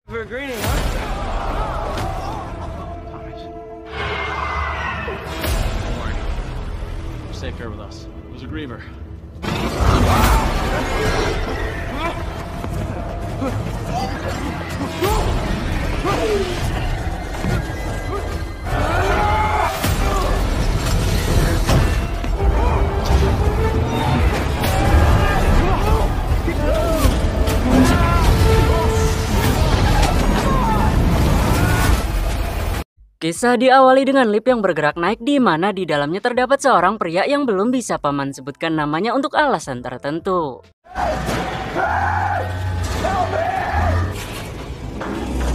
For greeting, huh? Don't worry. You're safe here with us. It was a griever. Kisah diawali dengan lift yang bergerak naik di mana di dalamnya terdapat seorang pria yang belum bisa paman sebutkan namanya untuk alasan tertentu.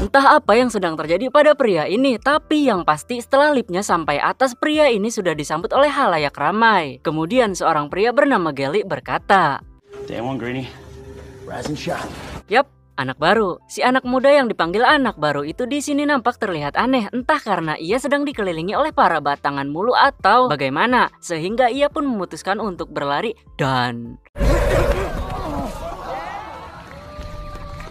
Entah apa yang sedang terjadi pada pria ini, tapi yang pasti setelah liftnya sampai atas, pria ini sudah disambut oleh halayak ramai. Kemudian seorang pria bernama Gally berkata, Day one, Greeny. Rise and shine. "Yap, anak baru." Si anak muda yang dipanggil anak baru itu di sini nampak terlihat aneh, entah karena ia sedang dikelilingi oleh para batangan mulu atau bagaimana, sehingga ia pun memutuskan untuk berlari dan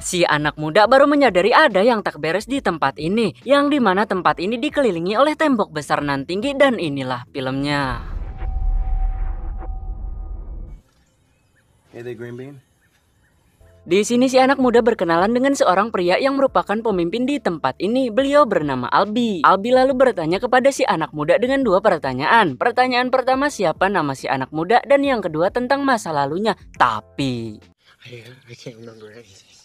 si anak muda baru menyadari ada yang tak beres di tempat ini, yang dimana tempat ini dikelilingi oleh tembok besar nan tinggi, dan inilah filmnya. Hey there, Green Bean. Di sini si anak muda berkenalan dengan seorang pria yang merupakan pemimpin di tempat ini. Beliau bernama Albi. Albi lalu bertanya kepada si anak muda dengan dua pertanyaan. Pertanyaan pertama, siapa nama si anak muda, dan yang kedua tentang masa lalunya. Tapi I can't remember anything.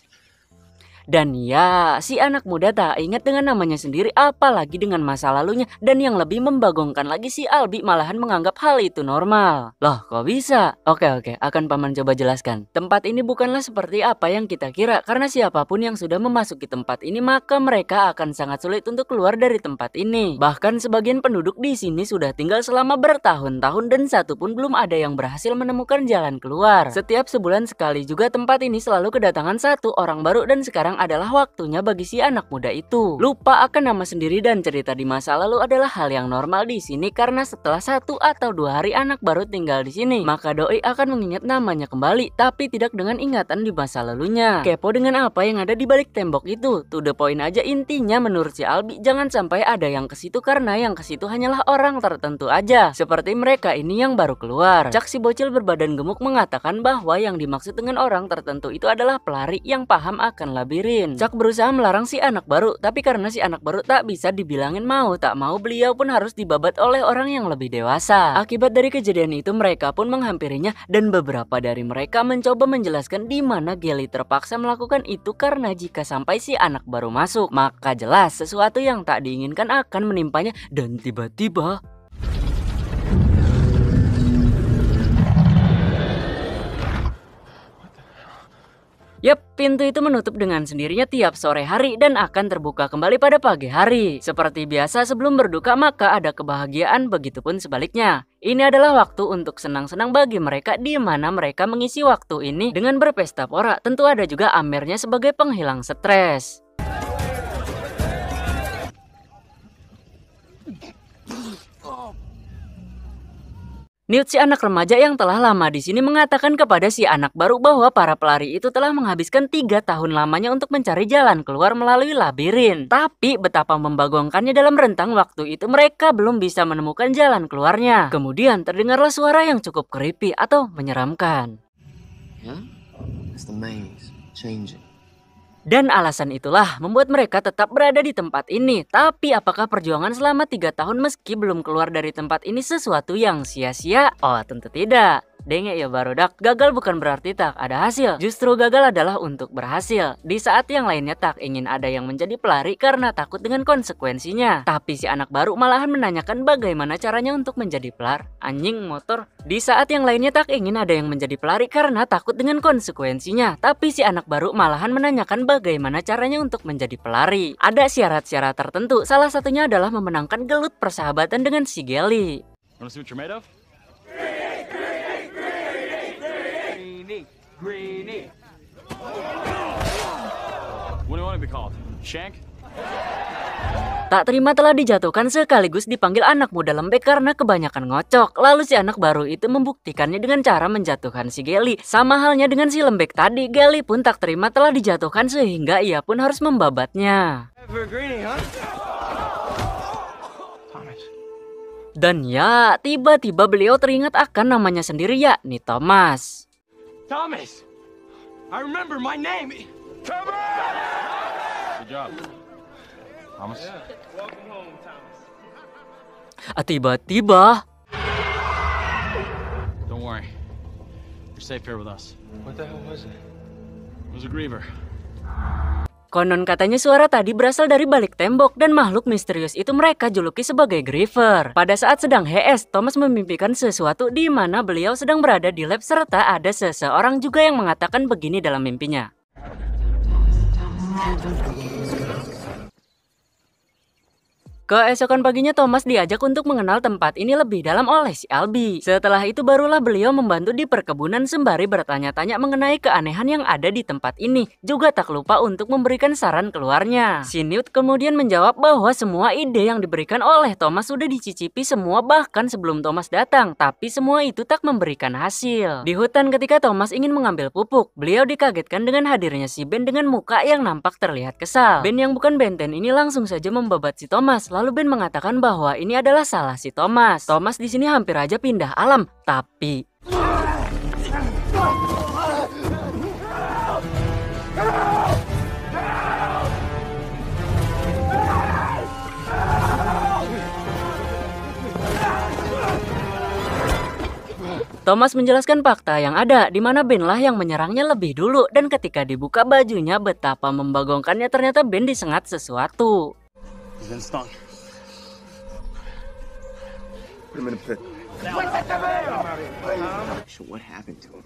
dan ya, si anak muda tak ingat dengan namanya sendiri, apalagi dengan masa lalunya. Dan yang lebih membagongkan lagi, si Albi malahan menganggap hal itu normal. Loh, kok bisa? Oke, akan paman coba jelaskan. Tempat ini bukanlah seperti apa yang kita kira, karena siapapun yang sudah memasuki tempat ini, maka mereka akan sangat sulit untuk keluar dari tempat ini. Bahkan sebagian penduduk di sini sudah tinggal selama bertahun-tahun dan satu pun belum ada yang berhasil menemukan jalan keluar. Setiap sebulan sekali juga tempat ini selalu kedatangan satu orang baru, dan sekarang adalah waktunya bagi si anak muda itu lupa akan nama sendiri dan cerita di masa lalu adalah hal yang normal di sini, karena setelah 1 atau 2 hari anak baru tinggal di sini, maka doi akan mengingat namanya kembali, tapi tidak dengan ingatan di masa lalunya. Kepo dengan apa yang ada di balik tembok itu, to the point aja intinya menurut si Albi, jangan sampai ada yang ke situ karena yang ke situ hanyalah orang tertentu aja, seperti mereka ini yang baru keluar. Cak si bocil berbadan gemuk mengatakan bahwa yang dimaksud dengan orang tertentu itu adalah pelari yang paham akan labirin. Cak berusaha melarang si anak baru, tapi karena si anak baru tak bisa dibilangin mau tak mau, beliau pun harus dibabat oleh orang yang lebih dewasa. Akibat dari kejadian itu, mereka pun menghampirinya dan beberapa dari mereka mencoba menjelaskan di mana Gally terpaksa melakukan itu, karena jika sampai si anak baru masuk, maka jelas sesuatu yang tak diinginkan akan menimpanya. Dan tiba-tiba yap, pintu itu menutup dengan sendirinya tiap sore hari dan akan terbuka kembali pada pagi hari. Seperti biasa sebelum berduka maka ada kebahagiaan, begitupun sebaliknya. Ini adalah waktu untuk senang-senang bagi mereka, di mana mereka mengisi waktu ini dengan berpesta pora. Tentu ada juga amernya sebagai penghilang stres. Newt, si anak remaja yang telah lama di sini, mengatakan kepada si anak baru bahwa para pelari itu telah menghabiskan 3 tahun lamanya untuk mencari jalan keluar melalui labirin. Tapi betapa membagongkannya, dalam rentang waktu itu mereka belum bisa menemukan jalan keluarnya. Kemudian terdengarlah suara yang cukup creepy atau menyeramkan. Yeah? It's the maze changing. Dan alasan itulah membuat mereka tetap berada di tempat ini. Tapi apakah perjuangan selama 3 tahun meski belum keluar dari tempat ini sesuatu yang sia-sia? Oh, tentu tidak. Denge ya barudak, gagal bukan berarti tak ada hasil. Justru gagal adalah untuk berhasil. Di saat yang lainnya tak ingin ada yang menjadi pelari karena takut dengan konsekuensinya. Tapi si anak baru malahan menanyakan bagaimana caranya untuk menjadi pelar. Anjing motor. Di saat yang lainnya tak ingin ada yang menjadi pelari karena takut dengan konsekuensinya. Tapi si anak baru malahan menanyakan bagaimana caranya untuk menjadi pelari. Ada syarat-syarat tertentu, salah satunya adalah memenangkan gelut persahabatan dengan si Gally. Wanna see what you're made of? Greeny. What do you want to be called? Shank? Tak terima telah dijatuhkan sekaligus dipanggil anak muda lembek karena kebanyakan ngocok. Lalu si anak baru itu membuktikannya dengan cara menjatuhkan si Gelly. Sama halnya dengan si lembek tadi, Gelly pun tak terima telah dijatuhkan sehingga ia pun harus membabatnya. Dan ya, tiba-tiba beliau teringat akan namanya sendiri, yakni Thomas. Thomas! I remember my name! Thomas! Good job. Thomas? Tiba-tiba Don't worry. You're safe here with us. What the hell was it? It was a griever. konon katanya suara tadi berasal dari balik tembok dan makhluk misterius itu mereka juluki sebagai Griever. Pada saat sedang HS, Thomas memimpikan sesuatu di mana beliau sedang berada di lab serta ada seseorang juga yang mengatakan begini dalam mimpinya. Keesokan paginya Thomas diajak untuk mengenal tempat ini lebih dalam oleh si Albie. Setelah itu barulah beliau membantu di perkebunan sembari bertanya-tanya mengenai keanehan yang ada di tempat ini. Juga tak lupa untuk memberikan saran keluarnya. Si Newt kemudian menjawab bahwa semua ide yang diberikan oleh Thomas sudah dicicipi semua bahkan sebelum Thomas datang. Tapi semua itu tak memberikan hasil. Di hutan ketika Thomas ingin mengambil pupuk, beliau dikagetkan dengan hadirnya si Ben dengan muka yang nampak terlihat kesal. Ben yang bukan benten ini langsung saja membabat si Thomas. Lalu Ben mengatakan bahwa ini adalah salah si Thomas. Thomas di sini hampir aja pindah alam, tapi Thomas menjelaskan fakta yang ada, di mana Ben lah yang menyerangnya lebih dulu, dan ketika dibuka bajunya betapa membagongkannya ternyata Ben disengat sesuatu. He's been stung. Put him in a pit. So what happened to him?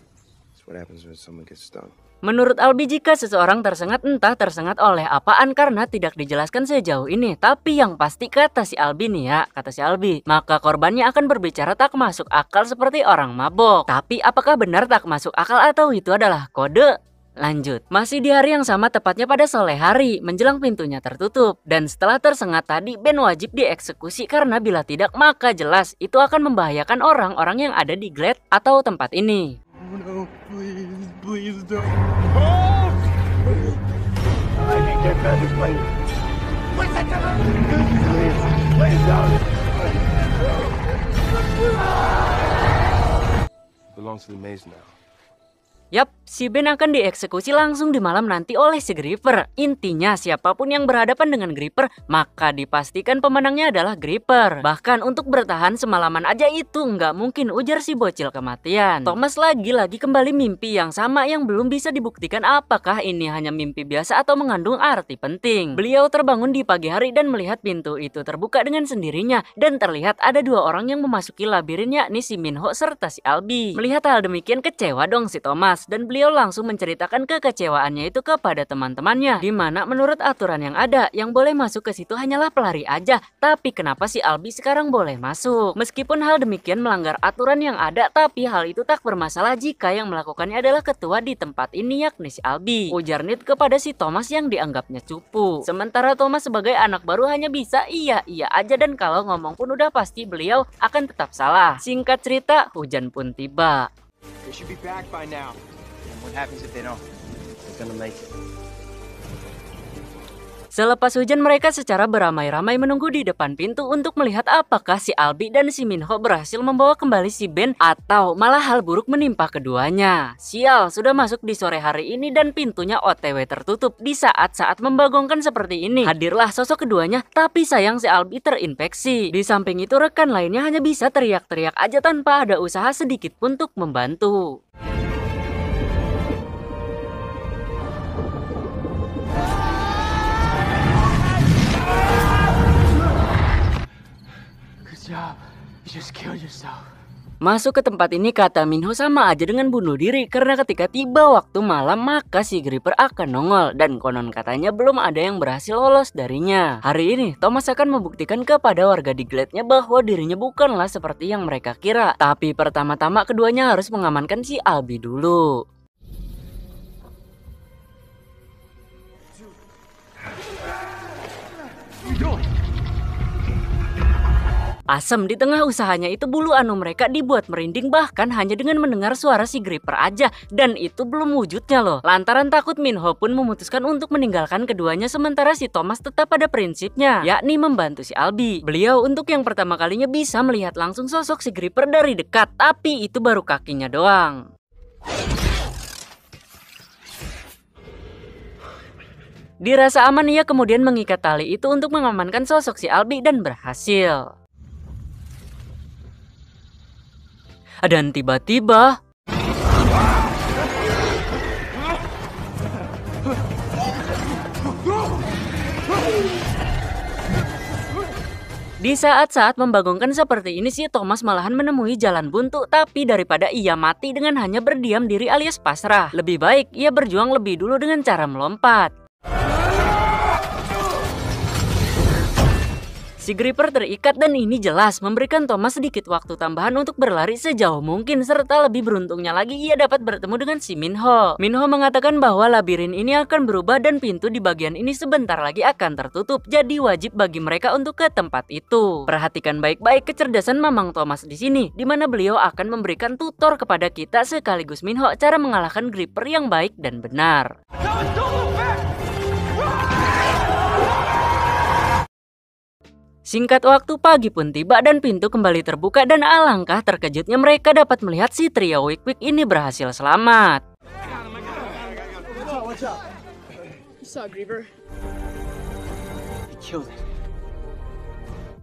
That's what happens when someone gets stung. Menurut Albie, jika seseorang tersengat entah tersengat oleh apaan karena tidak dijelaskan sejauh ini. Tapi yang pasti kata si Albie nih ya, kata si Albie, maka korbannya akan berbicara tak masuk akal seperti orang mabok. Tapi apakah benar tak masuk akal atau itu adalah kode? Lanjut, masih di hari yang sama tepatnya pada sore hari, menjelang pintunya tertutup. Dan setelah tersengat tadi, Ben wajib dieksekusi karena bila tidak maka jelas itu akan membahayakan orang-orang yang ada di Glade atau tempat ini. Oh no, please don't. I can get back to play. Please don't. Belongs to the maze now. Yap, si Ben akan dieksekusi langsung di malam nanti oleh si Griever. Intinya siapapun yang berhadapan dengan Griever, maka dipastikan pemenangnya adalah Griever. Bahkan untuk bertahan semalaman aja itu nggak mungkin, ujar si bocil kematian. Thomas lagi-lagi kembali mimpi yang sama yang belum bisa dibuktikan apakah ini hanya mimpi biasa atau mengandung arti penting. Beliau terbangun di pagi hari dan melihat pintu itu terbuka dengan sendirinya. Dan terlihat ada dua orang yang memasuki labirin, yakni si Minho serta si Albie. Melihat hal demikian kecewa dong si Thomas. Dan beliau langsung menceritakan kekecewaannya itu kepada teman-temannya, di mana menurut aturan yang ada, yang boleh masuk ke situ hanyalah pelari aja. Tapi kenapa si Albie sekarang boleh masuk? Meskipun hal demikian melanggar aturan yang ada, tapi hal itu tak bermasalah jika yang melakukannya adalah ketua di tempat ini, yakni si Albie, ujar Newt kepada si Thomas yang dianggapnya cupu. Sementara Thomas sebagai anak baru hanya bisa iya aja, dan kalau ngomong pun udah pasti beliau akan tetap salah. Singkat cerita, hujan pun tiba. They should be back by now. And what happens if they don't? They're gonna make it. Selepas hujan mereka secara beramai-ramai menunggu di depan pintu untuk melihat apakah si Albie dan si Minho berhasil membawa kembali si Ben atau malah hal buruk menimpa keduanya. Sial, sudah masuk di sore hari ini dan pintunya OTW tertutup. Di saat-saat membagongkan seperti ini, hadirlah sosok keduanya, tapi sayang si Albie terinfeksi. Di samping itu rekan lainnya hanya bisa teriak-teriak aja tanpa ada usaha sedikit pun untuk membantu. You just killed yourself. Masuk ke tempat ini kata Minho sama aja dengan bunuh diri karena ketika tiba waktu malam maka si Griever akan nongol dan konon katanya belum ada yang berhasil lolos darinya. Hari ini Thomas akan membuktikan kepada warga di Glade-nya bahwa dirinya bukanlah seperti yang mereka kira. Tapi pertama-tama keduanya harus mengamankan si Albie dulu. Asem, di tengah usahanya itu bulu anu mereka dibuat merinding bahkan hanya dengan mendengar suara si Gripper aja. Dan itu belum wujudnya loh. Lantaran takut, Minho pun memutuskan untuk meninggalkan keduanya sementara si Thomas tetap pada prinsipnya, yakni membantu si Albie. Beliau untuk yang pertama kalinya bisa melihat langsung sosok si Gripper dari dekat, tapi itu baru kakinya doang. Dirasa aman, ia kemudian mengikat tali itu untuk mengamankan sosok si Albie dan berhasil. Dan tiba-tiba di saat-saat membagongkan seperti ini, si Thomas malahan menemui jalan buntu. Tapi daripada ia mati dengan hanya berdiam diri alias pasrah, lebih baik ia berjuang lebih dulu dengan cara melompat. Si Gripper terikat dan ini jelas memberikan Thomas sedikit waktu tambahan untuk berlari sejauh mungkin, serta lebih beruntungnya lagi ia dapat bertemu dengan si Minho. Minho mengatakan bahwa labirin ini akan berubah dan pintu di bagian ini sebentar lagi akan tertutup, jadi wajib bagi mereka untuk ke tempat itu. Perhatikan baik-baik kecerdasan Mamang Thomas di sini, di mana beliau akan memberikan tutor kepada kita sekaligus Minho cara mengalahkan Gripper yang baik dan benar. Singkat waktu, pagi pun tiba dan pintu kembali terbuka dan alangkah terkejutnya mereka dapat melihat si trio Wik-Wik ini berhasil selamat.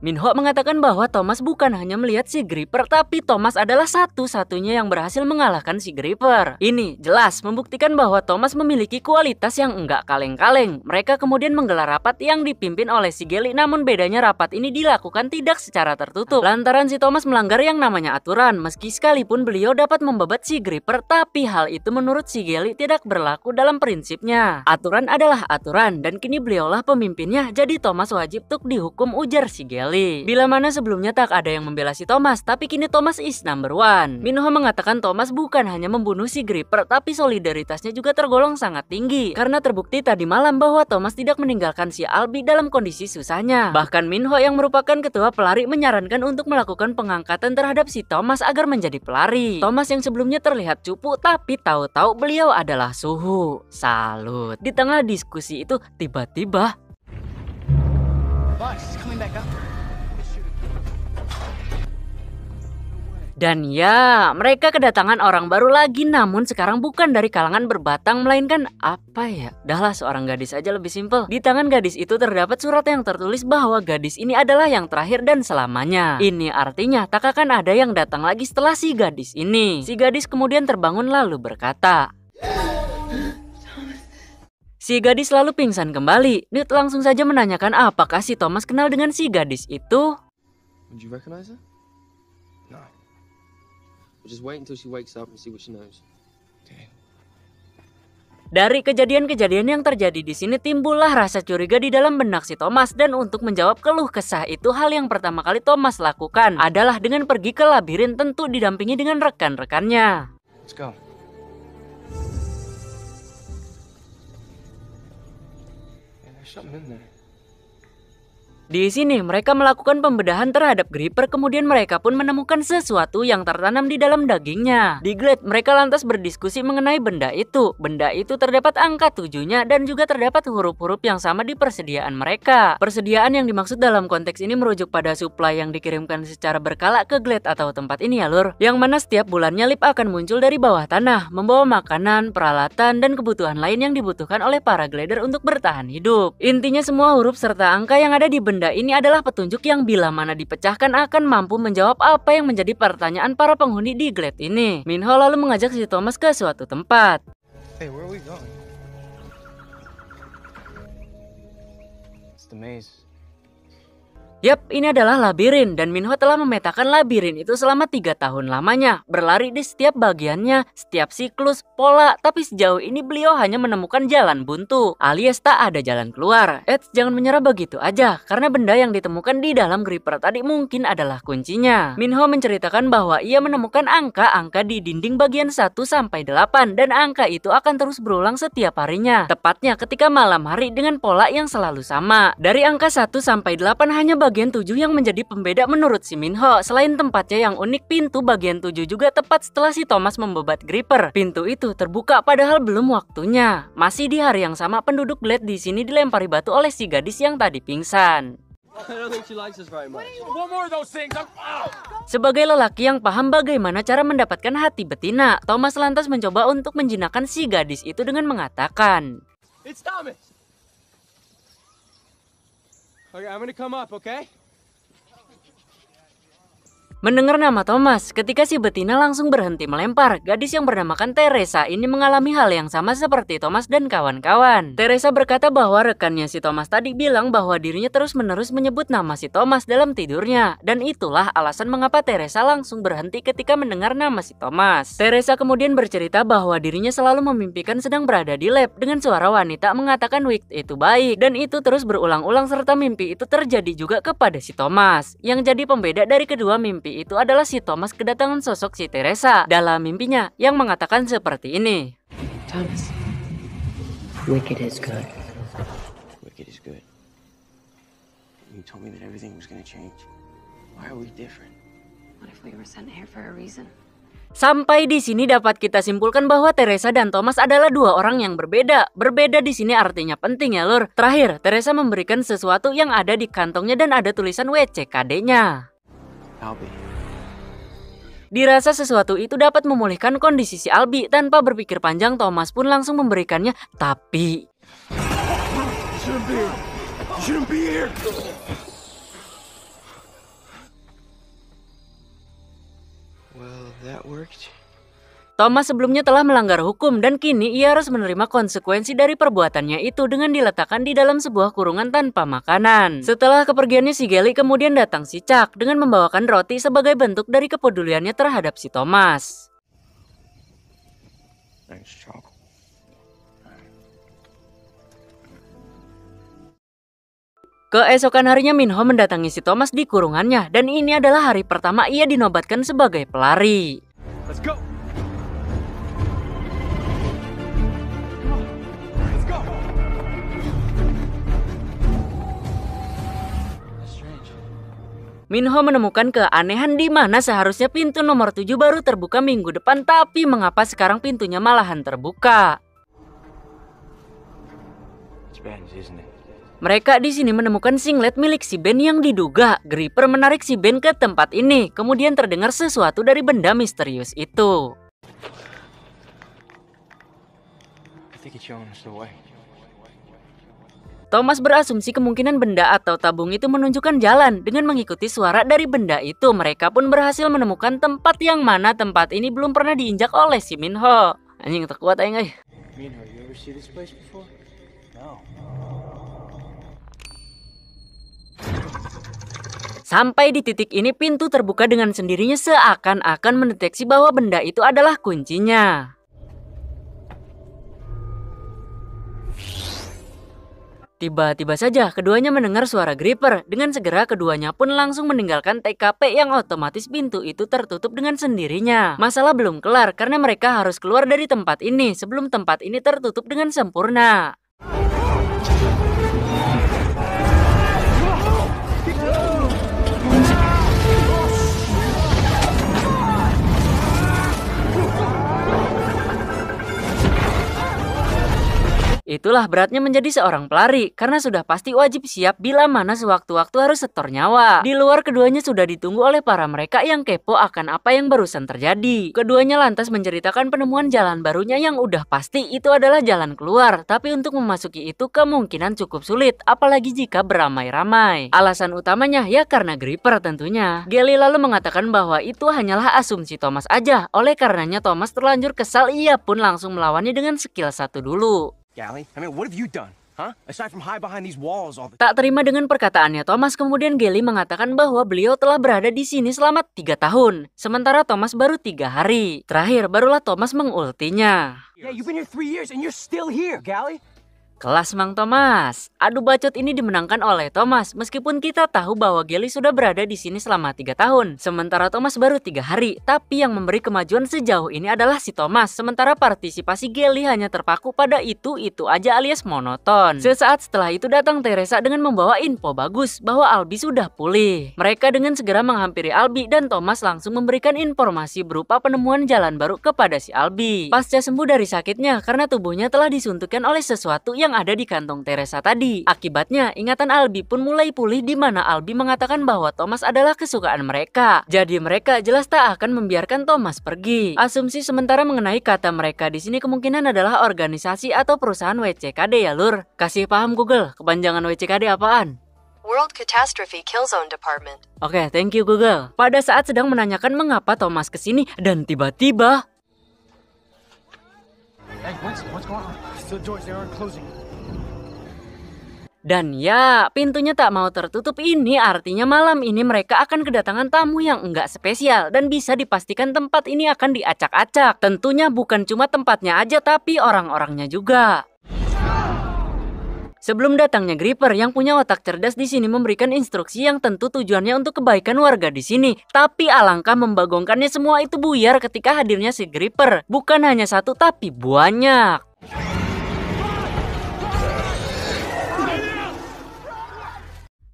Minho mengatakan bahwa Thomas bukan hanya melihat si Gripper, tapi Thomas adalah satu-satunya yang berhasil mengalahkan si Gripper. Ini jelas membuktikan bahwa Thomas memiliki kualitas yang enggak kaleng-kaleng. Mereka kemudian menggelar rapat yang dipimpin oleh si Gelly, namun bedanya rapat ini dilakukan tidak secara tertutup. Lantaran si Thomas melanggar yang namanya aturan, meski sekalipun beliau dapat membabat si Gripper, tapi hal itu menurut si Gelly tidak berlaku dalam prinsipnya. Aturan adalah aturan dan kini beliaulah pemimpinnya, jadi Thomas wajib untuk dihukum, ujar si Gelly. Bila mana sebelumnya tak ada yang membela si Thomas, tapi kini Thomas is number one. Minho mengatakan Thomas bukan hanya membunuh si Gripper, tapi solidaritasnya juga tergolong sangat tinggi. Karena terbukti tadi malam bahwa Thomas tidak meninggalkan si Albie dalam kondisi susahnya. Bahkan Minho yang merupakan ketua pelari menyarankan untuk melakukan pengangkatan terhadap si Thomas agar menjadi pelari. Thomas yang sebelumnya terlihat cupu, tapi tahu-tahu beliau adalah suhu. Salut. Di tengah diskusi itu, tiba-tiba dan ya, mereka kedatangan orang baru lagi, namun sekarang bukan dari kalangan berbatang, melainkan apa ya? Dahlah, seorang gadis aja lebih simpel. Di tangan gadis itu terdapat surat yang tertulis bahwa gadis ini adalah yang terakhir dan selamanya. Ini artinya tak akan ada yang datang lagi setelah si gadis ini. Si gadis kemudian terbangun lalu berkata, si gadis lalu pingsan kembali. Newt langsung saja menanyakan apakah si Thomas kenal dengan si gadis itu. Would you recognize her? No. We'll just wait until she wakes up and see what she knows. Okay. Dari kejadian-kejadian yang terjadi di sini timbullah rasa curiga di dalam benak si Thomas, dan untuk menjawab keluh kesah itu, hal yang pertama kali Thomas lakukan adalah dengan pergi ke labirin, tentu didampingi dengan rekan-rekannya. Let's go. Yeah, there's something in there. Di sini mereka melakukan pembedahan terhadap Gripper, kemudian mereka pun menemukan sesuatu yang tertanam di dalam dagingnya. Di Glade mereka lantas berdiskusi mengenai benda itu. Benda itu terdapat angka 7-nya dan juga terdapat huruf-huruf yang sama di persediaan mereka. Persediaan yang dimaksud dalam konteks ini merujuk pada supply yang dikirimkan secara berkala ke Glade atau tempat ini ya lur. Yang mana setiap bulannya Lip akan muncul dari bawah tanah, membawa makanan, peralatan, dan kebutuhan lain yang dibutuhkan oleh para Glader untuk bertahan hidup. Intinya semua huruf serta angka yang ada di benda ini adalah petunjuk yang bila mana dipecahkan akan mampu menjawab apa yang menjadi pertanyaan para penghuni di Glade ini. Minho lalu mengajak si Thomas ke suatu tempat. Hey, where are we going? It's the maze. Yap, ini adalah labirin dan Minho telah memetakan labirin itu selama 3 tahun lamanya, berlari di setiap bagiannya, setiap siklus, pola, tapi sejauh ini beliau hanya menemukan jalan buntu, alias tak ada jalan keluar. Jangan menyerah begitu aja, karena benda yang ditemukan di dalam Gripper tadi mungkin adalah kuncinya. Minho menceritakan bahwa ia menemukan angka-angka di dinding bagian 1 sampai 8 dan angka itu akan terus berulang setiap harinya, tepatnya ketika malam hari dengan pola yang selalu sama. Dari angka 1 sampai 8 hanya bagian bagian 7 yang menjadi pembeda menurut si Minho. Selain tempatnya yang unik, pintu bagian 7 juga tepat setelah si Thomas membebat Gripper. Pintu itu terbuka padahal belum waktunya. Masih di hari yang sama, penduduk Glade di sini dilempari batu oleh si gadis yang tadi pingsan. I don't think she likes us very much. One more of those things. Sebagai lelaki yang paham bagaimana cara mendapatkan hati betina, Thomas lantas mencoba untuk menjinakkan si gadis itu dengan mengatakan, It's Thomas. Okay, I'm gonna come up, okay? mendengar nama Thomas, ketika si betina langsung berhenti melempar, gadis yang bernamakan Teresa ini mengalami hal yang sama seperti Thomas dan kawan-kawan. Teresa berkata bahwa rekannya si Thomas tadi bilang bahwa dirinya terus-menerus menyebut nama si Thomas dalam tidurnya, dan itulah alasan mengapa Teresa langsung berhenti ketika mendengar nama si Thomas. Teresa kemudian bercerita bahwa dirinya selalu memimpikan sedang berada di lab dengan suara wanita mengatakan Wick itu baik, dan itu terus berulang-ulang serta mimpi itu terjadi juga kepada si Thomas. Yang jadi pembeda dari kedua mimpi itu adalah si Thomas kedatangan sosok si Teresa dalam mimpinya yang mengatakan seperti ini. Thomas, wicked is good. Wicked is good. You told me that everything was gonna change. Why are we different? What if we were sent here for a reason? Sampai di sini dapat kita simpulkan bahwa Teresa dan Thomas adalah dua orang yang berbeda. Berbeda di sini artinya penting ya lur. Terakhir, Teresa memberikan sesuatu yang ada di kantongnya dan ada tulisan WCKD-nya. Albie. Dirasa sesuatu itu dapat memulihkan kondisi si Albie. Tanpa berpikir panjang, Thomas pun langsung memberikannya. Tapi Shouldn't be here. Well, that worked. Thomas sebelumnya telah melanggar hukum dan kini ia harus menerima konsekuensi dari perbuatannya itu dengan diletakkan di dalam sebuah kurungan tanpa makanan. Setelah kepergiannya si Gally, kemudian datang si Chuck dengan membawakan roti sebagai bentuk dari kepeduliannya terhadap si Thomas. Thanks, Chuck. Keesokan harinya Minho mendatangi si Thomas di kurungannya dan ini adalah hari pertama ia dinobatkan sebagai pelari. Let's go. Minho menemukan keanehan di mana seharusnya pintu nomor 7 baru terbuka minggu depan, tapi mengapa sekarang pintunya malahan terbuka? It's bad, isn't it? Mereka di sini menemukan singlet milik si Ben yang diduga Gripper menarik si Ben ke tempat ini. Kemudian terdengar sesuatu dari benda misterius itu. I think it's showing us the way. Thomas berasumsi kemungkinan benda atau tabung itu menunjukkan jalan. Dengan mengikuti suara dari benda itu, mereka pun berhasil menemukan tempat yang mana tempat ini belum pernah diinjak oleh si Minho. Anjing terkuat aing euy. Minho, you ever see this place before? No. Sampai di titik ini pintu terbuka dengan sendirinya seakan-akan mendeteksi bahwa benda itu adalah kuncinya. Tiba-tiba saja keduanya mendengar suara Gripper. Dengan segera keduanya pun langsung meninggalkan TKP yang otomatis pintu itu tertutup dengan sendirinya. Masalah belum kelar karena mereka harus keluar dari tempat ini sebelum tempat ini tertutup dengan sempurna. Itulah beratnya menjadi seorang pelari, karena sudah pasti wajib siap bila mana sewaktu-waktu harus setor nyawa. Di luar keduanya sudah ditunggu oleh para mereka yang kepo akan apa yang barusan terjadi. Keduanya lantas menceritakan penemuan jalan barunya yang udah pasti itu adalah jalan keluar. Tapi untuk memasuki itu kemungkinan cukup sulit, apalagi jika beramai-ramai. Alasan utamanya ya karena Gripper tentunya. Gally lalu mengatakan bahwa itu hanyalah asumsi Thomas aja. Oleh karenanya Thomas terlanjur kesal, ia pun langsung melawannya dengan skill 1 dulu. Gally, I mean, what have you done? Huh? Aside from hide behind these walls all the Tak terima dengan perkataannya Thomas, kemudian Gally mengatakan bahwa beliau telah berada di sini selama 3 tahun. Sementara Thomas baru 3 hari. Terakhir barulah Thomas mengultinya. Yeah, you've been here 3 years and you're still here, Gally. Kelas Mang Thomas. Adu bacot ini dimenangkan oleh Thomas meskipun kita tahu bahwa Gelly sudah berada di sini selama 3 tahun. Sementara Thomas baru 3 hari. Tapi yang memberi kemajuan sejauh ini adalah si Thomas. Sementara partisipasi Gelly hanya terpaku pada itu aja alias monoton. Sesaat setelah itu datang Teresa dengan membawa info bagus bahwa Albi sudah pulih. Mereka dengan segera menghampiri Albi dan Thomas langsung memberikan informasi berupa penemuan jalan baru kepada si Albi. Pasca sembuh dari sakitnya karena tubuhnya telah disuntikkan oleh sesuatu yang ada di kantong Teresa tadi. Akibatnya, ingatan Albi pun mulai pulih di mana Albi mengatakan bahwa Thomas adalah kesukaan mereka. Jadi mereka jelas tak akan membiarkan Thomas pergi. Asumsi sementara mengenai kata mereka di sini kemungkinan adalah organisasi atau perusahaan WCKD ya lur. Kasih paham Google, kepanjangan WCKD apaan? World Catastrophe Kill Zone Department. Oke, thank you Google. Pada saat sedang menanyakan mengapa Thomas kesini dan tiba-tiba Hey, what's going on? The doors, they aren't closing. dan ya, pintunya tak mau tertutup. Ini artinya malam ini mereka akan kedatangan tamu yang enggak spesial dan bisa dipastikan tempat ini akan diacak-acak. Tentunya bukan cuma tempatnya aja tapi orang-orangnya juga. Sebelum datangnya Gripper yang punya otak cerdas di sini memberikan instruksi yang tentu tujuannya untuk kebaikan warga di sini. Tapi alangkah membagongkannya semua itu buyar ketika hadirnya si Gripper. Bukan hanya satu tapi banyak.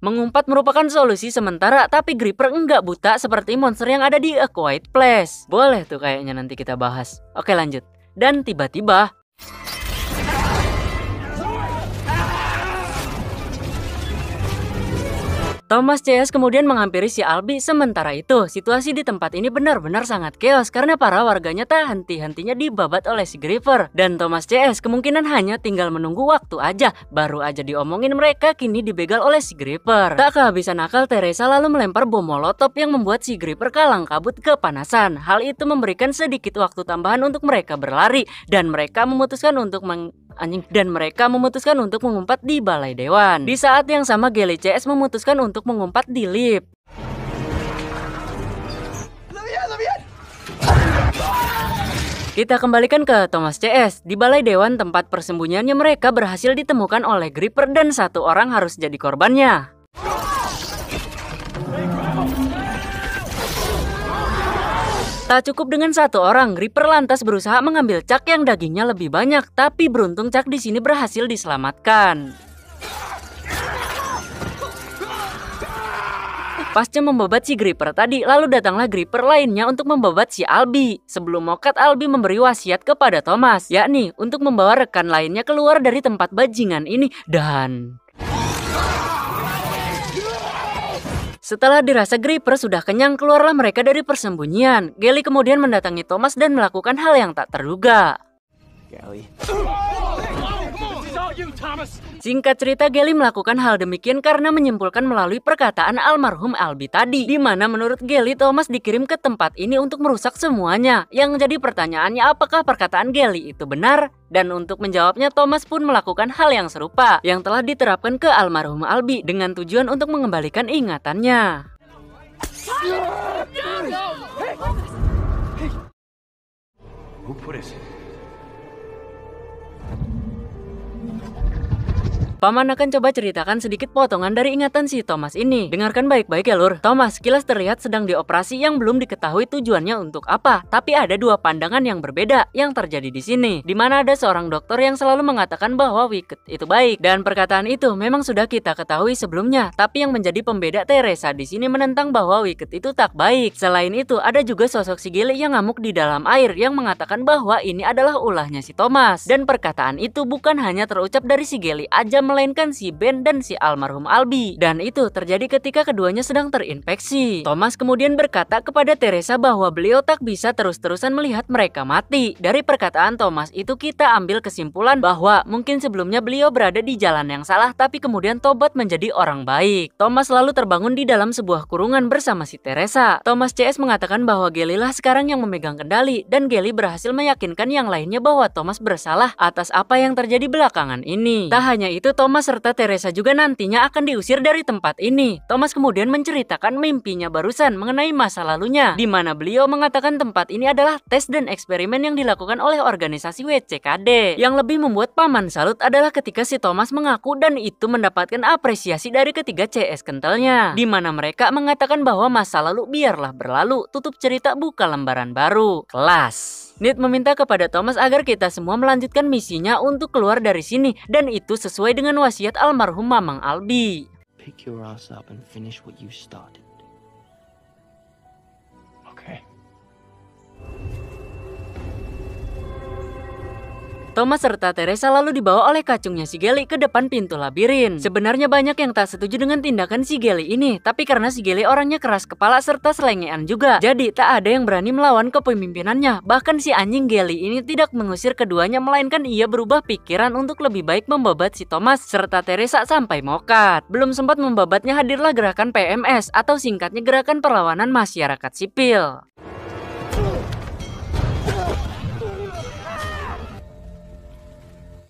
Mengumpat merupakan solusi sementara, tapi Gripper enggak buta seperti monster yang ada di A Quiet Place. Boleh tuh kayaknya nanti kita bahas. Oke lanjut. Dan tiba-tiba Thomas CS kemudian menghampiri si Albi. Sementara itu, situasi di tempat ini benar-benar sangat chaos karena para warganya tak henti-hentinya dibabat oleh si Gripper. Dan Thomas CS kemungkinan hanya tinggal menunggu waktu aja. Baru aja diomongin mereka kini dibegal oleh si Gripper. Tak kehabisan akal, Teresa lalu melempar bom molotov yang membuat si Gripper kalang kabut kepanasan. Hal itu memberikan sedikit waktu tambahan untuk mereka berlari dan mereka memutuskan untuk mengumpat di balai dewan. Di saat yang sama Gelly CS memutuskan untuk mengumpat di lift. Kita kembalikan ke Thomas CS. Di balai dewan tempat persembunyiannya mereka berhasil ditemukan oleh Gripper dan satu orang harus jadi korbannya. Tak cukup dengan satu orang, Gripper lantas berusaha mengambil Chuck yang dagingnya lebih banyak, tapi beruntung Chuck di sini berhasil diselamatkan. Pasca membabat si Gripper tadi, lalu datanglah Gripper lainnya untuk membabat si Albi. Sebelum mokat, Albi memberi wasiat kepada Thomas, yakni untuk membawa rekan lainnya keluar dari tempat bajingan ini dan setelah dirasa Gripper sudah kenyang, keluarlah mereka dari persembunyian. Gelly kemudian mendatangi Thomas dan melakukan hal yang tak terduga. Singkat cerita, Gelly melakukan hal demikian karena menyimpulkan melalui perkataan almarhum Albi tadi, di mana menurut Gelly Thomas dikirim ke tempat ini untuk merusak semuanya. Yang jadi pertanyaannya, apakah perkataan Gelly itu benar? Dan untuk menjawabnya, Thomas pun melakukan hal yang serupa yang telah diterapkan ke almarhum Albi dengan tujuan untuk mengembalikan ingatannya. Who put us? Paman akan coba ceritakan sedikit potongan dari ingatan si Thomas ini. Dengarkan baik-baik ya lur. Thomas kilas terlihat sedang dioperasi yang belum diketahui tujuannya untuk apa. Tapi ada dua pandangan yang berbeda yang terjadi di sini. Di mana ada seorang dokter yang selalu mengatakan bahwa Wicked itu baik. Dan perkataan itu memang sudah kita ketahui sebelumnya. Tapi yang menjadi pembeda Teresa di sini menentang bahwa Wicked itu tak baik. Selain itu ada juga sosok si Gelly yang ngamuk di dalam air yang mengatakan bahwa ini adalah ulahnya si Thomas. Dan perkataan itu bukan hanya terucap dari si Gelly aja, melainkan si Ben dan si almarhum Albi. Dan itu terjadi ketika keduanya sedang terinfeksi. Thomas kemudian berkata kepada Teresa bahwa beliau tak bisa terus-terusan melihat mereka mati. Dari perkataan Thomas itu kita ambil kesimpulan bahwa mungkin sebelumnya beliau berada di jalan yang salah tapi kemudian tobat menjadi orang baik. Thomas lalu terbangun di dalam sebuah kurungan bersama si Teresa. Thomas CS mengatakan bahwa Gelly lah sekarang yang memegang kendali dan Gelly berhasil meyakinkan yang lainnya bahwa Thomas bersalah atas apa yang terjadi belakangan ini. Tak hanya itu, Thomas serta Teresa juga nantinya akan diusir dari tempat ini. Thomas kemudian menceritakan mimpinya barusan mengenai masa lalunya, di mana beliau mengatakan tempat ini adalah tes dan eksperimen yang dilakukan oleh organisasi WCKD. Yang lebih membuat paman salut adalah ketika si Thomas mengaku dan itu mendapatkan apresiasi dari ketiga CS kentalnya, di mana mereka mengatakan bahwa masa lalu biarlah berlalu, tutup cerita buka lembaran baru. Kelas. Ned meminta kepada Thomas agar kita semua melanjutkan misinya untuk keluar dari sini, dan itu sesuai dengan wasiat almarhum Mamang Albi. Pick your ass up and finish what you started. Okay. Thomas serta Teresa lalu dibawa oleh kacungnya si Geli ke depan pintu labirin. Sebenarnya banyak yang tak setuju dengan tindakan si Geli ini, tapi karena si Geli orangnya keras kepala serta selengean juga, jadi tak ada yang berani melawan kepemimpinannya. Bahkan si anjing Geli ini tidak mengusir keduanya, melainkan ia berubah pikiran untuk lebih baik membabat si Thomas serta Teresa sampai mokat. Belum sempat membabatnya hadirlah gerakan PMS atau singkatnya Gerakan Perlawanan Masyarakat Sipil.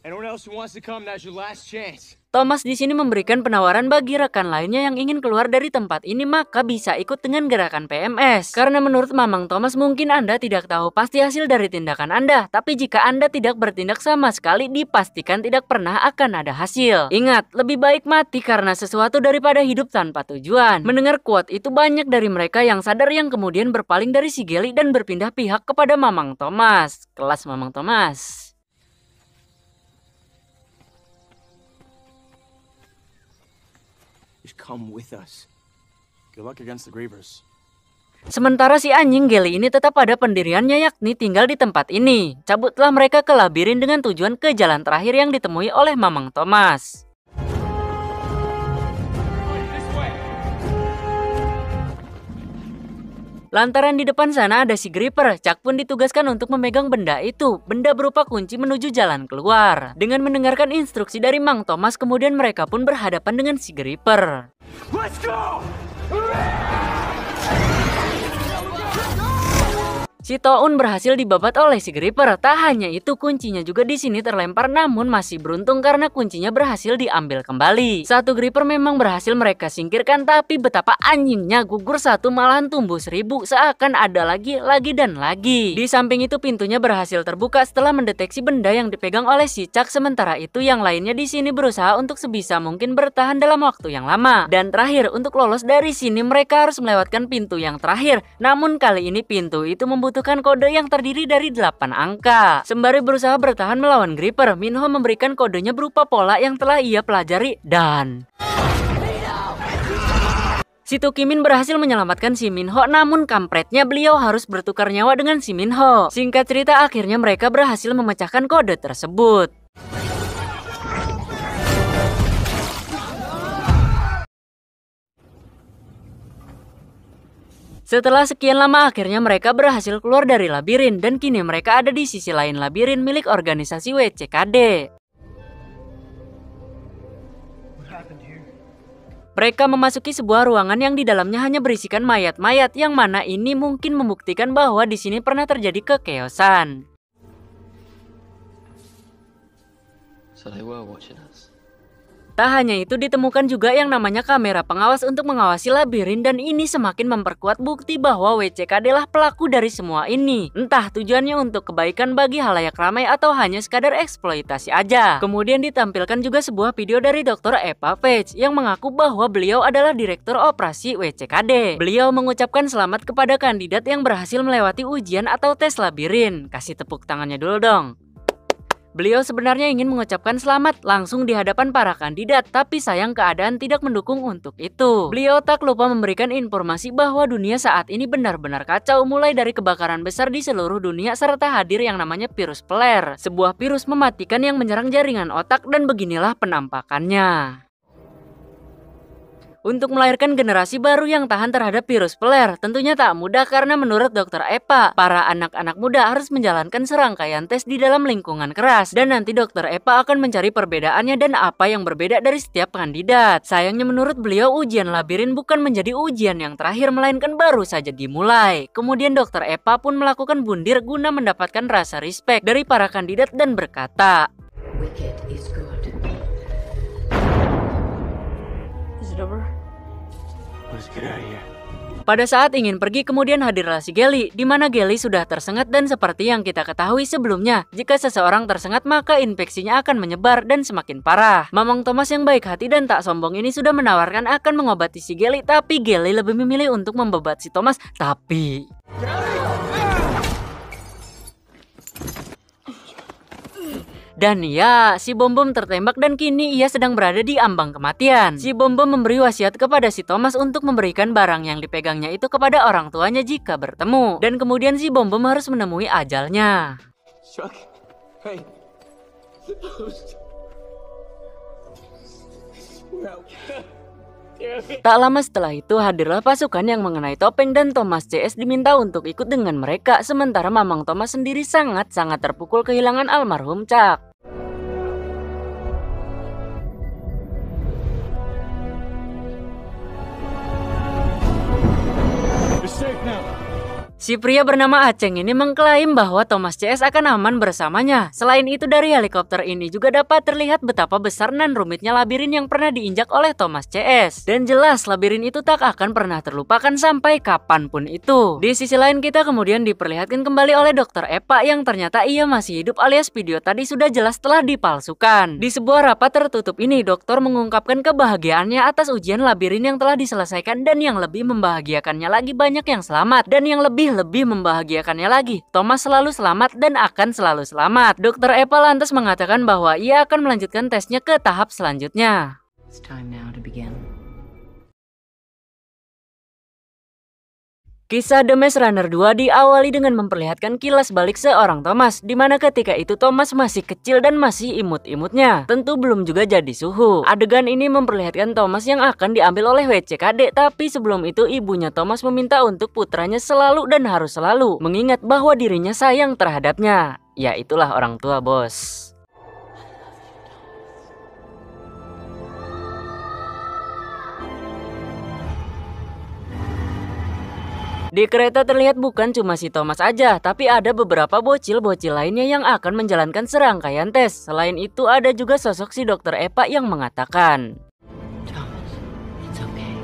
Anyone else who wants to come, now's your last chance. Thomas di sini memberikan penawaran bagi rekan lainnya yang ingin keluar dari tempat ini, maka bisa ikut dengan gerakan PMS. Karena menurut Mamang Thomas, mungkin Anda tidak tahu pasti hasil dari tindakan Anda, tapi jika Anda tidak bertindak sama sekali, dipastikan tidak pernah akan ada hasil. Ingat, lebih baik mati karena sesuatu daripada hidup tanpa tujuan. Mendengar quote itu, banyak dari mereka yang sadar yang kemudian berpaling dari si Geli dan berpindah pihak kepada Mamang Thomas. Kelas Mamang Thomas. Just come with us. Good luck against the Grievers. Sementara si anjing Geli ini tetap pada pendiriannya, yakni tinggal di tempat ini. Cabutlah mereka ke labirin dengan tujuan ke jalan terakhir yang ditemui oleh Mamang Thomas. Lantaran di depan sana ada si Gripper, Chuck pun ditugaskan untuk memegang benda itu. Benda berupa kunci menuju jalan keluar. Dengan mendengarkan instruksi dari Mang Thomas, kemudian mereka pun berhadapan dengan si Gripper. Let's go! Si Toun berhasil dibabat oleh si Gripper. Tak hanya itu, kuncinya juga di sini terlempar, namun masih beruntung karena kuncinya berhasil diambil kembali. Satu Gripper memang berhasil mereka singkirkan, tapi betapa anjingnya, gugur satu malahan tumbuh 1000, seakan ada lagi dan lagi. Di samping itu pintunya berhasil terbuka setelah mendeteksi benda yang dipegang oleh si Chuck. Sementara itu yang lainnya di sini berusaha untuk sebisa mungkin bertahan dalam waktu yang lama. Dan terakhir, untuk lolos dari sini mereka harus melewatkan pintu yang terakhir. Namun kali ini pintu itu membutuhkan kode yang terdiri dari 8 angka. Sembari berusaha bertahan melawan Gripper, Minho memberikan kodenya berupa pola yang telah ia pelajari dan si Tukimin berhasil menyelamatkan si Minho, namun kampretnya beliau harus bertukar nyawa dengan si Minho. Singkat cerita, akhirnya mereka berhasil memecahkan kode tersebut. Setelah sekian lama, akhirnya mereka berhasil keluar dari labirin dan kini mereka ada di sisi lain labirin milik organisasi WCKD. Mereka memasuki sebuah ruangan yang di dalamnya hanya berisikan mayat-mayat, yang mana ini mungkin membuktikan bahwa di sini pernah terjadi kekeosan. So they were watching us. Tak hanya itu, ditemukan juga yang namanya kamera pengawas untuk mengawasi labirin, dan ini semakin memperkuat bukti bahwa WCKD lah pelaku dari semua ini. Entah tujuannya untuk kebaikan bagi halayak ramai atau hanya sekadar eksploitasi aja. Kemudian ditampilkan juga sebuah video dari Dr. Eva Page yang mengaku bahwa beliau adalah direktur operasi WCKD. Beliau mengucapkan selamat kepada kandidat yang berhasil melewati ujian atau tes labirin. Kasih tepuk tangannya dulu dong. Beliau sebenarnya ingin mengucapkan selamat langsung di hadapan para kandidat, tapi sayang keadaan tidak mendukung untuk itu. Beliau tak lupa memberikan informasi bahwa dunia saat ini benar-benar kacau, mulai dari kebakaran besar di seluruh dunia serta hadir yang namanya virus peler, sebuah virus mematikan yang menyerang jaringan otak, dan beginilah penampakannya. Untuk melahirkan generasi baru yang tahan terhadap virus peler tentunya tak mudah, karena menurut Dr. Eva, para anak-anak muda harus menjalankan serangkaian tes di dalam lingkungan keras, dan nanti Dr. Eva akan mencari perbedaannya dan apa yang berbeda dari setiap kandidat. Sayangnya menurut beliau, ujian labirin bukan menjadi ujian yang terakhir, melainkan baru saja dimulai. Kemudian Dr. Eva pun melakukan bundir guna mendapatkan rasa respect dari para kandidat dan berkata, Wicked is good. it over? Let's get out of here. Pada saat ingin pergi kemudian hadirlah si Gelly, di mana Gelly sudah tersengat dan seperti yang kita ketahui sebelumnya, jika seseorang tersengat maka infeksinya akan menyebar dan semakin parah. Mamang Thomas yang baik hati dan tak sombong ini sudah menawarkan akan mengobati si Gelly, tapi Gelly lebih memilih untuk membebat si Thomas. Tapi dan ya, si Bom Bom tertembak dan kini ia sedang berada di ambang kematian. Si Bom Bom memberi wasiat kepada si Thomas untuk memberikan barang yang dipegangnya itu kepada orang tuanya jika bertemu. Dan kemudian si Bom Bom harus menemui ajalnya. Chuck, hey. Tak lama setelah itu hadirlah pasukan yang mengenai topeng dan Thomas CS diminta untuk ikut dengan mereka. Sementara Mamang Thomas sendiri sangat-sangat terpukul kehilangan almarhum Chuck. You're safe now. Si pria bernama Aceng ini mengklaim bahwa Thomas CS akan aman bersamanya. Selain itu dari helikopter ini juga dapat terlihat betapa besar dan rumitnya labirin yang pernah diinjak oleh Thomas CS. Dan jelas labirin itu tak akan pernah terlupakan sampai kapanpun itu. Di sisi lain kita kemudian diperlihatkan kembali oleh Dr. Epa yang ternyata ia masih hidup alias video tadi sudah jelas telah dipalsukan. Di sebuah rapat tertutup ini dokter mengungkapkan kebahagiaannya atas ujian labirin yang telah diselesaikan dan yang lebih membahagiakannya lagi banyak yang selamat dan yang lebih membahagiakannya lagi, Thomas selalu selamat dan akan selalu selamat. Dr. Epa lantas mengatakan bahwa ia akan melanjutkan tesnya ke tahap selanjutnya. It's time now to begin. Kisah The Maze Runner 2 diawali dengan memperlihatkan kilas balik seorang Thomas, di mana ketika itu Thomas masih kecil dan masih imut-imutnya. Tentu belum juga jadi suhu. Adegan ini memperlihatkan Thomas yang akan diambil oleh WCKD, tapi sebelum itu ibunya Thomas meminta untuk putranya selalu dan harus selalu mengingat bahwa dirinya sayang terhadapnya. Ya itulah orang tua, bos. Di kereta terlihat bukan cuma si Thomas aja, tapi ada beberapa bocil-bocil lainnya yang akan menjalankan serangkaian tes. Selain itu ada juga sosok si Dr. Epa yang mengatakan, Thomas, it's okay.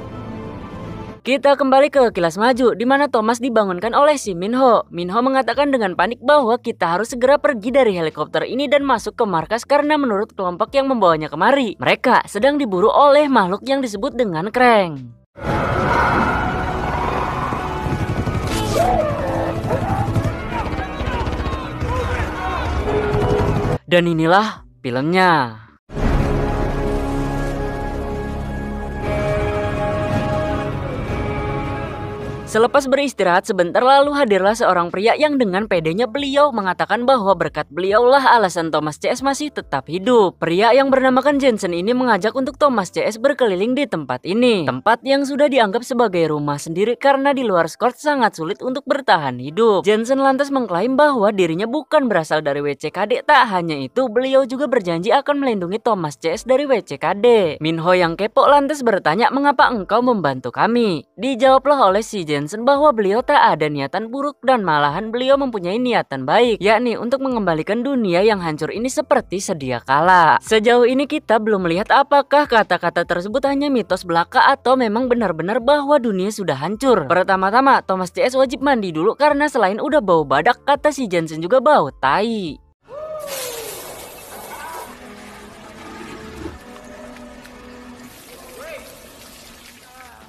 kita kembali ke kilas maju, di mana Thomas dibangunkan oleh si Minho. Minho mengatakan dengan panik bahwa kita harus segera pergi dari helikopter ini dan masuk ke markas karena menurut kelompok yang membawanya kemari, mereka sedang diburu oleh makhluk yang disebut dengan Krang. Dan inilah filmnya. Selepas beristirahat sebentar lalu hadirlah seorang pria yang dengan pedenya beliau mengatakan bahwa berkat beliaulah alasan Thomas CS masih tetap hidup. Pria yang bernamakan Jensen ini mengajak untuk Thomas CS berkeliling di tempat ini. Tempat yang sudah dianggap sebagai rumah sendiri karena di luar Scott sangat sulit untuk bertahan hidup. Jensen lantas mengklaim bahwa dirinya bukan berasal dari WCKD. Tak hanya itu, beliau juga berjanji akan melindungi Thomas CS dari WCKD. Minho yang kepo lantas bertanya, mengapa engkau membantu kami? Dijawablah oleh si Jensen bahwa beliau tak ada niatan buruk dan malahan beliau mempunyai niatan baik, yakni untuk mengembalikan dunia yang hancur ini seperti sedia kala. Sejauh ini kita belum melihat apakah kata-kata tersebut hanya mitos belaka atau memang benar-benar bahwa dunia sudah hancur. Pertama-tama Thomas CS wajib mandi dulu karena selain udah bau badak, kata si Jensen juga bau tai.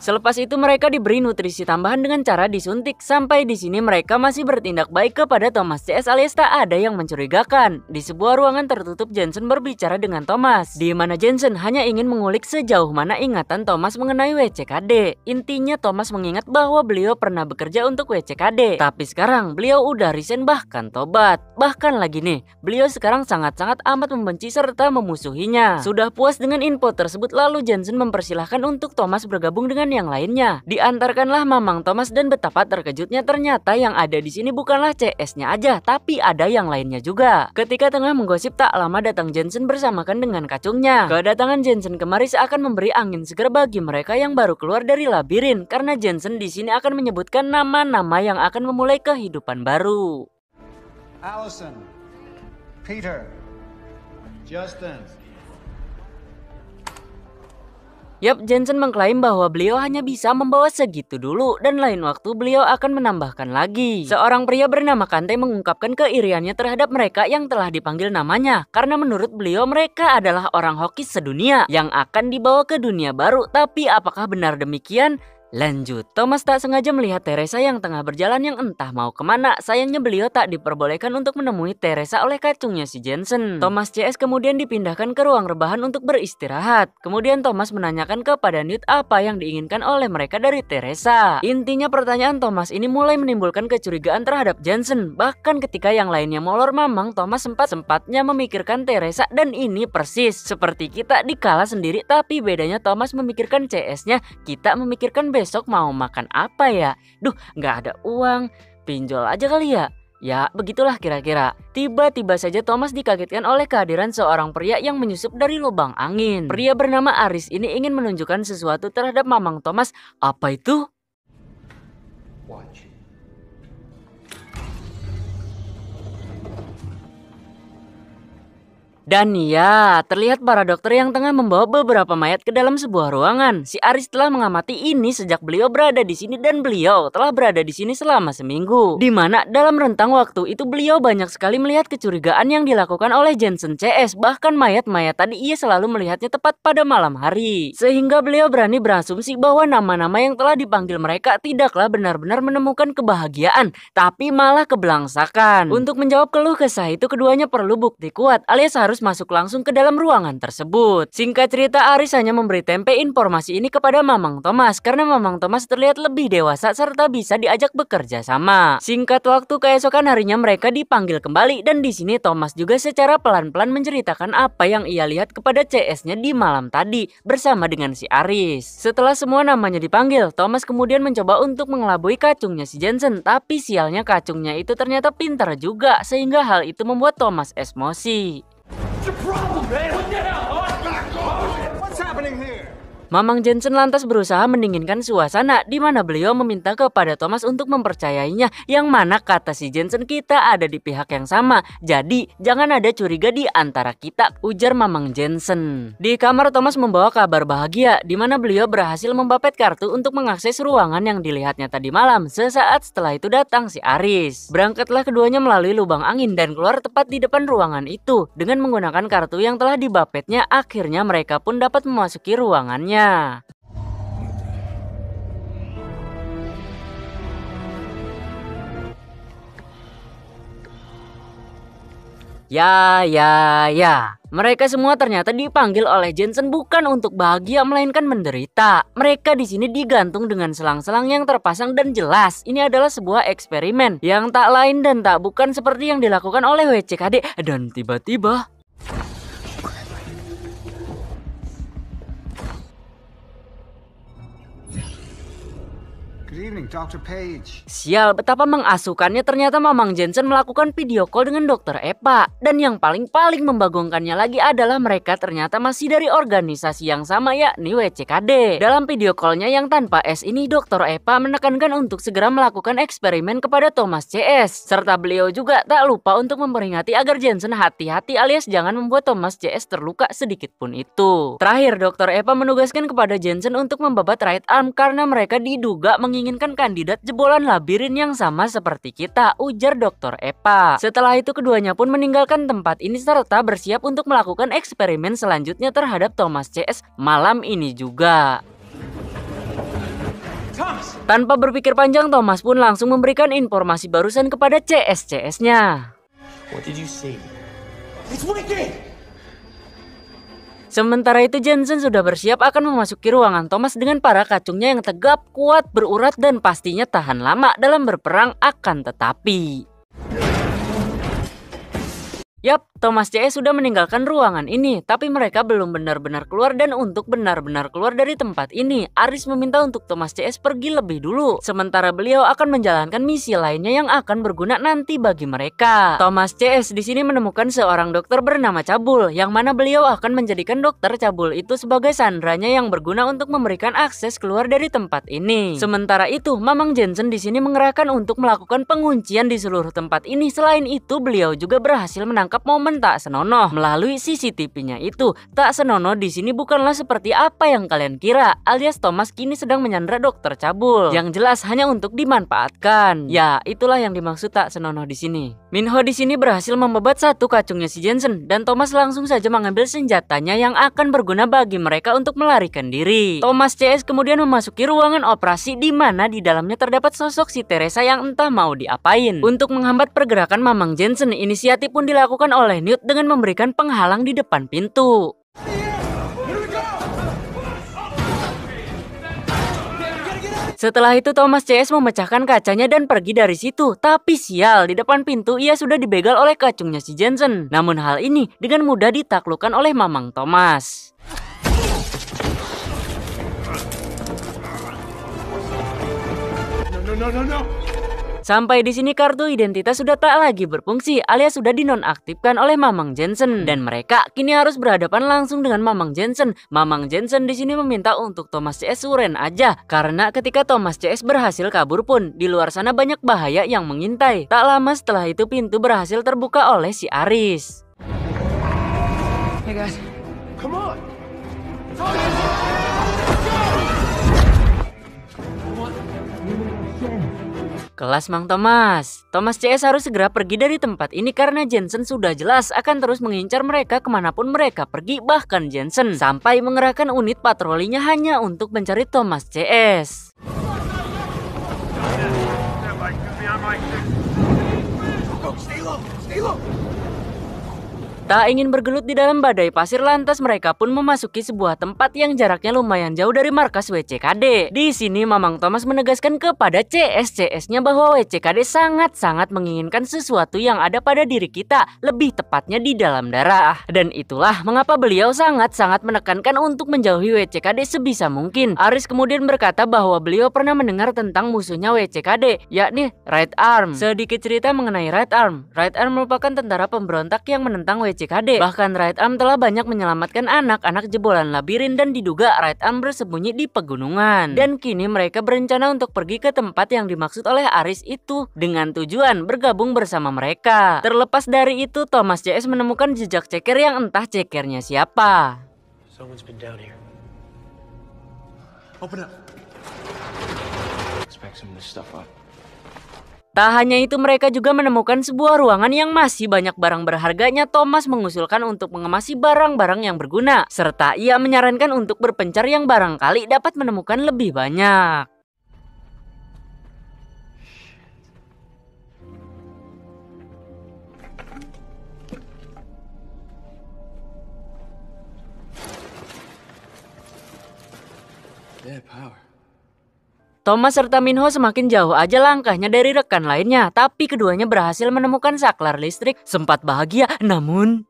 Selepas itu mereka diberi nutrisi tambahan dengan cara disuntik. Sampai di sini mereka masih bertindak baik kepada Thomas CS alias tak ada yang mencurigakan. Di sebuah ruangan tertutup Jensen berbicara dengan Thomas, di mana Jensen hanya ingin mengulik sejauh mana ingatan Thomas mengenai WCKD. Intinya Thomas mengingat bahwa beliau pernah bekerja untuk WCKD, tapi sekarang beliau udah resign bahkan tobat. Bahkan lagi nih, beliau sekarang sangat-sangat amat membenci serta memusuhinya. Sudah puas dengan info tersebut lalu Jensen mempersilahkan untuk Thomas bergabung dengan yang lainnya. Diantarkanlah Mamang Thomas dan betapa terkejutnya ternyata yang ada di sini bukanlah CS-nya aja, tapi ada yang lainnya juga. Ketika tengah menggosip tak lama datang Jensen bersamakan dengan kacungnya. Kedatangan Jensen kemari seakan memberi angin segar bagi mereka yang baru keluar dari labirin karena Jensen di sini akan menyebutkan nama-nama yang akan memulai kehidupan baru. Allison, Peter, Justin, Yap, Jensen mengklaim bahwa beliau hanya bisa membawa segitu dulu dan lain waktu beliau akan menambahkan lagi. Seorang pria bernama Kante mengungkapkan keiriannya terhadap mereka yang telah dipanggil namanya karena menurut beliau mereka adalah orang hoki sedunia yang akan dibawa ke dunia baru. Tapi apakah benar demikian? Lanjut, Thomas tak sengaja melihat Teresa yang tengah berjalan yang entah mau kemana. Sayangnya beliau tak diperbolehkan untuk menemui Teresa oleh kacungnya si Jensen. Thomas CS kemudian dipindahkan ke ruang rebahan untuk beristirahat. Kemudian Thomas menanyakan kepada Newt apa yang diinginkan oleh mereka dari Teresa. Intinya pertanyaan Thomas ini mulai menimbulkan kecurigaan terhadap Jensen. Bahkan ketika yang lainnya molor mamang, Thomas sempat-sempatnya memikirkan Teresa dan ini persis seperti kita dikala sendiri, tapi bedanya Thomas memikirkan CS-nya, kita memikirkan besok mau makan apa ya? Duh, nggak ada uang, pinjol aja kali ya? Ya, begitulah kira-kira. Tiba-tiba saja Thomas dikagetkan oleh kehadiran seorang pria yang menyusup dari lubang angin. Pria bernama Aris ini ingin menunjukkan sesuatu terhadap mamang Thomas. Apa itu? Watch. Dan ya, terlihat para dokter yang tengah membawa beberapa mayat ke dalam sebuah ruangan. Si Aris telah mengamati ini sejak beliau berada di sini dan beliau telah berada di sini selama seminggu. Di mana dalam rentang waktu itu beliau banyak sekali melihat kecurigaan yang dilakukan oleh Jensen CS. Bahkan mayat-mayat tadi ia selalu melihatnya tepat pada malam hari. Sehingga beliau berani berasumsi bahwa nama-nama yang telah dipanggil mereka tidaklah benar-benar menemukan kebahagiaan, tapi malah kebelangsakan. Untuk menjawab keluh kesah itu keduanya perlu bukti kuat alias harus masuk langsung ke dalam ruangan tersebut. Singkat cerita, Aris hanya memberi tempe informasi ini kepada Mamang Thomas karena Mamang Thomas terlihat lebih dewasa serta bisa diajak bekerja sama. Singkat waktu, keesokan harinya mereka dipanggil kembali dan di sini Thomas juga secara pelan-pelan menceritakan apa yang ia lihat kepada CS-nya di malam tadi bersama dengan si Aris. Setelah semua namanya dipanggil, Thomas kemudian mencoba untuk mengelabui kacungnya si Jensen, tapi sialnya kacungnya itu ternyata pintar juga sehingga hal itu membuat Thomas emosi. What's happening here? Mamang Jensen lantas berusaha mendinginkan suasana di mana beliau meminta kepada Thomas untuk mempercayainya, yang mana kata si Jensen kita ada di pihak yang sama. Jadi jangan ada curiga di antara kita, ujar Mamang Jensen. Di kamar Thomas membawa kabar bahagia di mana beliau berhasil membapet kartu untuk mengakses ruangan yang dilihatnya tadi malam. Sesaat setelah itu datang si Aris. Berangkatlah keduanya melalui lubang angin dan keluar tepat di depan ruangan itu. Dengan menggunakan kartu yang telah dibapetnya, akhirnya mereka pun dapat memasuki ruangannya. Ya. Mereka semua ternyata dipanggil oleh Jensen bukan untuk bahagia melainkan menderita. Mereka di sini digantung dengan selang-selang yang terpasang dan jelas ini adalah sebuah eksperimen yang tak lain dan tak bukan seperti yang dilakukan oleh WCKD. Dan tiba-tiba Good evening, Dr. Page. sial, betapa mengasukannya ternyata Mamang Jensen melakukan video call dengan Dr. Epa. Dan yang paling membagongkannya lagi adalah mereka ternyata masih dari organisasi yang sama, yakni WCKD. Dalam video callnya yang tanpa S ini, Dr. Epa menekankan untuk segera melakukan eksperimen kepada Thomas CS. Serta beliau juga tak lupa untuk memperingati agar Jensen hati-hati alias jangan membuat Thomas CS terluka sedikit pun itu. Terakhir, Dr. Epa menugaskan kepada Jensen untuk membabat right arm karena mereka diduga menginginkan kandidat jebolan labirin yang sama seperti kita, ujar Dr. Epa. Setelah itu keduanya pun meninggalkan tempat ini serta bersiap untuk melakukan eksperimen selanjutnya terhadap Thomas CS malam ini juga. Thomas! Tanpa berpikir panjang, Thomas pun langsung memberikan informasi barusan kepada CS-CS-nya. What did you see? It's wicked! Sementara itu Jensen sudah bersiap akan memasuki ruangan Thomas dengan para kacungnya yang tegap, kuat, berurat dan pastinya tahan lama dalam berperang. Akan tetapi Yap, Thomas CS sudah meninggalkan ruangan ini, tapi mereka belum benar-benar keluar dan untuk benar-benar keluar dari tempat ini, Aris meminta untuk Thomas CS pergi lebih dulu, sementara beliau akan menjalankan misi lainnya yang akan berguna nanti bagi mereka. Thomas CS di sini menemukan seorang dokter bernama Cabul, yang mana beliau akan menjadikan dokter Cabul itu sebagai sandranya yang berguna untuk memberikan akses keluar dari tempat ini. Sementara itu, Mamang Jensen di sini mengerahkan untuk melakukan penguncian di seluruh tempat ini. Selain itu, beliau juga berhasil menangkap menangkap momen tak senonoh melalui CCTV-nya itu. Tak senonoh di sini bukanlah seperti apa yang kalian kira, alias Thomas kini sedang menyandra dokter cabul yang jelas hanya untuk dimanfaatkan. Ya, itulah yang dimaksud tak senonoh di sini. Minho di sini berhasil membebat satu kacungnya si Jensen dan Thomas langsung saja mengambil senjatanya yang akan berguna bagi mereka untuk melarikan diri. Thomas CS kemudian memasuki ruangan operasi di mana di dalamnya terdapat sosok si Teresa yang entah mau diapain. Untuk menghambat pergerakan Mamang Jensen, inisiatif pun dilakukan oleh Newt dengan memberikan penghalang di depan pintu. Setelah itu Thomas CS memecahkan kacanya dan pergi dari situ. Tapi sial, di depan pintu ia sudah dibegal oleh kacungnya si Jensen. Namun hal ini dengan mudah ditaklukkan oleh Mamang Thomas. No. Sampai di sini kartu identitas sudah tak lagi berfungsi alias sudah dinonaktifkan oleh Mamang Jensen dan mereka kini harus berhadapan langsung dengan Mamang Jensen. Mamang Jensen di sini meminta untuk Thomas CS suren aja karena ketika Thomas CS berhasil kabur pun di luar sana banyak bahaya yang mengintai. Tak lama setelah itu pintu berhasil terbuka oleh si Aris. Hey guys. Come on. Kelas Mang Thomas. Thomas CS harus segera pergi dari tempat ini karena Jensen sudah jelas akan terus mengincar mereka kemanapun mereka pergi. Bahkan Jensen sampai mengerahkan unit patrolinya hanya untuk mencari Thomas CS. Stay low. Tak ingin bergelut di dalam badai pasir, lantas mereka pun memasuki sebuah tempat yang jaraknya lumayan jauh dari markas WCKD. Di sini Mamang Thomas menegaskan kepada CS-CS-nya bahwa WCKD sangat-sangat menginginkan sesuatu yang ada pada diri kita, lebih tepatnya di dalam darah. Dan itulah mengapa beliau sangat-sangat menekankan untuk menjauhi WCKD sebisa mungkin. Aris kemudian berkata bahwa beliau pernah mendengar tentang musuhnya WCKD, yakni Right Arm. Sedikit cerita mengenai Right Arm. Right Arm merupakan tentara pemberontak yang menentang WCKD. Bahkan Right Arm telah banyak menyelamatkan anak-anak jebolan labirin dan diduga Right Arm bersembunyi di pegunungan. Dan kini mereka berencana untuk pergi ke tempat yang dimaksud oleh Aris itu dengan tujuan bergabung bersama mereka. Terlepas dari itu, Thomas CS menemukan jejak ceker yang entah cekernya siapa. Someone's been down here. Open up. Let's pack some of this stuff up. Tak hanya itu, mereka juga menemukan sebuah ruangan yang masih banyak barang berharganya. Thomas mengusulkan untuk mengemasi barang-barang yang berguna, serta ia menyarankan untuk berpencar yang barangkali dapat menemukan lebih banyak. Yeah, power. Thomas serta Minho semakin jauh aja langkahnya dari rekan lainnya, tapi keduanya berhasil menemukan saklar listrik. Sempat bahagia, namun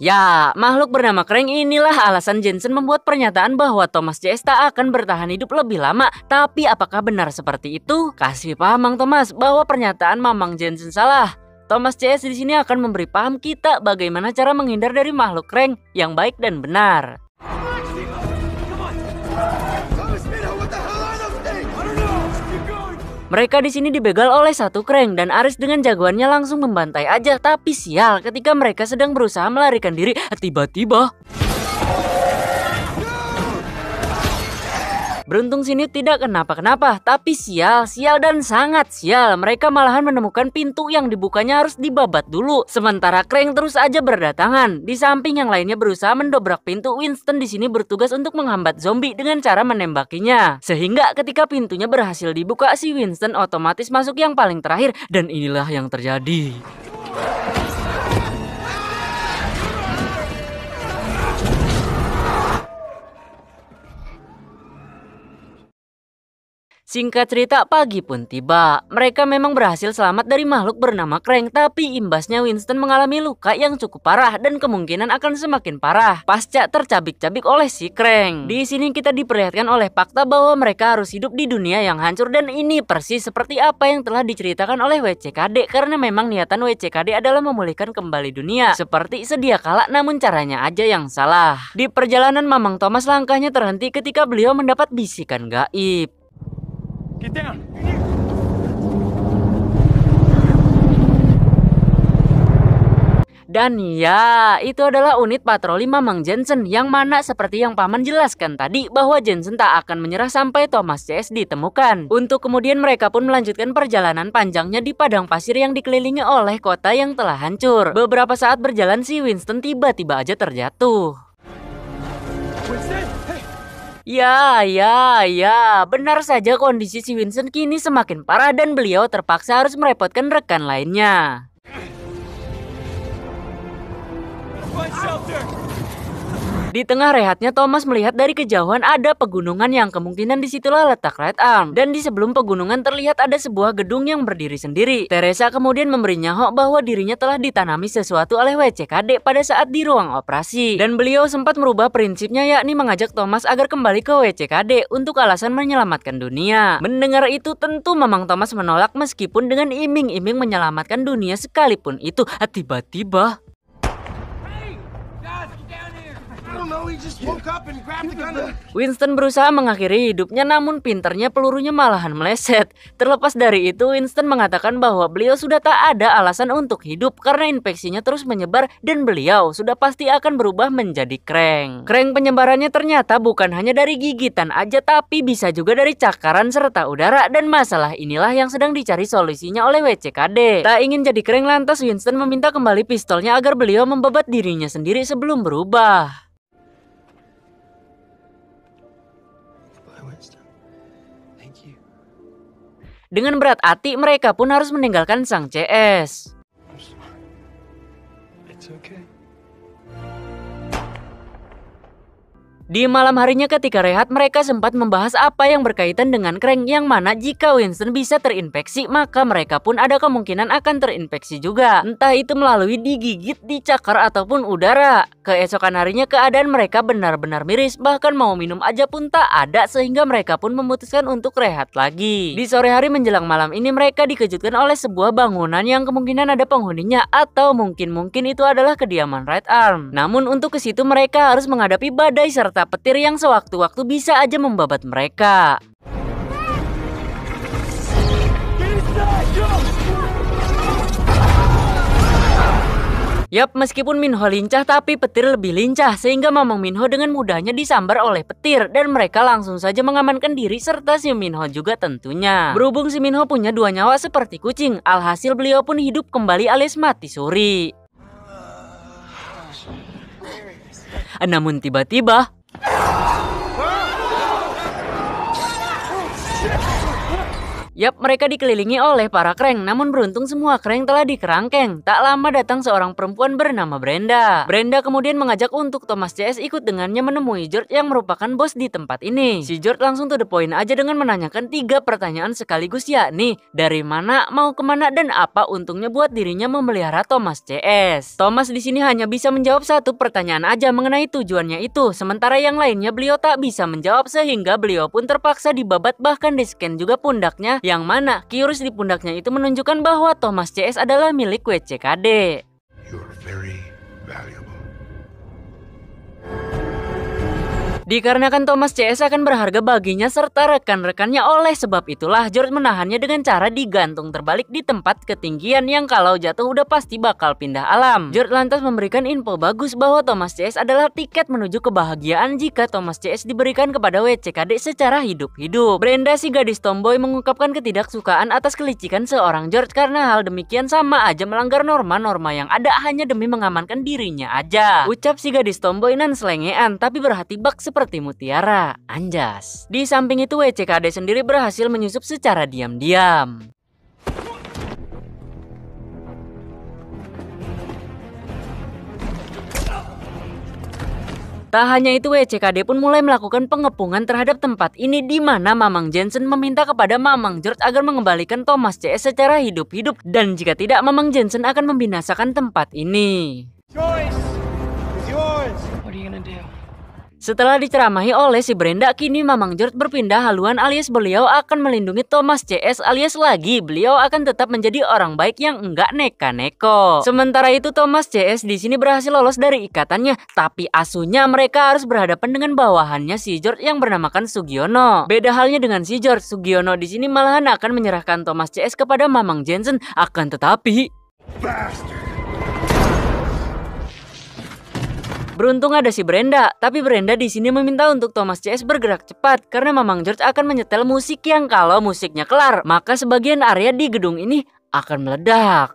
ya, makhluk bernama Krang inilah alasan Jensen membuat pernyataan bahwa Thomas CS tak akan bertahan hidup lebih lama. Tapi apakah benar seperti itu? Kasih paham Mang Thomas bahwa pernyataan Mamang Jensen salah. Thomas CS di sini akan memberi paham kita bagaimana cara menghindar dari makhluk Krang yang baik dan benar. Mereka di sini dibegal oleh satu Krang dan Aris dengan jagoannya langsung membantai aja. Tapi sial, ketika mereka sedang berusaha melarikan diri, tiba-tiba beruntung sini tidak kenapa-kenapa, tapi sial dan sangat sial. Mereka malahan menemukan pintu yang dibukanya harus dibabat dulu. Sementara Krang terus aja berdatangan. Di samping yang lainnya berusaha mendobrak pintu, Winston di sini bertugas untuk menghambat zombie dengan cara menembakinya. Sehingga ketika pintunya berhasil dibuka, si Winston otomatis masuk yang paling terakhir. Dan inilah yang terjadi. Singkat cerita, pagi pun tiba. Mereka memang berhasil selamat dari makhluk bernama Krang, tapi imbasnya Winston mengalami luka yang cukup parah dan kemungkinan akan semakin parah pasca tercabik-cabik oleh si Krang. Di sini kita diperlihatkan oleh fakta bahwa mereka harus hidup di dunia yang hancur, dan ini persis seperti apa yang telah diceritakan oleh WCKD, karena memang niatan WCKD adalah memulihkan kembali dunia seperti sedia kala, namun caranya aja yang salah. Di perjalanan Mamang Thomas langkahnya terhenti ketika beliau mendapat bisikan gaib. Get down. Dan ya, itu adalah unit patroli Mamang Jensen yang mana seperti yang Paman jelaskan tadi bahwa Jensen tak akan menyerah sampai Thomas CS ditemukan. Untuk kemudian mereka pun melanjutkan perjalanan panjangnya di padang pasir yang dikelilingi oleh kota yang telah hancur. Beberapa saat berjalan si Winston tiba-tiba aja terjatuh. Winston, Ya, benar saja kondisi si Winston kini semakin parah dan beliau terpaksa harus merepotkan rekan lainnya. find shelter. Di tengah rehatnya Thomas melihat dari kejauhan ada pegunungan yang kemungkinan disitulah letak Red Arm. Dan di sebelum pegunungan terlihat ada sebuah gedung yang berdiri sendiri. Teresa kemudian memberi nyahok bahwa dirinya telah ditanami sesuatu oleh WCKD pada saat di ruang operasi. Dan beliau sempat merubah prinsipnya yakni mengajak Thomas agar kembali ke WCKD untuk alasan menyelamatkan dunia. Mendengar itu tentu Mamang Thomas menolak meskipun dengan iming-iming menyelamatkan dunia sekalipun itu. Tiba-tiba I don't know, he just woke up and grabbed the gun. Winston berusaha mengakhiri hidupnya namun pinternya pelurunya malahan meleset. Terlepas dari itu Winston mengatakan bahwa beliau sudah tak ada alasan untuk hidup karena infeksinya terus menyebar dan beliau sudah pasti akan berubah menjadi Krang. Krang penyebarannya ternyata bukan hanya dari gigitan aja tapi bisa juga dari cakaran serta udara dan masalah inilah yang sedang dicari solusinya oleh WCKD. Tak ingin jadi Krang lantas Winston meminta kembali pistolnya agar beliau membabat dirinya sendiri sebelum berubah. Dengan berat hati mereka pun harus meninggalkan sang CS. It's okay. Di malam harinya ketika rehat mereka sempat membahas apa yang berkaitan dengan Krang yang mana jika Winston bisa terinfeksi maka mereka pun ada kemungkinan akan terinfeksi juga. Entah itu melalui digigit, dicakar ataupun udara. Keesokan harinya keadaan mereka benar-benar miris bahkan mau minum aja pun tak ada sehingga mereka pun memutuskan untuk rehat lagi. Di sore hari menjelang malam ini mereka dikejutkan oleh sebuah bangunan yang kemungkinan ada penghuninya atau mungkin itu adalah kediaman Red Arm. Namun untuk ke situ mereka harus menghadapi badai serta petir yang sewaktu-waktu bisa aja membabat mereka. Yap, meskipun Minho lincah tapi petir lebih lincah sehingga Mamang Minho dengan mudahnya disambar oleh petir dan mereka langsung saja mengamankan diri serta si Minho juga tentunya. Berhubung si Minho punya 2 nyawa seperti kucing, alhasil beliau pun hidup kembali alias mati suri. Namun tiba-tiba Yap, mereka dikelilingi oleh para Krang, namun beruntung semua Krang telah dikerangkeng. Tak lama datang seorang perempuan bernama Brenda. Brenda kemudian mengajak untuk Thomas CS ikut dengannya menemui George yang merupakan bos di tempat ini. Si George langsung to the point aja dengan menanyakan 3 pertanyaan sekaligus yakni dari mana, mau kemana, dan apa untungnya buat dirinya memelihara Thomas CS. Thomas di sini hanya bisa menjawab 1 pertanyaan aja mengenai tujuannya itu, sementara yang lainnya beliau tak bisa menjawab sehingga beliau pun terpaksa dibabat bahkan di-scan juga pundaknya. Yang mana kiuris di pundaknya itu menunjukkan bahwa Thomas CS adalah milik WCKD. You're very valuable. Dikarenakan Thomas CS akan berharga baginya serta rekan-rekannya, oleh sebab itulah George menahannya dengan cara digantung terbalik di tempat ketinggian yang kalau jatuh udah pasti bakal pindah alam. George lantas memberikan info bagus bahwa Thomas CS adalah tiket menuju kebahagiaan jika Thomas CS diberikan kepada WCKD secara hidup-hidup. Brenda si gadis tomboy mengungkapkan ketidaksukaan atas kelicikan seorang George karena hal demikian sama aja melanggar norma-norma yang ada hanya demi mengamankan dirinya aja. Ucap si gadis tomboy nan selengean tapi berhati bak seperti mutiara, anjas. Di samping itu WCKD sendiri berhasil menyusup secara diam-diam. Tak hanya itu, WCKD pun mulai melakukan pengepungan terhadap tempat ini di mana Mamang Jensen meminta kepada Mamang George agar mengembalikan Thomas CS secara hidup-hidup dan jika tidak Mamang Jensen akan membinasakan tempat ini. Choice is yours. What are you gonna do? Setelah diceramahi oleh si Brenda, kini Mamang George berpindah haluan alias beliau akan melindungi Thomas CS alias lagi beliau akan tetap menjadi orang baik yang enggak neka-neko. Sementara itu Thomas CS di sini berhasil lolos dari ikatannya, tapi asuhnya mereka harus berhadapan dengan bawahannya si George yang bernamakan Sugiono. Beda halnya dengan si George, Sugiono di sini malahan akan menyerahkan Thomas CS kepada Mamang Jensen, akan tetapi beruntung ada si Brenda, tapi Brenda di sini meminta untuk Thomas CS bergerak cepat karena Mamang George akan menyetel musik yang kalau musiknya kelar, maka sebagian area di gedung ini akan meledak.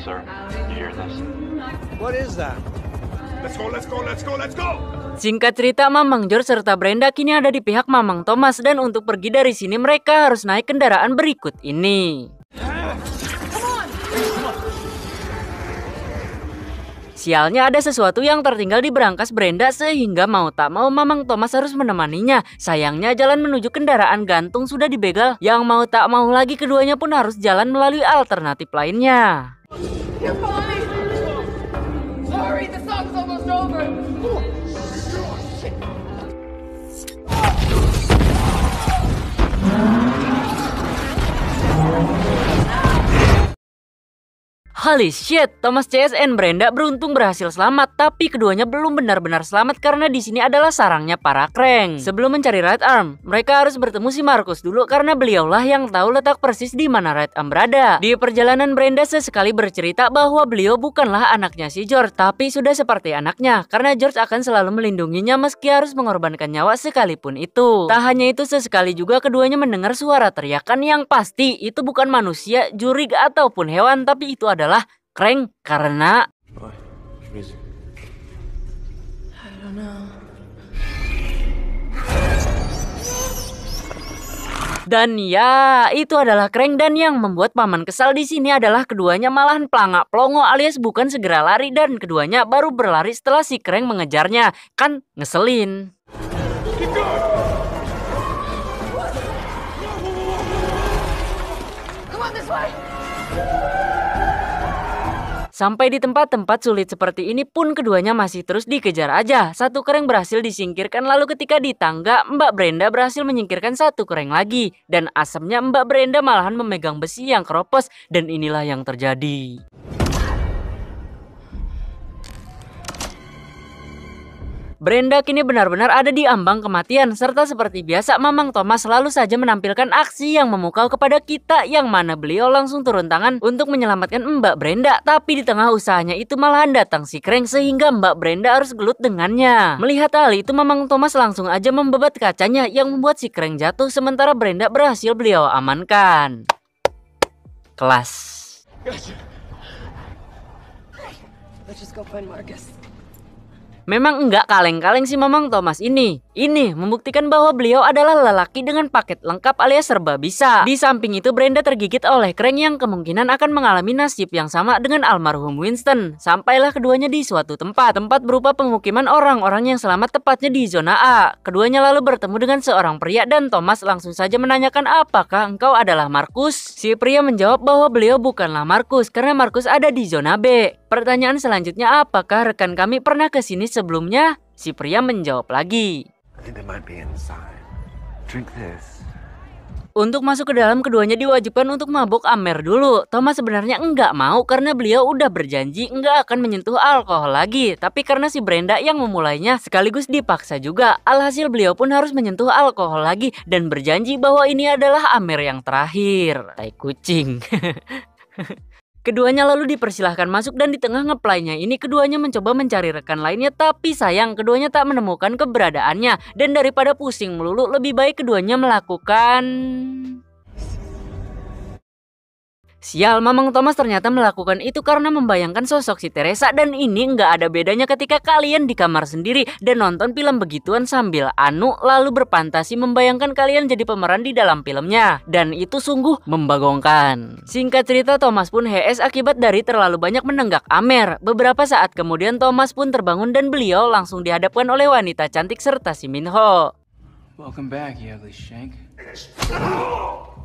Sir, you hear this? What is that? Let's go, let's go, let's go, let's go! Singkat cerita, Mamang George serta Brenda kini ada di pihak Mamang Thomas dan untuk pergi dari sini mereka harus naik kendaraan berikut ini. Sialnya ada sesuatu yang tertinggal di berangkas Brenda sehingga mau tak mau Mamang Thomas harus menemaninya. Sayangnya jalan menuju kendaraan gantung sudah dibegal. Yang mau tak mau lagi keduanya pun harus jalan melalui alternatif lainnya. Sorry, the song's almost over. Holy shit, Thomas CS and Brenda beruntung berhasil selamat, tapi keduanya belum benar-benar selamat karena di sini adalah sarangnya para Krang. Sebelum mencari Right Arm, mereka harus bertemu si Marcus dulu karena beliaulah yang tahu letak persis di mana Right Arm berada. Di perjalanan Brenda sesekali bercerita bahwa beliau bukanlah anaknya si George, tapi sudah seperti anaknya karena George akan selalu melindunginya meski harus mengorbankan nyawa sekalipun itu. Tak hanya itu, sesekali juga keduanya mendengar suara teriakan yang pasti itu bukan manusia, jurig ataupun hewan, tapi itu adalah Krang karena dan ya, itu adalah Krang dan yang membuat paman kesal di sini adalah keduanya malahan pelangak pelongo alias bukan segera lari dan keduanya baru berlari setelah si Krang mengejarnya. Kan ngeselin. Come on this way. Sampai di tempat-tempat sulit seperti ini pun keduanya masih terus dikejar aja. Satu Krang berhasil disingkirkan, lalu ketika di tangga Mbak Brenda berhasil menyingkirkan satu Krang lagi. Dan asamnya Mbak Brenda malahan memegang besi yang keropos dan inilah yang terjadi. Brenda kini benar-benar ada di ambang kematian, serta seperti biasa Mamang Thomas selalu saja menampilkan aksi yang memukau kepada kita, yang mana beliau langsung turun tangan untuk menyelamatkan Mbak Brenda. Tapi di tengah usahanya itu malahan datang si Krang sehingga Mbak Brenda harus gelut dengannya. Melihat hal itu Mamang Thomas langsung aja membebat kacanya yang membuat si Krang jatuh, sementara Brenda berhasil beliau amankan. Kelas. Let's just go find Marcus. Memang enggak kaleng-kaleng si Mamang Thomas ini. Ini membuktikan bahwa beliau adalah lelaki dengan paket lengkap alias serba bisa. Di samping itu Brenda tergigit oleh Krang yang kemungkinan akan mengalami nasib yang sama dengan almarhum Winston. Sampailah keduanya di suatu tempat berupa pemukiman orang-orang yang selamat tepatnya di zona A. Keduanya lalu bertemu dengan seorang pria dan Thomas langsung saja menanyakan, apakah engkau adalah Marcus? Si pria menjawab bahwa beliau bukanlah Marcus karena Marcus ada di zona B. Pertanyaan selanjutnya, apakah rekan kami pernah ke sini sebelumnya? Si pria menjawab lagi. Untuk masuk ke dalam keduanya diwajibkan untuk mabuk amer dulu. Thomas sebenarnya enggak mau karena beliau udah berjanji enggak akan menyentuh alkohol lagi. Tapi karena si Brenda yang memulainya sekaligus dipaksa juga. Alhasil beliau pun harus menyentuh alkohol lagi dan berjanji bahwa ini adalah amer yang terakhir. Tai kucing. Keduanya lalu dipersilahkan masuk dan di tengah ngeplaynya ini keduanya mencoba mencari rekan lainnya, tapi sayang keduanya tak menemukan keberadaannya. Dan daripada pusing melulu lebih baik keduanya melakukan... Sial, Mamang Thomas ternyata melakukan itu karena membayangkan sosok si Teresa dan ini nggak ada bedanya ketika kalian di kamar sendiri dan nonton film begituan sambil lalu berfantasi membayangkan kalian jadi pemeran di dalam filmnya. Dan itu sungguh membagongkan. Singkat cerita Thomas pun HS akibat dari terlalu banyak menenggak amer. Beberapa saat kemudian Thomas pun terbangun dan beliau langsung dihadapkan oleh wanita cantik serta si Minho. Welcome back, you ugly shank.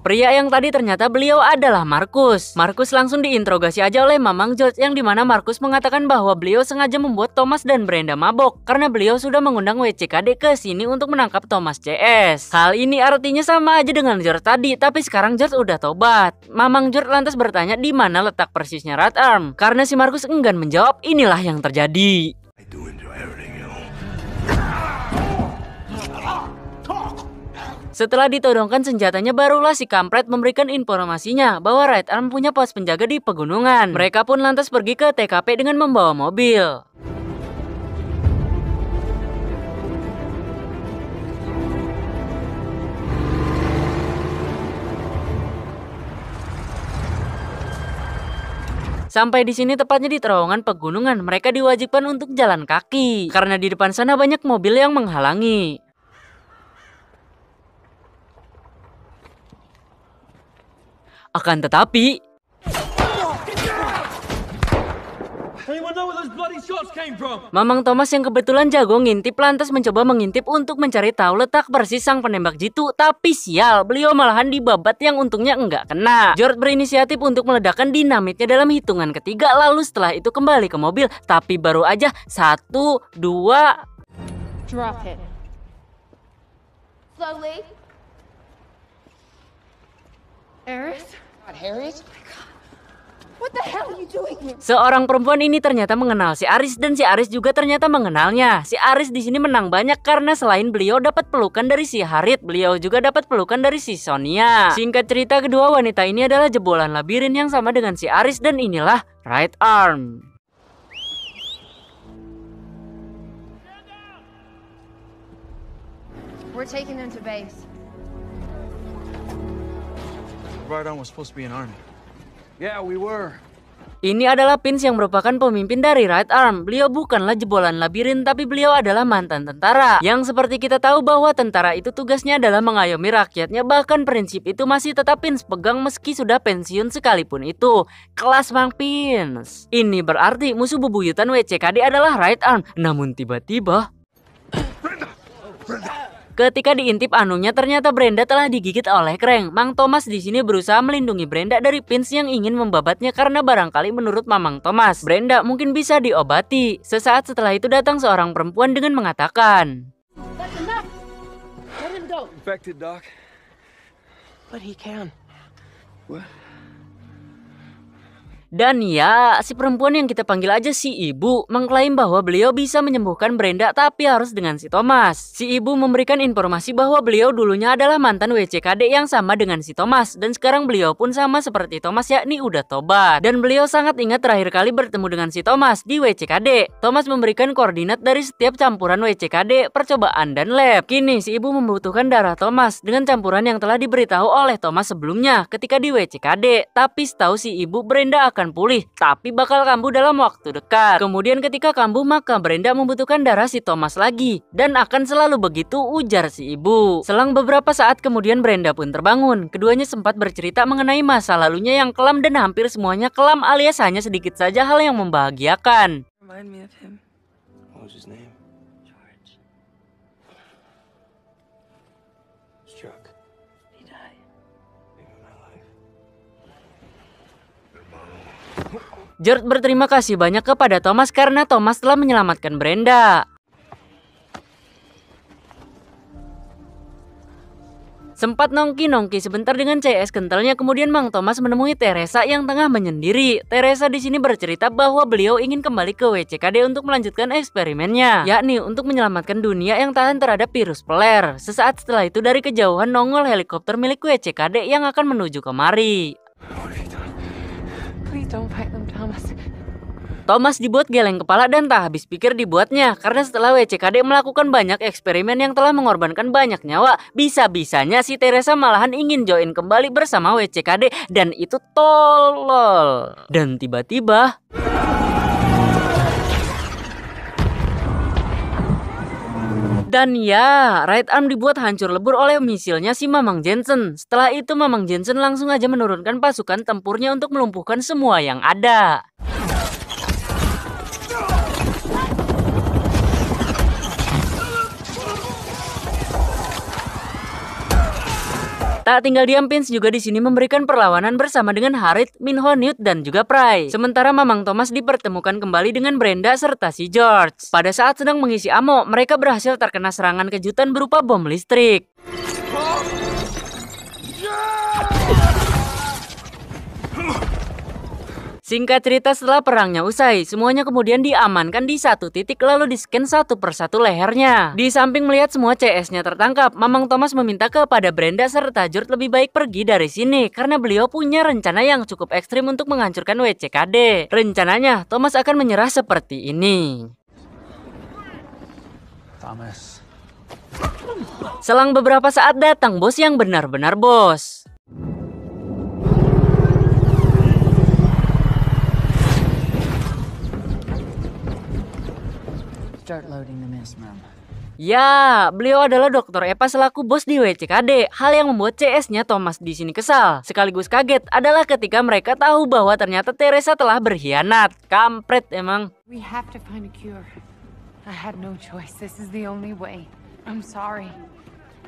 Pria yang tadi ternyata beliau adalah Marcus. Marcus langsung diinterogasi aja oleh Mamang George yang dimana Marcus mengatakan bahwa beliau sengaja membuat Thomas dan Brenda mabok karena beliau sudah mengundang WCKD ke sini untuk menangkap Thomas CS. Hal ini artinya sama aja dengan George tadi, tapi sekarang George udah tobat. Mamang George lantas bertanya di mana letak persisnya right arm. Karena si Marcus enggan menjawab, inilah yang terjadi. Setelah ditodongkan senjatanya, barulah si kampret memberikan informasinya bahwa right arm punya pos penjaga di pegunungan. Mereka pun lantas pergi ke TKP dengan membawa mobil. Sampai di sini tepatnya di terowongan pegunungan, mereka diwajibkan untuk jalan kaki karena di depan sana banyak mobil yang menghalangi. Akan tetapi, Mamang Thomas yang kebetulan jago ngintip lantas mencoba mengintip untuk mencari tahu letak persis sang penembak jitu. Tapi sial, beliau malahan dibabat yang untungnya enggak kena. George berinisiatif untuk meledakkan dinamitnya dalam hitungan ketiga. Lalu setelah itu kembali ke mobil. Tapi baru aja 1, 2... Drop it. Slowly. Eris? Harris? What the hell are you doing here? Seorang perempuan ini ternyata mengenal si Aris dan si Aris juga ternyata mengenalnya. Si Aris di sini menang banyak karena selain beliau dapat pelukan dari si Harit, beliau juga dapat pelukan dari si Sonia. Singkat cerita, kedua wanita ini adalah jebolan labirin yang sama dengan si Aris dan inilah right arm. We're taking them to base. Right arm was supposed to be an army. Yeah, we were. Ini adalah Pins yang merupakan pemimpin dari right arm. Beliau bukanlah jebolan labirin, tapi beliau adalah mantan tentara. Yang seperti kita tahu bahwa tentara itu tugasnya adalah mengayomi rakyatnya. Bahkan prinsip itu masih tetap Pins pegang meski sudah pensiun sekalipun itu. Kelas Mang Pins. Ini berarti musuh bebuyutan WCKD adalah right arm. Namun tiba-tiba... Ketika diintip anunya, ternyata Brenda telah digigit oleh Krang. Mang Thomas di sini berusaha melindungi Brenda dari Pins yang ingin membabatnya karena barangkali menurut Mamang Thomas, Brenda mungkin bisa diobati. Sesaat setelah itu datang seorang perempuan dengan mengatakan, That's enough. Let him go. Infected, Doc. But he can. What? dan ya, si perempuan yang kita panggil aja si ibu mengklaim bahwa beliau bisa menyembuhkan Brenda tapi harus dengan si Thomas. Si ibu memberikan informasi bahwa beliau dulunya adalah mantan WCKD yang sama dengan si Thomas dan sekarang beliau pun sama seperti Thomas, yakni udah tobat. Dan beliau sangat ingat terakhir kali bertemu dengan si Thomas di WCKD. Thomas memberikan koordinat dari setiap campuran WCKD, percobaan dan lab. Kini si ibu membutuhkan darah Thomas dengan campuran yang telah diberitahu oleh Thomas sebelumnya ketika di WCKD. Tapi setahu si ibu, Brenda akan pulih, tapi bakal kambuh dalam waktu dekat. Kemudian ketika kambuh, maka Brenda membutuhkan darah si Thomas lagi. Dan akan selalu begitu, ujar si ibu. Selang beberapa saat kemudian Brenda pun terbangun. Keduanya sempat bercerita mengenai masa lalunya yang kelam dan hampir semuanya kelam alias hanya sedikit saja hal yang membahagiakan. Remind me of him. What was his name? George. Struck. He died. Saving my life. George berterima kasih banyak kepada Thomas karena Thomas telah menyelamatkan Brenda. Sempat nongki-nongki sebentar dengan CS kentalnya, kemudian Mang Thomas menemui Teresa yang tengah menyendiri. Teresa di sini bercerita bahwa beliau ingin kembali ke WCKD untuk melanjutkan eksperimennya, yakni untuk menyelamatkan dunia yang tahan terhadap virus peler. Sesaat setelah itu dari kejauhan nongol helikopter milik WCKD yang akan menuju kemari. Please don't fight them, Thomas. Thomas dibuat geleng kepala dan tak habis pikir dibuatnya karena setelah WCKD melakukan banyak eksperimen yang telah mengorbankan banyak nyawa, bisa-bisanya si Teresa malahan ingin join kembali bersama WCKD dan itu tolol. Dan tiba-tiba dan ya, right arm dibuat hancur lebur oleh misilnya si Mamang Jensen. Setelah itu Mamang Jensen langsung aja menurunkan pasukan tempurnya untuk melumpuhkan semua yang ada. Tak tinggal diam, Vince juga di sini memberikan perlawanan bersama dengan Harith, Minho, Newt, dan juga Pry. Sementara Mamang Thomas dipertemukan kembali dengan Brenda serta si George. Pada saat sedang mengisi ammo, mereka berhasil terkena serangan kejutan berupa bom listrik. Singkat cerita, setelah perangnya usai, semuanya kemudian diamankan di satu titik lalu di-scan satu persatu lehernya. Di samping melihat semua CS-nya tertangkap, Mamang Thomas meminta kepada Brenda serta George lebih baik pergi dari sini karena beliau punya rencana yang cukup ekstrim untuk menghancurkan WCKD. Rencananya, Thomas akan menyerah seperti ini. Thomas. Selang beberapa saat datang bos yang benar-benar bos. Start loading the mist, ma'am. Ya, beliau adalah Dr. Epa selaku bos di WCKD. Hal yang membuat CS-nya Thomas di sini kesal, sekaligus kaget adalah ketika mereka tahu bahwa ternyata Teresa telah berkhianat. Kampret emang. We have to find a cure. I had no choice. This is the only way. I'm sorry.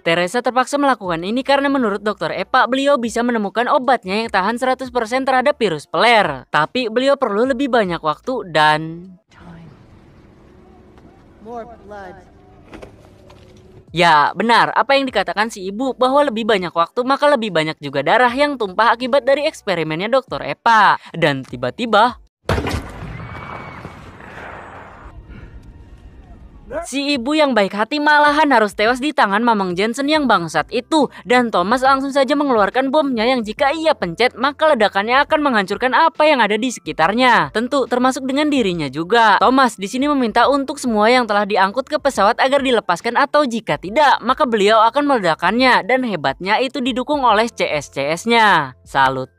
Teresa terpaksa melakukan ini karena menurut Dr. Epa, beliau bisa menemukan obatnya yang tahan 100% terhadap virus peler. Tapi beliau perlu lebih banyak waktu dan... Ya, benar apa yang dikatakan si ibu bahwa lebih banyak waktu maka lebih banyak juga darah yang tumpah akibat dari eksperimennya Dr. Epa. Dan tiba-tiba si ibu yang baik hati malahan harus tewas di tangan Mamang Jensen yang bangsat itu. Dan Thomas langsung saja mengeluarkan bomnya yang jika ia pencet maka ledakannya akan menghancurkan apa yang ada di sekitarnya. Tentu termasuk dengan dirinya juga. Thomas di sini meminta untuk semua yang telah diangkut ke pesawat agar dilepaskan atau jika tidak maka beliau akan meledakannya. Dan hebatnya itu didukung oleh CS-CS-nya. Salut.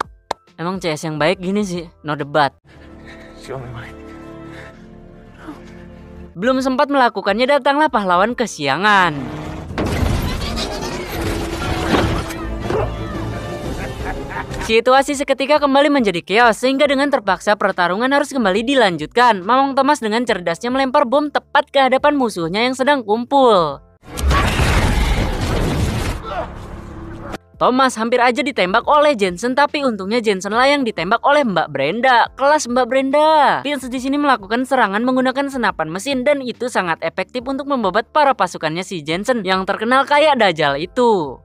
Emang CS yang baik gini sih, no debat. Belum sempat melakukannya datanglah pahlawan kesiangan. Situasi seketika kembali menjadi chaos sehingga dengan terpaksa pertarungan harus kembali dilanjutkan. Mamang Thomas dengan cerdasnya melempar bom tepat ke hadapan musuhnya yang sedang kumpul. Thomas hampir aja ditembak oleh Jensen, tapi untungnya Jensen lah yang ditembak oleh Mbak Brenda. Kelas Mbak Brenda. Vince di sini melakukan serangan menggunakan senapan mesin dan itu sangat efektif untuk membabat para pasukannya si Jensen yang terkenal kayak Dajjal itu.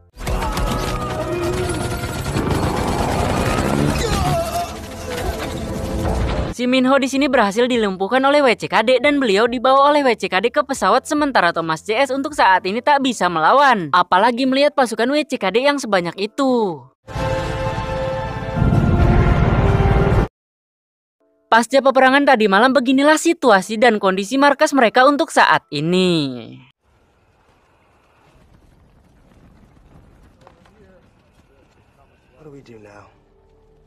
Si Minho di sini berhasil dilumpuhkan oleh WCKD dan beliau dibawa oleh WCKD ke pesawat sementara Thomas CS untuk saat ini tak bisa melawan. Apalagi melihat pasukan WCKD yang sebanyak itu. Pasca peperangan tadi malam beginilah situasi dan kondisi markas mereka untuk saat ini. What do we do now?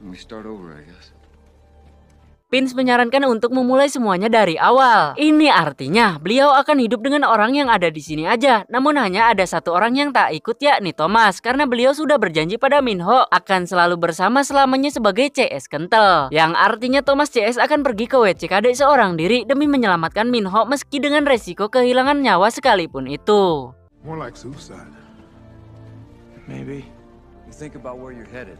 We start over, I guess. Vince menyarankan untuk memulai semuanya dari awal. Ini artinya beliau akan hidup dengan orang yang ada di sini aja. Namun hanya ada satu orang yang tak ikut, yakni Thomas, karena beliau sudah berjanji pada Minho akan selalu bersama selamanya sebagai CS kental. Yang artinya Thomas CS akan pergi ke WCKD seorang diri demi menyelamatkan Minho meski dengan resiko kehilangan nyawa sekalipun itu. More like suicide. Maybe. You think about where you're headed.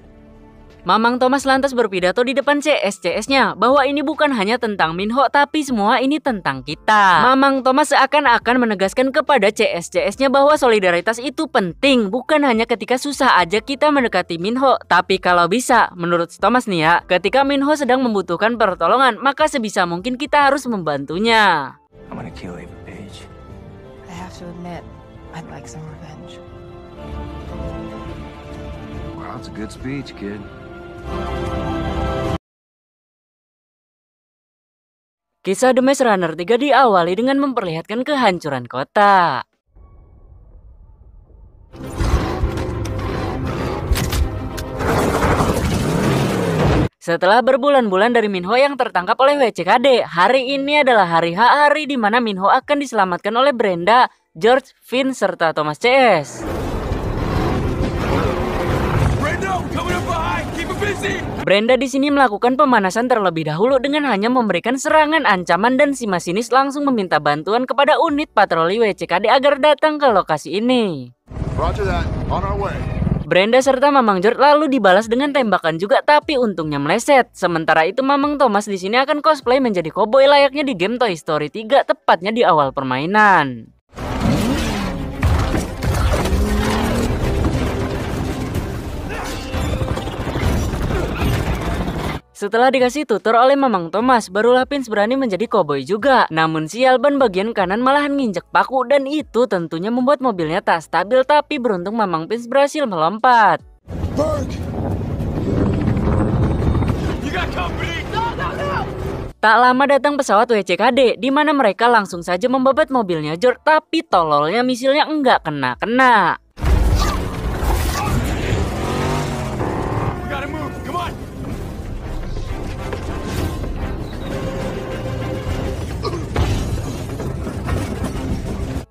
Mamang Thomas lantas berpidato di depan CS-CS-nya bahwa ini bukan hanya tentang Minho tapi semua ini tentang kita. Mamang Thomas seakan-akan menegaskan kepada CS-CS-nya bahwa solidaritas itu penting, bukan hanya ketika susah aja kita mendekati Minho, tapi kalau bisa, menurut Thomas nih ya, ketika Minho sedang membutuhkan pertolongan, maka sebisa mungkin kita harus membantunya. I'm gonna kill Ava Page. I have to admit, I'd like some revenge. Wow, that's a good speech, kid. Kisah The Maze Runner 3 diawali dengan memperlihatkan kehancuran kota. Setelah berbulan-bulan dari Minho yang tertangkap oleh WCKD, hari ini adalah hari di mana Minho akan diselamatkan oleh Brenda, George, Vince, serta Thomas CS. Brenda di sini melakukan pemanasan terlebih dahulu dengan hanya memberikan serangan ancaman dan si masinis langsung meminta bantuan kepada unit patroli WCKD agar datang ke lokasi ini. Roger that. On our way. Brenda serta Mamang George lalu dibalas dengan tembakan juga, tapi untungnya meleset. Sementara itu Mamang Thomas di sini akan cosplay menjadi koboi layaknya di game Toy Story 3, tepatnya di awal permainan. Setelah dikasih tutor oleh Mamang Thomas, barulah Vince berani menjadi koboi juga. Namun sial, ban bagian kanan malahan nginjek paku dan itu tentunya membuat mobilnya tak stabil, tapi beruntung Mamang Vince berhasil melompat. Tak lama datang pesawat WCKD, di mana mereka langsung saja membabat mobilnya George, tapi tololnya misilnya enggak kena-kena.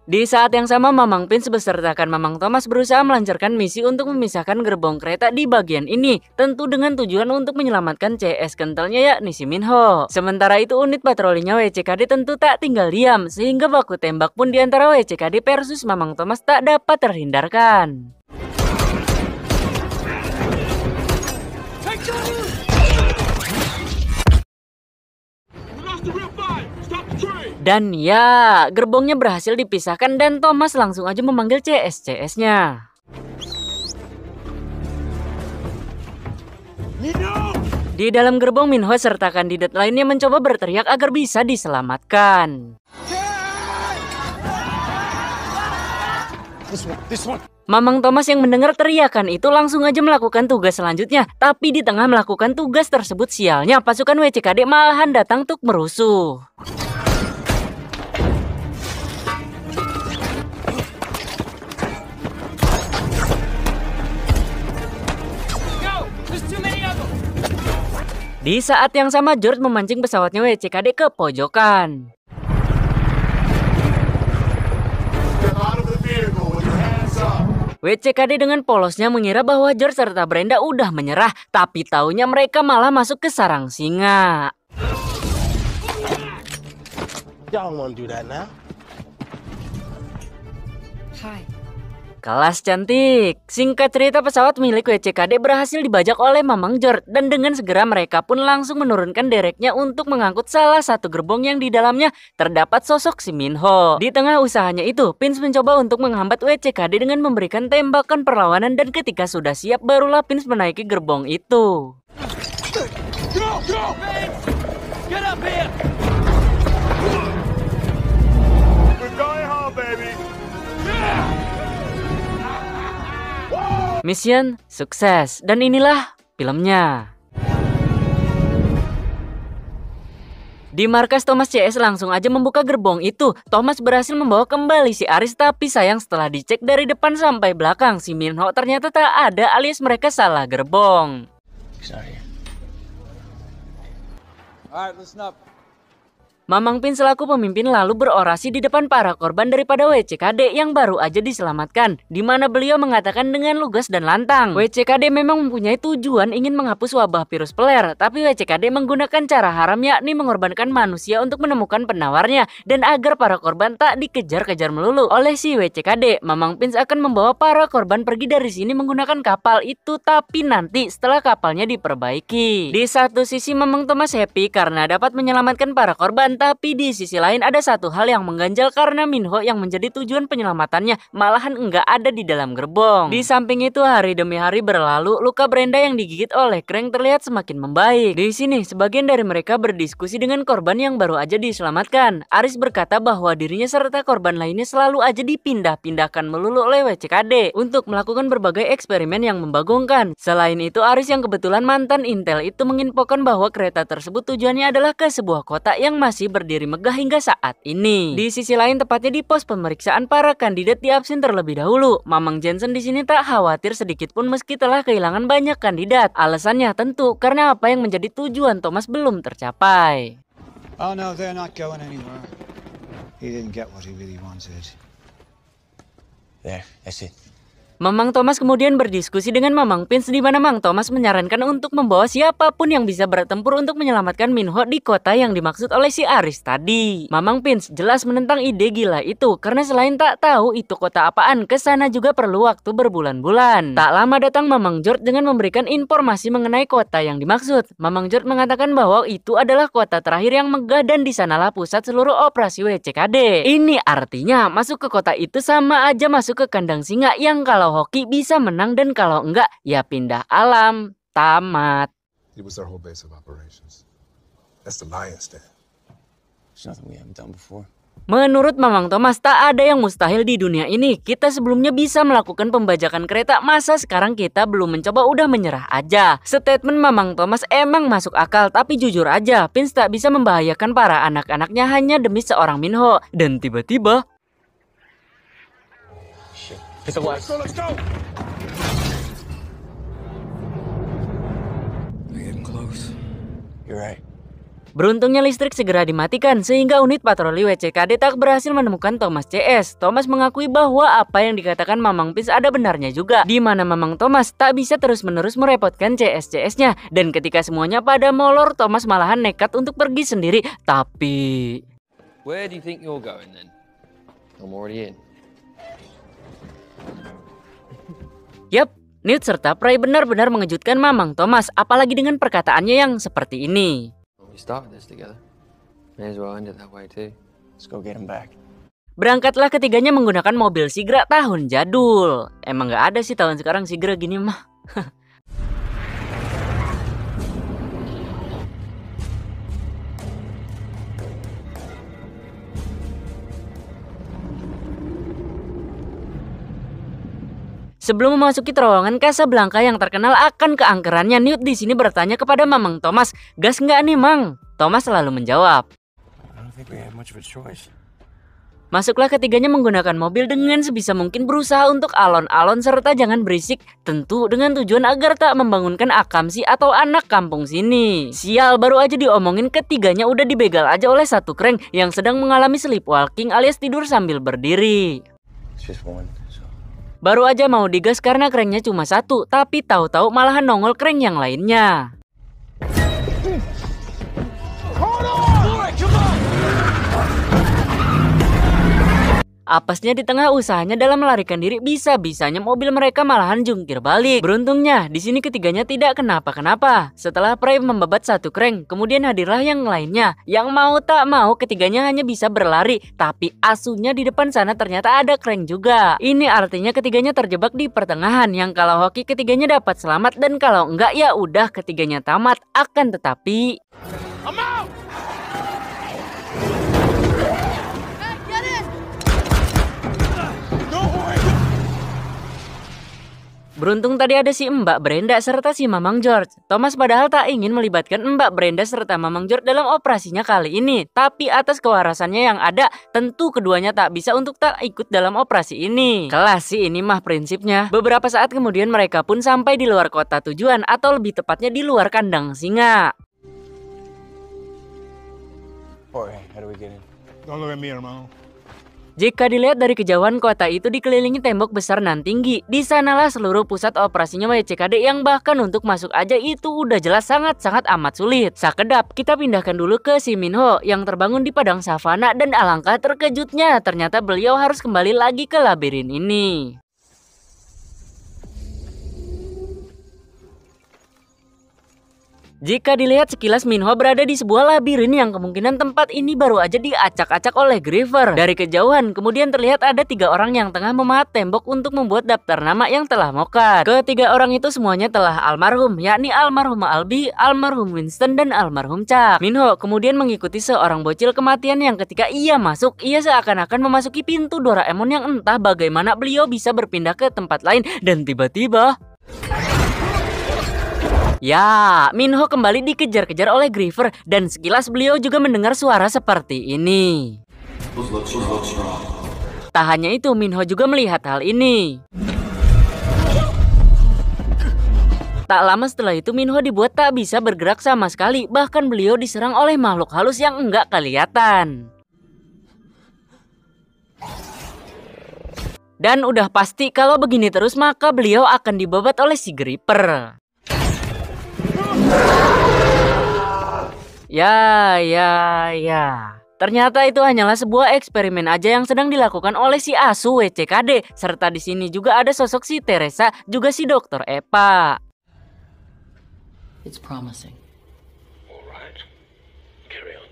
Di saat yang sama, Mamang Vince besertakan Mamang Thomas berusaha melancarkan misi untuk memisahkan gerbong kereta di bagian ini, tentu dengan tujuan untuk menyelamatkan CS kentalnya yakni si Minho. Sementara itu unit patrolinya WCKD tentu tak tinggal diam, sehingga baku tembak pun di antara WCKD versus Mamang Thomas tak dapat terhindarkan. Dan ya, gerbongnya berhasil dipisahkan dan Thomas langsung aja memanggil CS-CS-nya. Di dalam gerbong, Minho serta kandidat lainnya mencoba berteriak agar bisa diselamatkan. Mamang Thomas yang mendengar teriakan itu langsung aja melakukan tugas selanjutnya. Tapi di tengah melakukan tugas tersebut, sialnya pasukan WCKD malahan datang untuk merusuh. Di saat yang sama, George memancing pesawatnya WCKD ke pojokan. WCKD dengan polosnya mengira bahwa George serta Brenda udah menyerah, tapi taunya mereka malah masuk ke sarang singa. Kelas cantik. Singkat cerita, pesawat milik WCKD berhasil dibajak oleh Mamang George dan dengan segera mereka pun langsung menurunkan dereknya untuk mengangkut salah satu gerbong yang di dalamnya terdapat sosok si Minho. Di tengah usahanya itu, Vince mencoba untuk menghambat WCKD dengan memberikan tembakan perlawanan dan ketika sudah siap barulah Vince menaiki gerbong itu. Get up here! We're going home, baby! Mission sukses, dan inilah filmnya. Di markas Thomas CS langsung aja membuka gerbong itu. Thomas berhasil membawa kembali si Aris, tapi sayang setelah dicek dari depan sampai belakang, si Minho ternyata tak ada alias mereka salah gerbong. Alright, listen up. Mamang Pin selaku pemimpin lalu berorasi di depan para korban daripada WCKD yang baru aja diselamatkan, di mana beliau mengatakan dengan lugas dan lantang, WCKD memang mempunyai tujuan ingin menghapus wabah virus peler, tapi WCKD menggunakan cara haram yakni mengorbankan manusia untuk menemukan penawarnya, dan agar para korban tak dikejar-kejar melulu oleh si WCKD, Mamang Pin akan membawa para korban pergi dari sini menggunakan kapal itu, tapi nanti setelah kapalnya diperbaiki. Di satu sisi Mamang Thomas happy karena dapat menyelamatkan para korban, tapi di sisi lain ada satu hal yang mengganjal karena Minho yang menjadi tujuan penyelamatannya malahan enggak ada di dalam gerbong. Di samping itu hari demi hari berlalu, luka Brenda yang digigit oleh Krang terlihat semakin membaik. Di sini sebagian dari mereka berdiskusi dengan korban yang baru aja diselamatkan. Aris berkata bahwa dirinya serta korban lainnya selalu aja dipindah-pindahkan melulu oleh WCKD untuk melakukan berbagai eksperimen yang membagongkan. Selain itu, Aris yang kebetulan mantan intel itu menginfokan bahwa kereta tersebut tujuannya adalah ke sebuah kota yang masih berdiri megah hingga saat ini. Di sisi lain, tepatnya di pos pemeriksaan, para kandidat diabsen terlebih dahulu. Mamang Jensen di sini tak khawatir sedikit pun meski telah kehilangan banyak kandidat. Alasannya tentu karena apa yang menjadi tujuan Thomas belum tercapai. Oh no, they're not going anywhere. He didn't get what he really wanted. There, that's it. Mamang Thomas kemudian berdiskusi dengan Mamang Pins di mana Mamang Thomas menyarankan untuk membawa siapapun yang bisa bertempur untuk menyelamatkan Minho di kota yang dimaksud oleh si Aris tadi. Mamang Pins jelas menentang ide gila itu karena selain tak tahu itu kota apaan, kesana juga perlu waktu berbulan-bulan. Tak lama datang Mamang George dengan memberikan informasi mengenai kota yang dimaksud. Mamang George mengatakan bahwa itu adalah kota terakhir yang megah dan di sanalah pusat seluruh operasi WCKD. Ini artinya masuk ke kota itu sama aja masuk ke kandang singa yang kalau hoki bisa menang dan kalau enggak ya pindah alam. Tamat. It was our whole base of operations. That's the lion's den. There's nothing we haven't done before. Menurut Mamang Thomas, tak ada yang mustahil di dunia ini. Kita sebelumnya bisa melakukan pembajakan kereta, masa sekarang kita belum mencoba udah menyerah aja? Statement Mamang Thomas emang masuk akal, tapi jujur aja, Pins tak bisa membahayakan para anak-anaknya hanya demi seorang Minho. Dan tiba-tiba... Hit the left. Let's go! They're getting close. You're right. Beruntungnya listrik segera dimatikan sehingga unit patroli WCKD tak berhasil menemukan Thomas CS. Thomas mengakui bahwa apa yang dikatakan Mamang Pins ada benarnya juga, di mana Mamang Thomas tak bisa terus-menerus merepotkan CS-CS-nya. Dan ketika semuanya pada molor, Thomas malahan nekat untuk pergi sendiri. Tapi... Where do you think you're going then? I'm already in. Yap, Newt serta Prey benar-benar mengejutkan Mamang Thomas, apalagi dengan perkataannya yang seperti ini. We started this together. May as well end it that way too. Let's go get him back. Berangkatlah ketiganya menggunakan mobil Sigra tahun jadul. Emang gak ada sih tahun sekarang Sigra gini mah. Sebelum memasuki terowongan Casablanca yang terkenal akan keangkerannya, Newt di sini bertanya kepada Mamang Thomas, "Gas nggak nih, Mang?" Thomas selalu menjawab, I don't think we have much of a choice. Masuklah ketiganya menggunakan mobil dengan sebisa mungkin berusaha untuk alon-alon serta jangan berisik, tentu dengan tujuan agar tak membangunkan Akamsi atau anak kampung sini. Sial, baru aja diomongin ketiganya udah dibegal aja oleh satu crank yang sedang mengalami sleepwalking alias tidur sambil berdiri. It's just one. Baru aja mau digas karena cranknya cuma satu, tapi tahu-tahu malahan nongol crank yang lainnya. Apesnya di tengah usahanya dalam melarikan diri, bisa-bisanya mobil mereka malahan jungkir balik. Beruntungnya di sini ketiganya tidak kenapa-kenapa. Setelah Prey membabat satu crank, kemudian hadirlah yang lainnya. Yang mau tak mau ketiganya hanya bisa berlari, tapi asuhnya di depan sana ternyata ada crank juga. Ini artinya ketiganya terjebak di pertengahan, yang kalau hoki ketiganya dapat selamat dan kalau enggak ya udah ketiganya tamat. Akan tetapi beruntung tadi ada si Mbak Brenda serta si Mamang George. Thomas padahal tak ingin melibatkan Mbak Brenda serta Mamang George dalam operasinya kali ini. Tapi atas kewarasannya yang ada, tentu keduanya tak bisa untuk tak ikut dalam operasi ini. Kelas sih ini mah prinsipnya. Beberapa saat kemudian mereka pun sampai di luar kota tujuan, atau lebih tepatnya di luar kandang singa. Jorge, how do we get in? Don't look at me, hermano. Jika dilihat dari kejauhan, kota itu dikelilingi tembok besar nan tinggi. Di sanalah seluruh pusat operasinya WCKD yang bahkan untuk masuk aja itu udah jelas sangat-sangat amat sulit. Sakedap, kita pindahkan dulu ke si Minho yang terbangun di padang savana dan alangkah terkejutnya ternyata beliau harus kembali lagi ke labirin ini. Jika dilihat sekilas, Minho berada di sebuah labirin yang kemungkinan tempat ini baru aja diacak-acak oleh Griever. Dari kejauhan, kemudian terlihat ada 3 orang yang tengah memahat tembok untuk membuat daftar nama yang telah mokat. Ketiga orang itu semuanya telah almarhum, yakni almarhum Albi, almarhum Winston, dan almarhum Chuck. Minho kemudian mengikuti seorang bocil kematian yang ketika ia masuk, ia seakan-akan memasuki pintu Doraemon yang entah bagaimana beliau bisa berpindah ke tempat lain dan tiba-tiba... Ya, Minho kembali dikejar-kejar oleh Griever dan sekilas beliau juga mendengar suara seperti ini. Tak hanya itu, Minho juga melihat hal ini. Tak lama setelah itu, Minho dibuat tak bisa bergerak sama sekali, bahkan beliau diserang oleh makhluk halus yang enggak kelihatan. Dan udah pasti kalau begini terus maka beliau akan dibabat oleh si Gripper. Ya. Ternyata itu hanyalah sebuah eksperimen aja yang sedang dilakukan oleh si Asu WCKD. Serta di sini juga ada sosok si Teresa, juga si Dr. Eva. It's promising. All right. Carry on.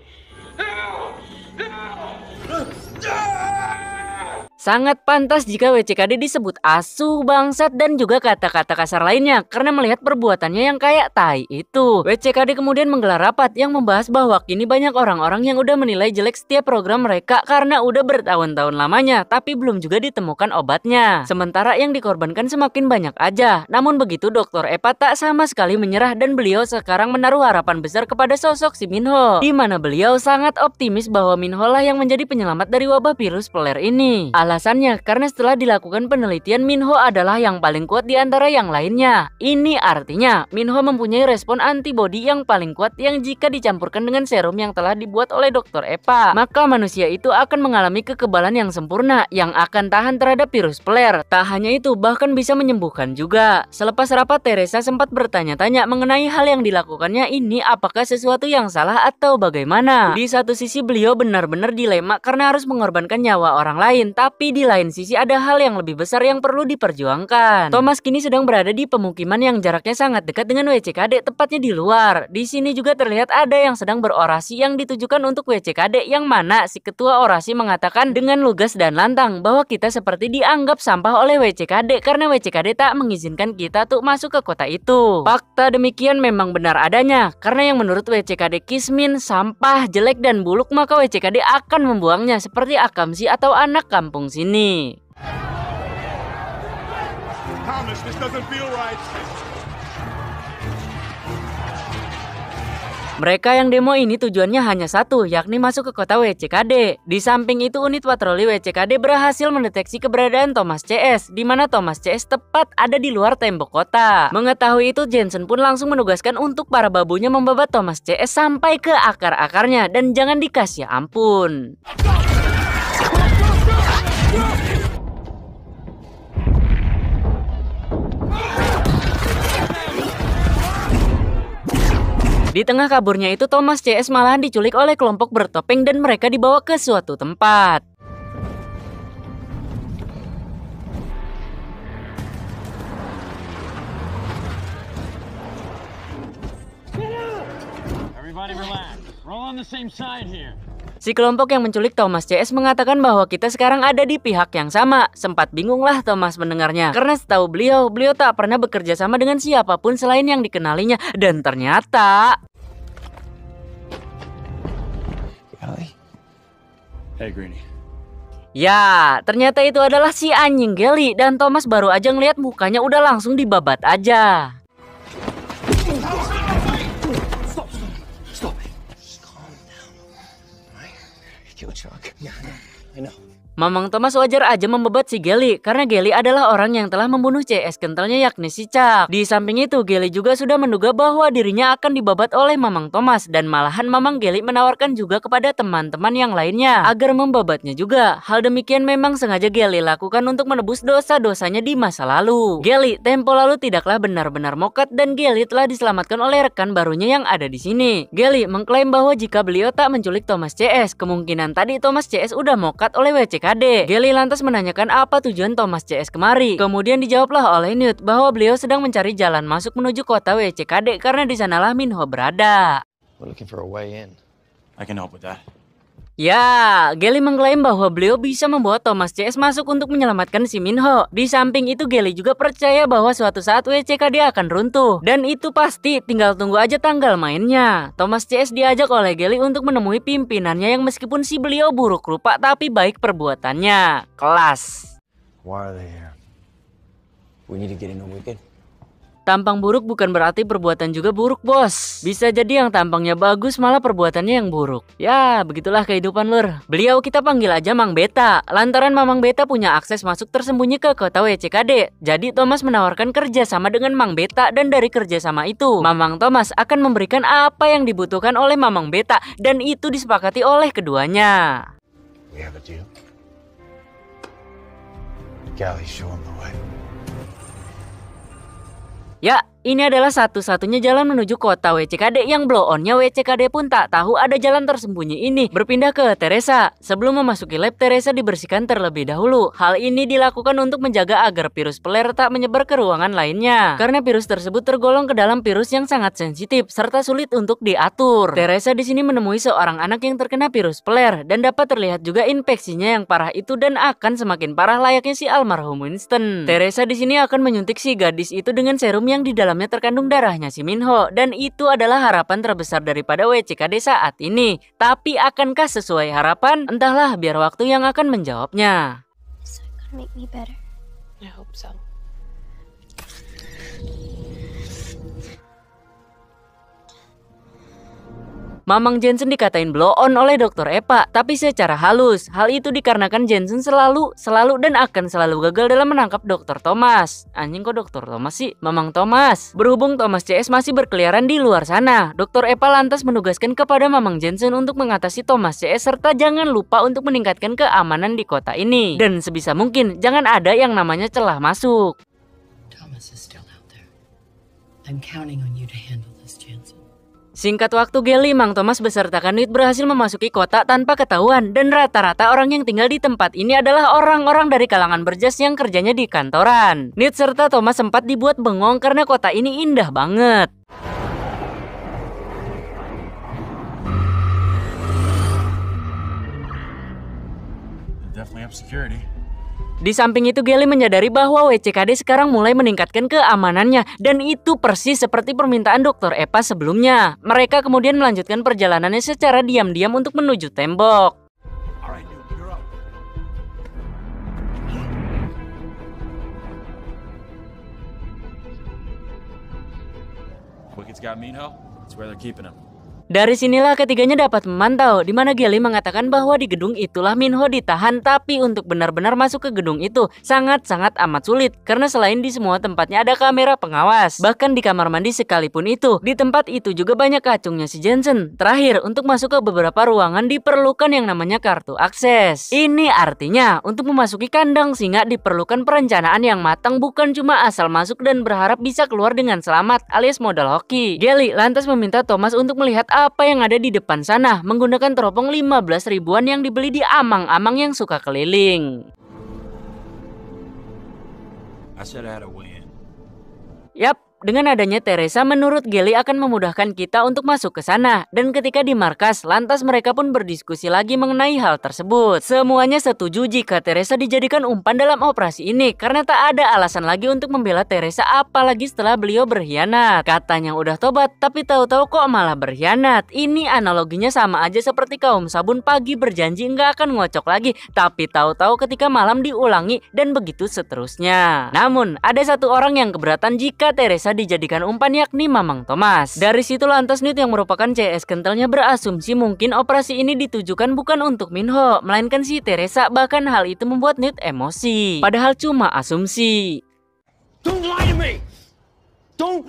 Sangat pantas jika WCKD disebut asu, bangsat, dan juga kata-kata kasar lainnya karena melihat perbuatannya yang kayak tai itu. WCKD kemudian menggelar rapat yang membahas bahwa kini banyak orang-orang yang udah menilai jelek setiap program mereka karena udah bertahun-tahun lamanya tapi belum juga ditemukan obatnya. Sementara yang dikorbankan semakin banyak aja. Namun begitu Dr. Eva tak sama sekali menyerah dan beliau sekarang menaruh harapan besar kepada sosok si Minho, di mana beliau sangat optimis bahwa Minho lah yang menjadi penyelamat dari wabah virus peler ini. Alasannya karena setelah dilakukan penelitian Minho adalah yang paling kuat di antara yang lainnya. Ini artinya Minho mempunyai respon antibodi yang paling kuat yang jika dicampurkan dengan serum yang telah dibuat oleh Dr. Eva, maka manusia itu akan mengalami kekebalan yang sempurna yang akan tahan terhadap virus peler. Tak hanya itu, bahkan bisa menyembuhkan juga. Selepas rapat, Teresa sempat bertanya-tanya mengenai hal yang dilakukannya ini apakah sesuatu yang salah atau bagaimana. Di satu sisi beliau benar-benar dilema karena harus mengorbankan nyawa orang lain, tapi di lain sisi ada hal yang lebih besar yang perlu diperjuangkan. Thomas kini sedang berada di pemukiman yang jaraknya sangat dekat dengan WCKD, tepatnya di luar. Di sini juga terlihat ada yang sedang berorasi yang ditujukan untuk WCKD, yang mana si ketua orasi mengatakan dengan lugas dan lantang bahwa kita seperti dianggap sampah oleh WCKD karena WCKD tak mengizinkan kita tuh masuk ke kota itu. Fakta demikian memang benar adanya, karena yang menurut WCKD Kismin sampah, jelek dan buluk, maka WCKD akan membuangnya seperti Akamsi atau anak kampung sini. Thomas, this doesn't feel right. Mereka yang demo ini tujuannya hanya satu, yakni masuk ke kota WCKD. Di samping itu, unit patroli WCKD berhasil mendeteksi keberadaan Thomas CS, di mana Thomas CS tepat ada di luar tembok kota. Mengetahui itu, Jensen pun langsung menugaskan untuk para babunya membabat Thomas CS sampai ke akar-akarnya dan jangan dikasih ampun. Di tengah kaburnya itu, Thomas CS malahan diculik oleh kelompok bertopeng dan mereka dibawa ke suatu tempat. Everybody relax. We're all on the same side here. Si kelompok yang menculik Thomas CS mengatakan bahwa kita sekarang ada di pihak yang sama. Sempat bingunglah Thomas mendengarnya, karena setahu beliau tak pernah bekerja sama dengan siapapun selain yang dikenalinya. Dan ternyata... Hey, Greenie. Ya, ternyata itu adalah si anjing Gally. Dan Thomas baru aja ngeliat mukanya udah langsung dibabat aja. Mamang Thomas wajar aja membebat si Gally karena Gally adalah orang yang telah membunuh CS kentalnya yakni si Chuck. Di samping itu, Gally juga sudah menduga bahwa dirinya akan dibabat oleh Mamang Thomas dan malahan Mamang Gally menawarkan juga kepada teman-teman yang lainnya agar membabatnya juga. Hal demikian memang sengaja Gally lakukan untuk menebus dosa-dosanya di masa lalu. Gally tempo lalu tidaklah benar-benar mokat dan Gally telah diselamatkan oleh rekan barunya yang ada di sini. Gally mengklaim bahwa jika beliau tak menculik Thomas CS, kemungkinan tadi Thomas CS udah mokat oleh WCKD. Gally lantas menanyakan apa tujuan Thomas CS kemari. Kemudian dijawablah oleh Newt bahwa beliau sedang mencari jalan masuk menuju kota WCKD karena di sanalah Minho berada. We're looking for a way in. I can help with that. Ya, Gally mengklaim bahwa beliau bisa membawa Thomas CS masuk untuk menyelamatkan si Minho. Di samping itu, Gally juga percaya bahwa suatu saat WCKD akan runtuh. Dan itu pasti, tinggal tunggu aja tanggal mainnya. Thomas CS diajak oleh Gally untuk menemui pimpinannya yang meskipun si beliau buruk rupa tapi baik perbuatannya. Kelas. Why are they here? We need to get in the weekend. Tampang buruk bukan berarti perbuatan juga buruk, bos. Bisa jadi yang tampangnya bagus malah perbuatannya yang buruk. Ya, begitulah kehidupan, lur. Beliau kita panggil aja Mang Beta. Lantaran Mamang Beta punya akses masuk tersembunyi ke kota WCKD. Jadi Thomas menawarkan kerja sama dengan Mang Beta dan dari kerja sama itu, Mamang Thomas akan memberikan apa yang dibutuhkan oleh Mamang Beta dan itu disepakati oleh keduanya. We have a deal. Galley, show him the way. Ya, ini adalah satu-satunya jalan menuju kota WCKD yang blow-on-nya WCKD pun tak tahu ada jalan tersembunyi ini. Berpindah ke Teresa. Sebelum memasuki lab, Teresa dibersihkan terlebih dahulu. Hal ini dilakukan untuk menjaga agar virus peler tak menyebar ke ruangan lainnya. Karena virus tersebut tergolong ke dalam virus yang sangat sensitif serta sulit untuk diatur. Teresa di sini menemui seorang anak yang terkena virus peler dan dapat terlihat juga infeksinya yang parah itu dan akan semakin parah layaknya si almarhum Winston. Teresa di sini akan menyuntik si gadis itu dengan serum yang di dalamnya terkandung darahnya si Minho, dan itu adalah harapan terbesar daripada WCKD saat ini. Tapi akankah sesuai harapan? Entahlah, biar waktu yang akan menjawabnya. Is that gonna make me better? I hope so. Mamang Jensen dikatain blow on oleh Dr. Epa, tapi secara halus. Hal itu dikarenakan Jensen selalu dan akan selalu gagal dalam menangkap Dr. Thomas. Anjing kok Dr. Thomas sih? Mamang Thomas. Berhubung Thomas CS masih berkeliaran di luar sana, Dr. Epa lantas menugaskan kepada Mamang Jensen untuk mengatasi Thomas CS serta jangan lupa untuk meningkatkan keamanan di kota ini. Dan sebisa mungkin jangan ada yang namanya celah masuk. Thomas is still out there. I'm counting on you to handle this, Jensen. Singkat waktu Gally, Mang Thomas besertakan Newt berhasil memasuki kota tanpa ketahuan, dan rata-rata orang yang tinggal di tempat ini adalah orang-orang dari kalangan berjas yang kerjanya di kantoran. Newt serta Thomas sempat dibuat bengong karena kota ini indah banget. Definitely up security. Di samping itu, Gally menyadari bahwa WCKD sekarang mulai meningkatkan keamanannya, dan itu persis seperti permintaan Dr. Epa sebelumnya. Mereka kemudian melanjutkan perjalanannya secara diam-diam untuk menuju tembok. Wicked's got Minho. That's where they're keeping him. Dari sinilah ketiganya dapat memantau, di mana Gally mengatakan bahwa di gedung itulah Minho ditahan, tapi untuk benar-benar masuk ke gedung itu sangat-sangat amat sulit, karena selain di semua tempatnya ada kamera pengawas. Bahkan di kamar mandi sekalipun itu, di tempat itu juga banyak kacungnya si Jensen. Terakhir, untuk masuk ke beberapa ruangan diperlukan yang namanya kartu akses. Ini artinya, untuk memasuki kandang singa diperlukan perencanaan yang matang, bukan cuma asal masuk dan berharap bisa keluar dengan selamat, alias modal hoki. Gally lantas meminta Thomas untuk melihat apa yang ada di depan sana menggunakan teropong 15 ribuan yang dibeli di amang-amang yang suka keliling. I said I had a way in. Yap, dengan adanya Teresa, menurut Gally akan memudahkan kita untuk masuk ke sana. Dan ketika di markas, lantas mereka pun berdiskusi lagi mengenai hal tersebut. Semuanya setuju jika Teresa dijadikan umpan dalam operasi ini, karena tak ada alasan lagi untuk membela Teresa, apalagi setelah beliau berkhianat. Katanya udah tobat, tapi tahu-tahu kok malah berkhianat. Ini analoginya sama aja seperti kaum sabun pagi berjanji nggak akan ngocok lagi, tapi tahu-tahu ketika malam diulangi, dan begitu seterusnya. Namun, ada satu orang yang keberatan jika Teresa dijadikan umpan, yakni Mamang Thomas. Dari situ lantas Newt yang merupakan CS kentalnya berasumsi mungkin operasi ini ditujukan bukan untuk Minho, melainkan si Teresa. Bahkan hal itu membuat Newt emosi. Padahal cuma asumsi. Don't lie to me! Don't...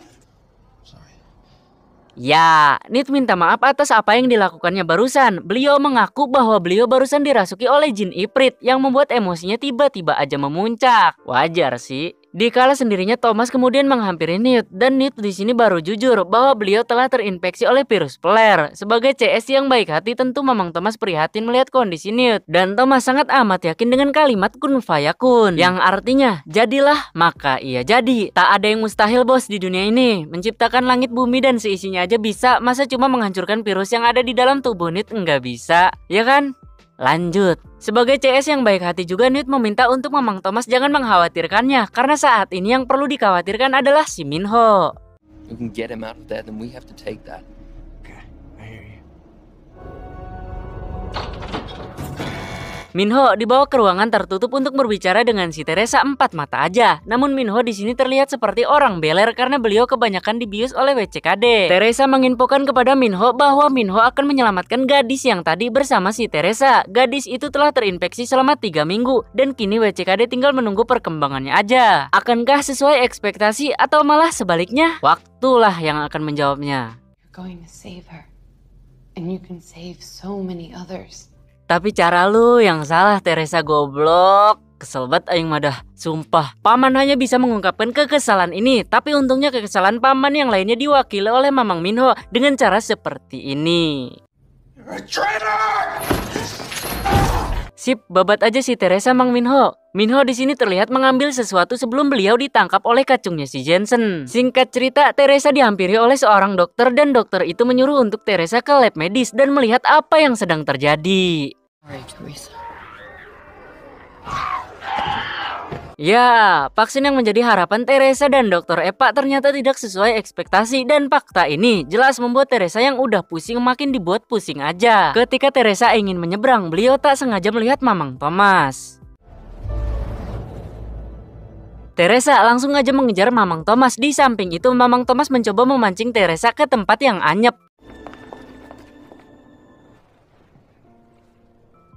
Ya, Newt minta maaf atas apa yang dilakukannya barusan. Beliau mengaku bahwa beliau barusan dirasuki oleh jin Ifrit yang membuat emosinya tiba-tiba aja memuncak. Wajar sih. Dikala sendirinya Thomas kemudian menghampiri Newt, dan Newt di sini baru jujur bahwa beliau telah terinfeksi oleh virus peler. Sebagai CS yang baik hati, tentu Mamang Thomas prihatin melihat kondisi Newt, dan Thomas sangat amat yakin dengan kalimat kun fayakun, yang artinya jadilah maka ia jadi. Tak ada yang mustahil bos di dunia ini. Menciptakan langit bumi dan seisinya aja bisa, masa cuma menghancurkan virus yang ada di dalam tubuh Newt nggak bisa, ya kan? Lanjut. Sebagai CS yang baik hati juga, Newt meminta untuk Mamang Thomas jangan mengkhawatirkannya, karena saat ini yang perlu dikhawatirkan adalah si Minho. We can get him out of there, then we have to take that. Okay, I hear you. Minho dibawa ke ruangan tertutup untuk berbicara dengan si Teresa empat mata aja. Namun Minho di sini terlihat seperti orang beler karena beliau kebanyakan dibius oleh WCKD. Teresa menginfokan kepada Minho bahwa Minho akan menyelamatkan gadis yang tadi bersama si Teresa. Gadis itu telah terinfeksi selama 3 minggu dan kini WCKD tinggal menunggu perkembangannya aja. Akankah sesuai ekspektasi atau malah sebaliknya? Waktulah yang akan menjawabnya. You're going to save her. And you can save so many others. Tapi cara lu yang salah, Teresa goblok. Kesel banget aing madah, sumpah. Paman hanya bisa mengungkapkan kekesalan ini, tapi untungnya kekesalan paman yang lainnya diwakili oleh Mamang Minho dengan cara seperti ini. Sip, babat aja si Teresa Mang Minho. Minho di sini terlihat mengambil sesuatu sebelum beliau ditangkap oleh kacungnya si Jensen. Singkat cerita, Teresa dihampiri oleh seorang dokter dan dokter itu menyuruh untuk Teresa ke lab medis dan melihat apa yang sedang terjadi. Ya, vaksin yang menjadi harapan Teresa dan Dr. Epa ternyata tidak sesuai ekspektasi dan fakta ini jelas membuat Teresa yang udah pusing makin dibuat pusing aja. Ketika Teresa ingin menyeberang, beliau tak sengaja melihat Mamang Thomas. Teresa langsung aja mengejar Mamang Thomas. Di samping itu, Mamang Thomas mencoba memancing Teresa ke tempat yang anyep.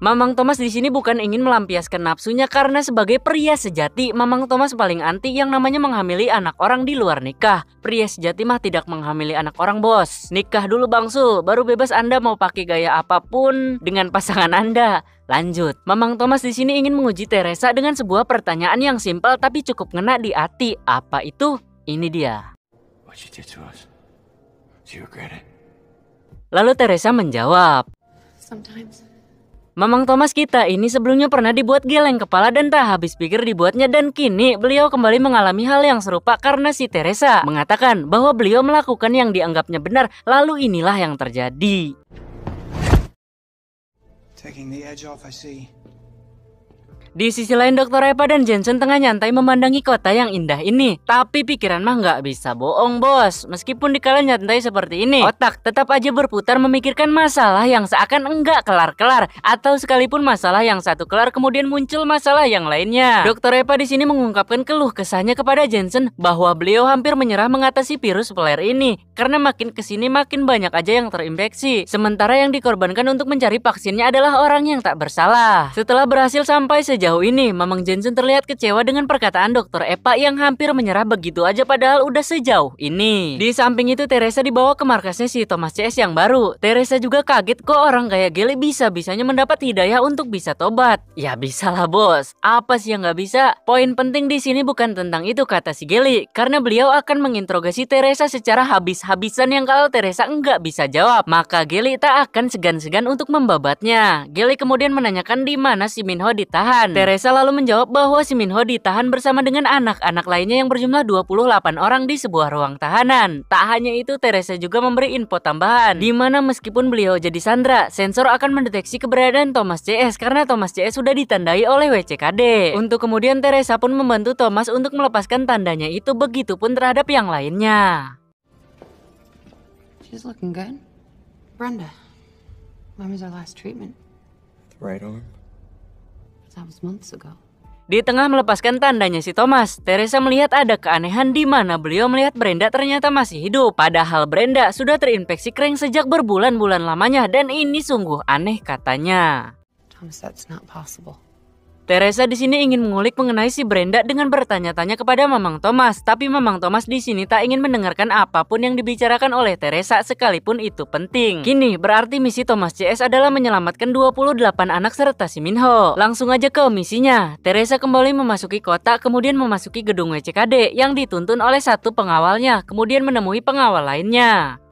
Mamang Thomas di sini bukan ingin melampiaskan nafsunya karena sebagai pria sejati, Mamang Thomas paling anti yang namanya menghamili anak orang di luar nikah. Pria sejati mah tidak menghamili anak orang, bos. Nikah dulu bangsul, baru bebas Anda mau pakai gaya apapun dengan pasangan Anda. Lanjut, Mamang Thomas di sini ingin menguji Teresa dengan sebuah pertanyaan yang simpel tapi cukup ngena di hati. Apa itu? Ini dia. Lalu Teresa menjawab, Sometimes. Mamang Thomas kita ini sebelumnya pernah dibuat geleng kepala dan tak habis pikir dibuatnya, dan kini beliau kembali mengalami hal yang serupa karena si Teresa mengatakan bahwa beliau melakukan yang dianggapnya benar, lalu inilah yang terjadi. Taking the edge off, I see. Di sisi lain, Dr. Epa dan Jensen tengah nyantai memandangi kota yang indah ini. Tapi pikiran mah nggak bisa bohong, bos. Meskipun dikala nyantai seperti ini, otak tetap aja berputar memikirkan masalah yang seakan enggak kelar-kelar. Atau sekalipun masalah yang satu kelar, kemudian muncul masalah yang lainnya. Dr. Epa di sini mengungkapkan keluh kesahnya kepada Jensen bahwa beliau hampir menyerah mengatasi virus peler ini. Karena makin kesini makin banyak aja yang terinfeksi. Sementara yang dikorbankan untuk mencari vaksinnya adalah orang yang tak bersalah. Setelah berhasil sampai sejauh ini, Mamang Jensen terlihat kecewa dengan perkataan Dr. Epa yang hampir menyerah begitu aja padahal udah sejauh ini. Di samping itu, Teresa dibawa ke markasnya si Thomas CS yang baru. Teresa juga kaget kok orang kayak Gelly bisa-bisanya mendapat hidayah untuk bisa tobat. Ya bisa lah, bos. Apa sih yang nggak bisa? Poin penting di sini bukan tentang itu, kata si Gelly, karena beliau akan menginterogasi Teresa secara habis-habisan yang kalau Teresa enggak bisa jawab, maka Gelly tak akan segan-segan untuk membabatnya. Gelly kemudian menanyakan di mana si Minho ditahan. Teresa lalu menjawab bahwa si Minho ditahan bersama dengan anak-anak lainnya yang berjumlah 28 orang di sebuah ruang tahanan. Tak hanya itu, Teresa juga memberi info tambahan, di mana meskipun beliau jadi sandra, sensor akan mendeteksi keberadaan Thomas CS karena Thomas CS sudah ditandai oleh WCKD. Untuk kemudian Teresa pun membantu Thomas untuk melepaskan tandanya itu, begitupun terhadap yang lainnya. She's looking good. Brenda, when was our last treatment? Right arm. That was months ago. Di tengah melepaskan tandanya si Thomas, Teresa melihat ada keanehan di mana beliau melihat Brenda ternyata masih hidup. Padahal Brenda sudah terinfeksi kering sejak berbulan-bulan lamanya dan ini sungguh aneh, katanya. Thomas, that's not possible. Teresa di sini ingin mengulik mengenai si Brenda dengan bertanya-tanya kepada Mamang Thomas, tapi Mamang Thomas di sini tak ingin mendengarkan apapun yang dibicarakan oleh Teresa sekalipun itu penting. Kini berarti misi Thomas CS adalah menyelamatkan 28 anak serta si Minho. Langsung aja ke misinya. Teresa kembali memasuki kota, kemudian memasuki gedung WCKD yang dituntun oleh satu pengawalnya, kemudian menemui pengawal lainnya.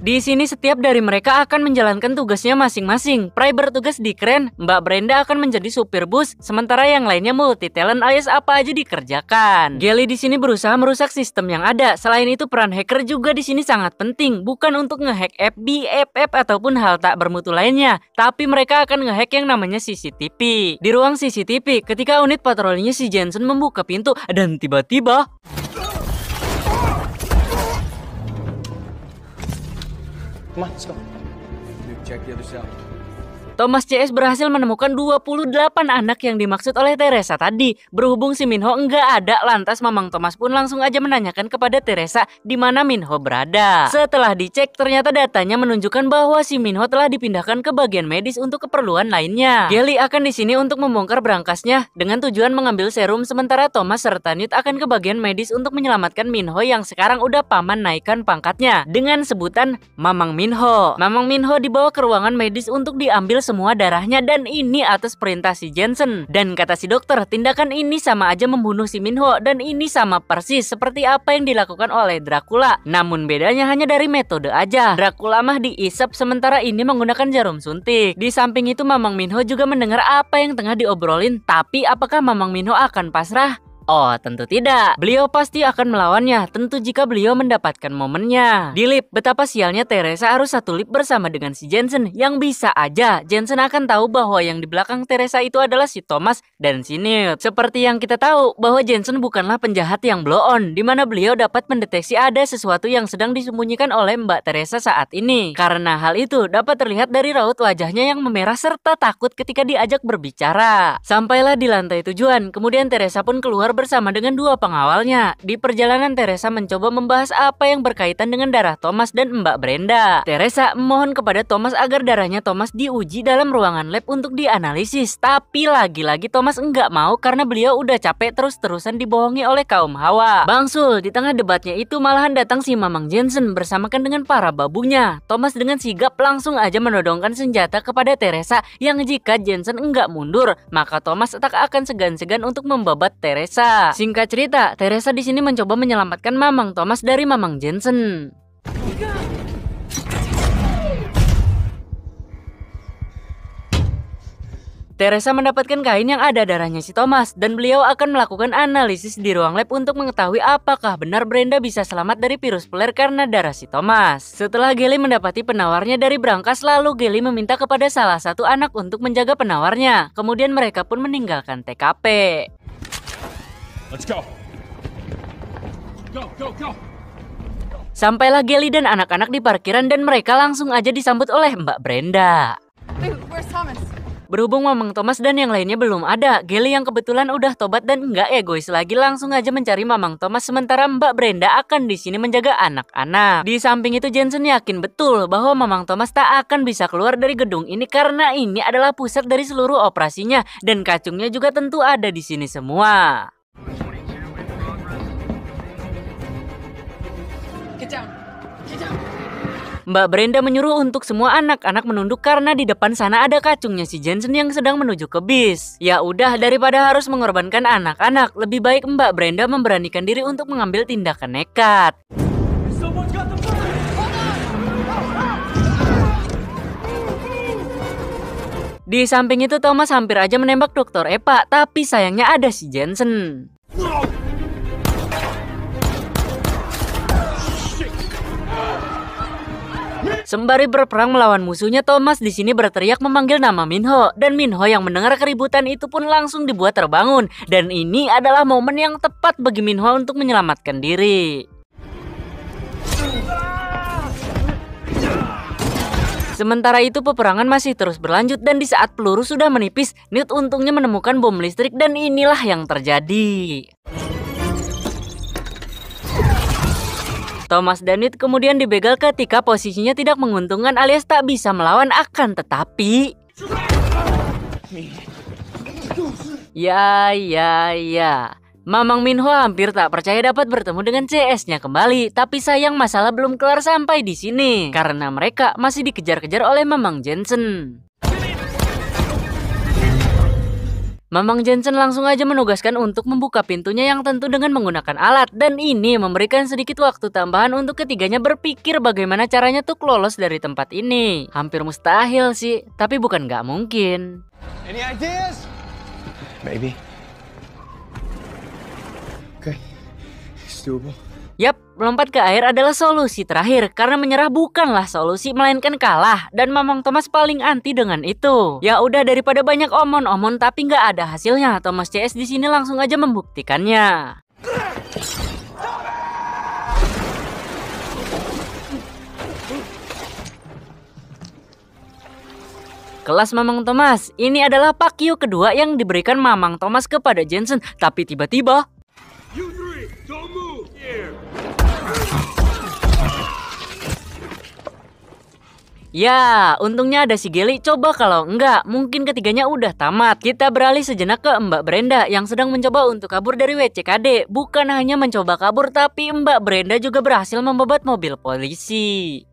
Di sini setiap dari mereka akan menjalankan tugasnya masing-masing. Prai bertugas di kren, Mbak Brenda akan menjadi supir bus, sementara yang lainnya multi talent alias apa aja dikerjakan. Gelly di sini berusaha merusak sistem yang ada. Selain itu, peran hacker juga di sini sangat penting, bukan untuk ngehack FB, FF ataupun hal tak bermutu lainnya, tapi mereka akan ngehack yang namanya CCTV. Di ruang CCTV, ketika unit patrolinya si Jensen membuka pintu dan tiba-tiba Come on, let's go. Check the other cell. Thomas CS berhasil menemukan 28 anak yang dimaksud oleh Teresa tadi. Berhubung si Minho enggak ada, lantas Mamang Thomas pun langsung aja menanyakan kepada Teresa di mana Minho berada. Setelah dicek, ternyata datanya menunjukkan bahwa si Minho telah dipindahkan ke bagian medis untuk keperluan lainnya. Gelly akan di sini untuk membongkar berangkasnya dengan tujuan mengambil serum, sementara Thomas serta Newt akan ke bagian medis untuk menyelamatkan Minho yang sekarang udah paman naikkan pangkatnya dengan sebutan Mamang Minho. Mamang Minho dibawa ke ruangan medis untuk diambil semua darahnya dan ini atas perintah si Jensen. Dan kata si dokter, tindakan ini sama aja membunuh si Minho dan ini sama persis seperti apa yang dilakukan oleh Dracula. Namun bedanya hanya dari metode aja. Dracula mah diisap sementara ini menggunakan jarum suntik. Di samping itu Mamang Minho juga mendengar apa yang tengah diobrolin, tapi apakah Mamang Minho akan pasrah? Oh, tentu tidak. Beliau pasti akan melawannya, tentu jika beliau mendapatkan momennya. Di lip, betapa sialnya Teresa harus satu lip bersama dengan si Jensen, yang bisa aja Jensen akan tahu bahwa yang di belakang Teresa itu adalah si Thomas dan si Newt. Seperti yang kita tahu bahwa Jensen bukanlah penjahat yang blow on, di mana beliau dapat mendeteksi ada sesuatu yang sedang disembunyikan oleh Mbak Teresa saat ini. Karena hal itu dapat terlihat dari raut wajahnya yang memerah serta takut ketika diajak berbicara. Sampailah di lantai tujuan, kemudian Teresa pun keluar bersama dengan dua pengawalnya. Di perjalanan Teresa mencoba membahas apa yang berkaitan dengan darah Thomas dan Mbak Brenda. Teresa memohon kepada Thomas agar darahnya Thomas diuji dalam ruangan lab untuk dianalisis. Tapi lagi-lagi Thomas enggak mau karena beliau udah capek terus-terusan dibohongi oleh kaum Hawa. Bangsul, di tengah debatnya itu malahan datang si Mamang Jensen bersamakan dengan para babunya. Thomas dengan sigap langsung aja menodongkan senjata kepada Teresa yang jika Jensen enggak mundur, maka Thomas tak akan segan-segan untuk membabat Teresa. Singkat cerita, Teresa di sini mencoba menyelamatkan Mamang Thomas dari Mamang Jensen. Teresa mendapatkan kain yang ada darahnya si Thomas dan beliau akan melakukan analisis di ruang lab untuk mengetahui apakah benar Brenda bisa selamat dari virus peler karena darah si Thomas. Setelah Gelly mendapati penawarnya dari brankas, lalu Gelly meminta kepada salah satu anak untuk menjaga penawarnya. Kemudian mereka pun meninggalkan TKP. Let's go. Go. Sampailah Gelly dan anak-anak di parkiran dan mereka langsung aja disambut oleh Mbak Brenda. Where's Thomas? Berhubung Mamang Thomas dan yang lainnya belum ada, Gelly yang kebetulan udah tobat dan nggak egois lagi langsung aja mencari Mamang Thomas, sementara Mbak Brenda akan di sini menjaga anak-anak. Di samping itu Jensen yakin betul bahwa Mamang Thomas tak akan bisa keluar dari gedung ini karena ini adalah pusat dari seluruh operasinya dan kacungnya juga tentu ada di sini semua. Mbak Brenda menyuruh untuk semua anak-anak menunduk karena di depan sana ada kacungnya si Jensen yang sedang menuju ke bis. Ya udah, daripada harus mengorbankan anak-anak, lebih baik Mbak Brenda memberanikan diri untuk mengambil tindakan nekat. Di samping itu Thomas hampir aja menembak Dr. Eva, tapi sayangnya ada si Jensen. Sembari berperang melawan musuhnya, Thomas di sini berteriak memanggil nama Minho dan Minho yang mendengar keributan itu pun langsung dibuat terbangun dan ini adalah momen yang tepat bagi Minho untuk menyelamatkan diri. Sementara itu peperangan masih terus berlanjut dan di saat peluru sudah menipis, Newt untungnya menemukan bom listrik dan inilah yang terjadi. Thomas dan Newt kemudian dibegal ketika posisinya tidak menguntungkan alias tak bisa melawan, akan tetapi ya. Mamang Minho hampir tak percaya dapat bertemu dengan CS-nya kembali, tapi sayang masalah belum kelar sampai di sini karena mereka masih dikejar-kejar oleh Mamang Jensen. Mamang Jensen langsung aja menugaskan untuk membuka pintunya yang tentu dengan menggunakan alat dan ini memberikan sedikit waktu tambahan untuk ketiganya berpikir bagaimana caranya tuh lolos dari tempat ini. Hampir mustahil sih, tapi bukan nggak mungkin. Any ideas? Maybe. Okay. It's doable. Yap, melompat ke air adalah solusi terakhir karena menyerah bukanlah solusi melainkan kalah dan Mamang Thomas paling anti dengan itu. Ya udah, daripada banyak omon-omon tapi nggak ada hasilnya, Thomas CS di sini langsung aja membuktikannya. Kelas Mamang Thomas, ini adalah pakyu kedua yang diberikan Mamang Thomas kepada Jensen, tapi tiba-tiba You three, don't move here. ya, untungnya ada si Gelly. Coba kalau enggak, mungkin ketiganya udah tamat. Kita beralih sejenak ke Mbak Brenda yang sedang mencoba untuk kabur dari WCKD. Bukan hanya mencoba kabur, tapi Mbak Brenda juga berhasil membabat mobil polisi.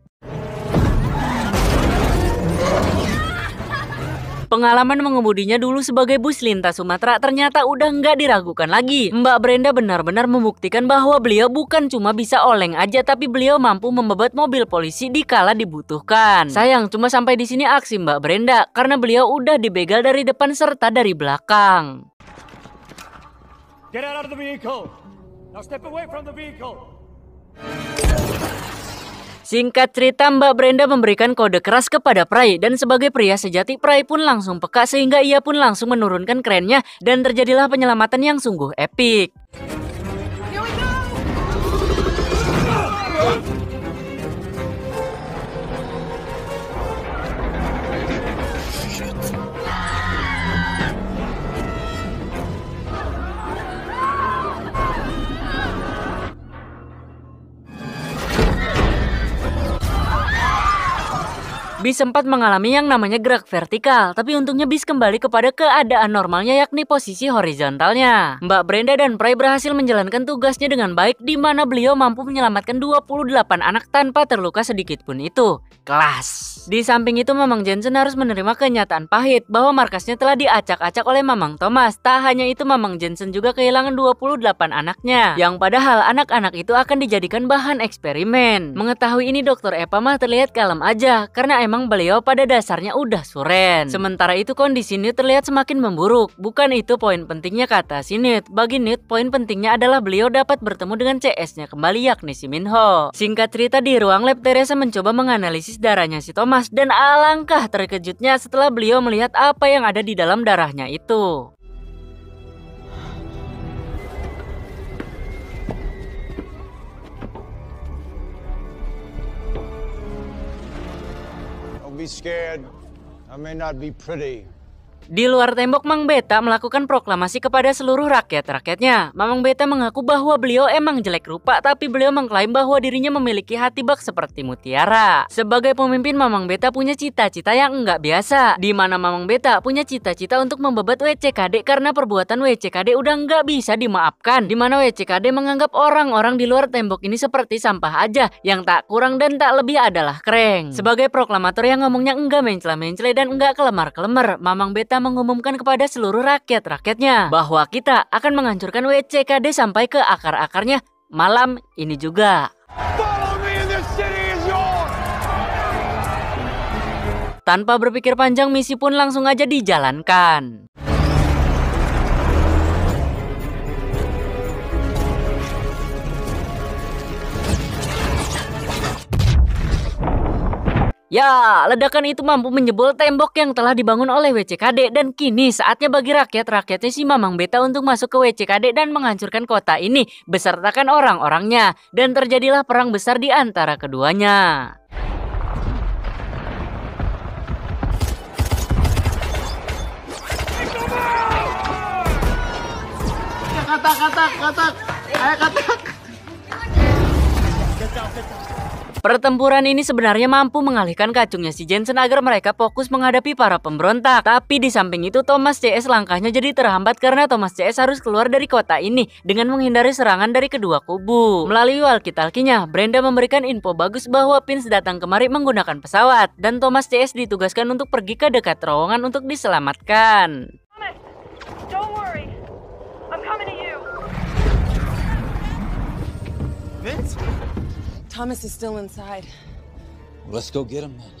Pengalaman mengemudinya dulu sebagai bus lintas Sumatera ternyata udah nggak diragukan lagi. Mbak Brenda benar-benar membuktikan bahwa beliau bukan cuma bisa oleng aja, tapi beliau mampu membebat mobil polisi dikala dibutuhkan. Sayang cuma sampai di sini aksi Mbak Brenda karena beliau udah dibegal dari depan serta dari belakang. Get out of the vehicle. Now step away from the vehicle. Singkat cerita, Mbak Brenda memberikan kode keras kepada Prai, dan sebagai pria sejati, Prai pun langsung peka sehingga ia pun langsung menurunkan kerennya dan terjadilah penyelamatan yang sungguh epik. Bis sempat mengalami yang namanya gerak vertikal, tapi untungnya bis kembali kepada keadaan normalnya yakni posisi horizontalnya. Mbak Brenda dan Prai berhasil menjalankan tugasnya dengan baik, di mana beliau mampu menyelamatkan 28 anak tanpa terluka sedikit pun itu. Kelas! Di samping itu Mamang Jensen harus menerima kenyataan pahit bahwa markasnya telah diacak-acak oleh Mamang Thomas. Tak hanya itu, Mamang Jensen juga kehilangan 28 anaknya, yang padahal anak-anak itu akan dijadikan bahan eksperimen. Mengetahui ini Dr. Eva mah terlihat kalem aja, karena emang beliau pada dasarnya udah suren. Sementara itu kondisi Newt terlihat semakin memburuk. Bukan itu poin pentingnya kata si Newt. Bagi Newt, poin pentingnya adalah beliau dapat bertemu dengan CS-nya kembali yakni si Minho. Singkat cerita, di ruang lab Teresa mencoba menganalisis darahnya si Thomas, dan alangkah terkejutnya setelah beliau melihat apa yang ada di dalam darahnya itu. Be scared. I may not be pretty. Di luar tembok, Mang Beta melakukan proklamasi kepada seluruh rakyat-rakyatnya. Mamang Beta mengaku bahwa beliau emang jelek rupa, tapi beliau mengklaim bahwa dirinya memiliki hati bak seperti mutiara. Sebagai pemimpin, Mamang Beta punya cita-cita yang enggak biasa, di mana Mamang Beta punya cita-cita untuk membebat WCKD karena perbuatan WCKD udah enggak bisa dimaafkan, di mana WCKD menganggap orang-orang di luar tembok ini seperti sampah aja, yang tak kurang dan tak lebih adalah kreng. Sebagai proklamator yang ngomongnya enggak mencela-mencela dan enggak kelemar-kelemar, Mamang Beta mengumumkan kepada seluruh rakyat-rakyatnya bahwa kita akan menghancurkan WCKD sampai ke akar-akarnya malam ini juga. Tanpa berpikir panjang, misi pun langsung aja dijalankan. Ya, ledakan itu mampu menjebol tembok yang telah dibangun oleh WCKD, dan kini saatnya bagi rakyat-rakyatnya si Mamang Beta untuk masuk ke WCKD dan menghancurkan kota ini besertakan orang-orangnya, dan terjadilah perang besar di antara keduanya. Pertempuran ini sebenarnya mampu mengalihkan kacungnya si Jensen agar mereka fokus menghadapi para pemberontak. Tapi di samping itu Thomas CS langkahnya jadi terhambat karena Thomas CS harus keluar dari kota ini dengan menghindari serangan dari kedua kubu. Melalui walkie-talkie-nya, Brenda memberikan info bagus bahwa Vince datang kemari menggunakan pesawat, dan Thomas CS ditugaskan untuk pergi ke dekat terowongan untuk diselamatkan. Don't worry. I'm coming to you. Vince? Thomas is still inside. Let's go get him then.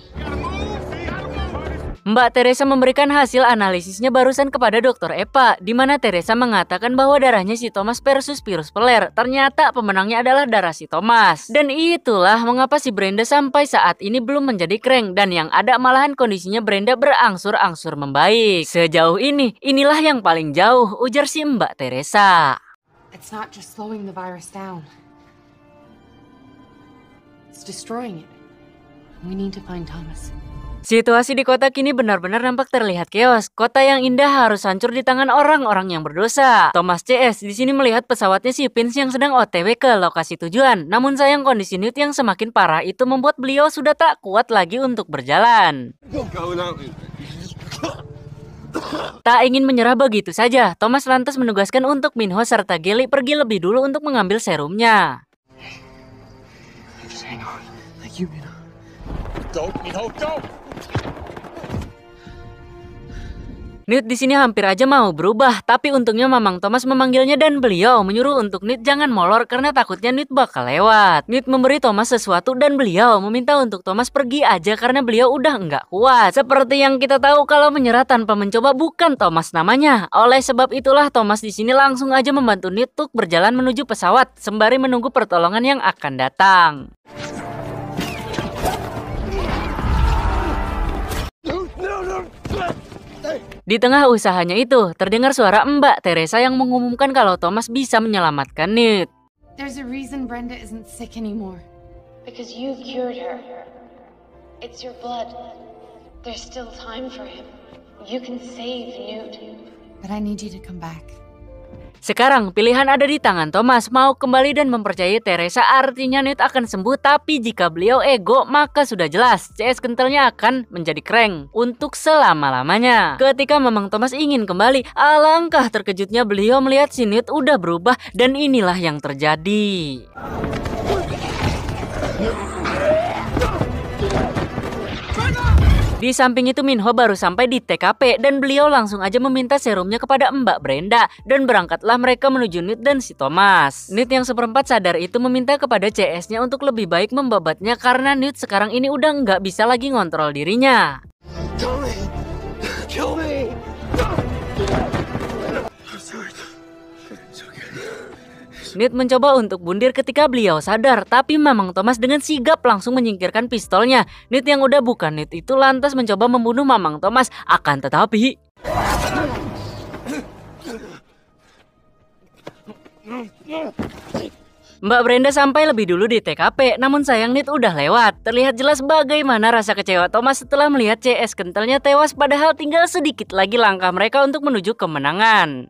Mbak Teresa memberikan hasil analisisnya barusan kepada Dr. Eva, di mana Teresa mengatakan bahwa darahnya si Thomas versus virus peler. Ternyata pemenangnya adalah darah si Thomas. Dan itulah mengapa si Brenda sampai saat ini belum menjadi kreng, dan yang ada malahan kondisinya Brenda berangsur-angsur membaik. Sejauh ini, inilah yang paling jauh, ujar si Mbak Teresa. It's not just slowing the virus down. It's destroying it. We need to find Thomas. Situasi di kota kini benar-benar nampak terlihat chaos. Kota yang indah harus hancur di tangan orang-orang yang berdosa. Thomas CS di sini melihat pesawatnya si Vince yang sedang OTW ke lokasi tujuan. Namun sayang kondisi Newt yang semakin parah itu membuat beliau sudah tak kuat lagi untuk berjalan. Tak ingin menyerah begitu saja, Thomas lantas menugaskan untuk Minho serta Geli pergi lebih dulu untuk mengambil serumnya. Hang on. Like you, Minho. Go, Minho, go! Newt di sini hampir aja mau berubah, tapi untungnya Mamang Thomas memanggilnya dan beliau menyuruh untuk Newt jangan molor karena takutnya Newt bakal lewat. Newt memberi Thomas sesuatu dan beliau meminta untuk Thomas pergi aja karena beliau udah nggak kuat. Seperti yang kita tahu kalau menyerah tanpa mencoba bukan Thomas namanya. Oleh sebab itulah Thomas di sini langsung aja membantu Newt untuk berjalan menuju pesawat sembari menunggu pertolongan yang akan datang. Di tengah usahanya itu, terdengar suara Mbak Teresa yang mengumumkan kalau Thomas bisa menyelamatkan Newt. There's a reason Brenda isn't sick anymore. Because you've cured her. It's your blood. There's still time for him. You can save Newt. But I need you to come back. Sekarang pilihan ada di tangan Thomas, mau kembali dan mempercayai Teresa artinya Newt akan sembuh, tapi jika beliau ego maka sudah jelas CS kentalnya akan menjadi crank untuk selama-lamanya. Ketika Mamang Thomas ingin kembali, alangkah terkejutnya beliau melihat si Newt udah berubah dan inilah yang terjadi. Di samping itu Minho baru sampai di TKP dan beliau langsung aja meminta serumnya kepada Mbak Brenda dan berangkatlah mereka menuju Newt dan si Thomas. Newt yang seperempat sadar itu meminta kepada CS-nya untuk lebih baik membabatnya karena Newt sekarang ini udah nggak bisa lagi ngontrol dirinya. Kill me. Newt mencoba untuk bundir ketika beliau sadar, tapi Mamang Thomas dengan sigap langsung menyingkirkan pistolnya. Newt yang udah bukan Newt itu lantas mencoba membunuh Mamang Thomas, akan tetapi Mbak Brenda sampai lebih dulu di TKP, namun sayang Newt udah lewat. Terlihat jelas bagaimana rasa kecewa Thomas setelah melihat CS kentalnya tewas, padahal tinggal sedikit lagi langkah mereka untuk menuju kemenangan.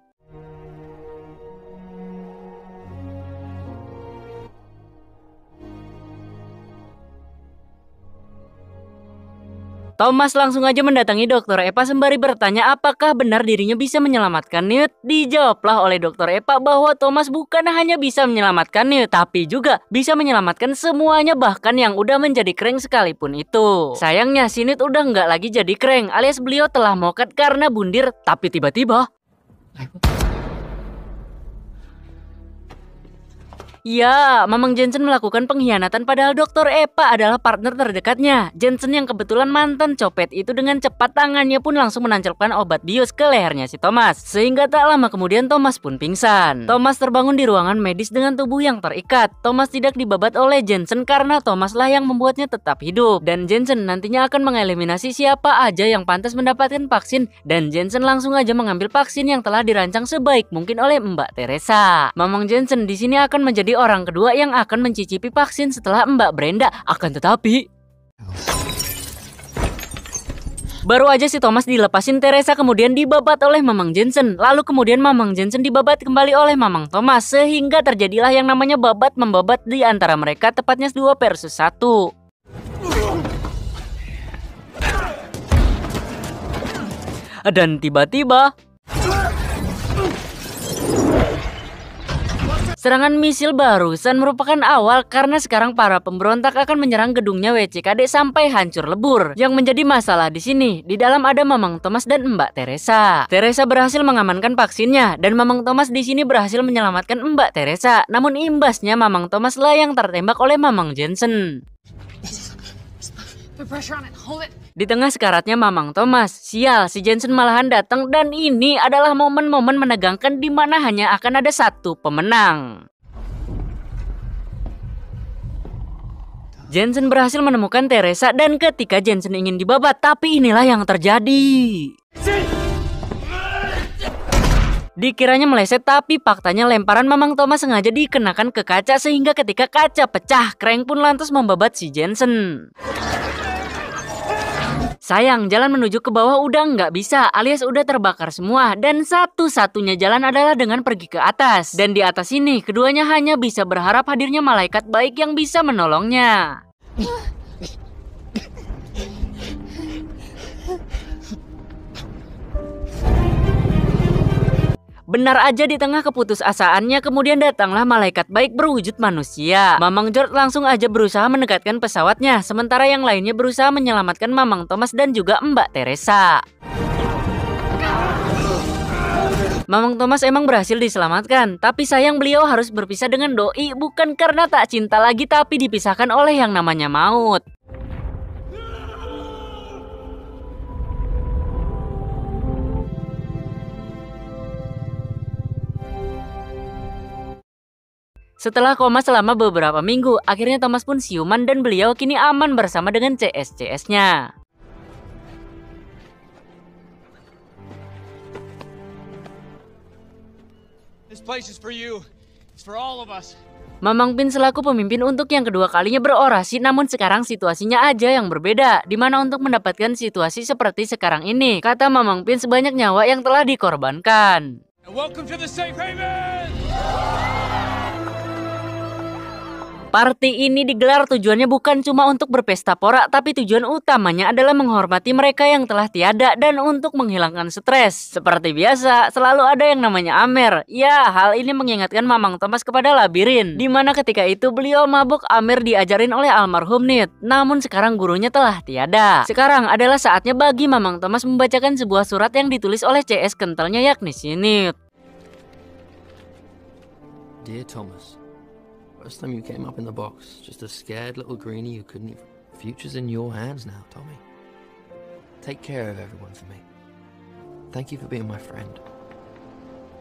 Thomas langsung aja mendatangi Dr. Epa sembari bertanya apakah benar dirinya bisa menyelamatkan Newt. Dijawablah oleh Dr. Epa bahwa Thomas bukan hanya bisa menyelamatkan Newt, tapi juga bisa menyelamatkan semuanya, bahkan yang udah menjadi crank sekalipun itu. Sayangnya si Newt udah nggak lagi jadi crank, alias beliau telah mokat karena bundir, tapi tiba-tiba ya, Mamang Jensen melakukan pengkhianatan padahal Dr. Epa adalah partner terdekatnya. Jensen yang kebetulan mantan copet itu dengan cepat tangannya pun langsung menancapkan obat bius ke lehernya si Thomas. Sehingga tak lama kemudian Thomas pun pingsan. Thomas terbangun di ruangan medis dengan tubuh yang terikat. Thomas tidak dibabat oleh Jensen karena Thomas lah yang membuatnya tetap hidup. Dan Jensen nantinya akan mengeliminasi siapa aja yang pantas mendapatkan vaksin. Dan Jensen langsung aja mengambil vaksin yang telah dirancang sebaik mungkin oleh Mbak Teresa. Mamang Jensen di sini akan menjadi orang kedua yang akan mencicipi vaksin setelah Mbak Brenda. Akan tetapi baru aja si Thomas dilepasin, Teresa kemudian dibabat oleh Mamang Jensen. Lalu kemudian Mamang Jensen dibabat kembali oleh Mamang Thomas, sehingga terjadilah yang namanya babat membabat di antara mereka, tepatnya 2 versus 1. Dan tiba-tiba serangan misil barusan merupakan awal karena sekarang para pemberontak akan menyerang gedungnya WCKD sampai hancur lebur. Yang menjadi masalah di sini, di dalam ada Mamang Thomas dan Mbak Teresa. Teresa berhasil mengamankan vaksinnya dan Mamang Thomas di sini berhasil menyelamatkan Mbak Teresa. Namun imbasnya Mamang Thomas lah yang tertembak oleh Mamang Jensen. Di tengah sekaratnya Mamang Thomas, sial si Jensen malahan datang dan ini adalah momen-momen menegangkan di mana hanya akan ada satu pemenang. Jensen berhasil menemukan Teresa dan ketika Jensen ingin dibabat, tapi inilah yang terjadi. Dikiranya meleset, tapi faktanya lemparan Mamang Thomas sengaja dikenakan ke kaca sehingga ketika kaca pecah, Crank pun lantas membabat si Jensen. Sayang, jalan menuju ke bawah udah nggak bisa, alias udah terbakar semua. Dan satu-satunya jalan adalah dengan pergi ke atas. Dan di atas ini, keduanya hanya bisa berharap hadirnya malaikat baik yang bisa menolongnya. Benar aja di tengah keputusasaannya kemudian datanglah malaikat baik berwujud manusia. Mamang George langsung aja berusaha mendekatkan pesawatnya, sementara yang lainnya berusaha menyelamatkan Mamang Thomas dan juga Mbak Teresa. Mamang Thomas emang berhasil diselamatkan, tapi sayang beliau harus berpisah dengan doi bukan karena tak cinta lagi tapi dipisahkan oleh yang namanya maut. Setelah koma selama beberapa minggu, akhirnya Thomas pun siuman dan beliau kini aman bersama dengan CS-CS-nya. This place is for you. It's for all of us. Mamang Pin selaku pemimpin untuk yang kedua kalinya berorasi, namun sekarang situasinya aja yang berbeda. Dimana untuk mendapatkan situasi seperti sekarang ini, kata Mamang Pin sebanyak nyawa yang telah dikorbankan. Welcome to the safe haven. Party ini digelar tujuannya bukan cuma untuk berpesta pora, tapi tujuan utamanya adalah menghormati mereka yang telah tiada dan untuk menghilangkan stres. Seperti biasa, selalu ada yang namanya Amer. Ya, hal ini mengingatkan Mamang Thomas kepada labirin, dimana ketika itu beliau mabuk Amer diajarin oleh almarhum Newt. Namun sekarang gurunya telah tiada. Sekarang adalah saatnya bagi Mamang Thomas membacakan sebuah surat yang ditulis oleh CS kentalnya yakni si Newt. Dear Thomas, first time you came up in the box, just a scared little greenie who couldn't even... Future's in your hands now, Tommy. Take care of everyone for me. Thank you for being my friend.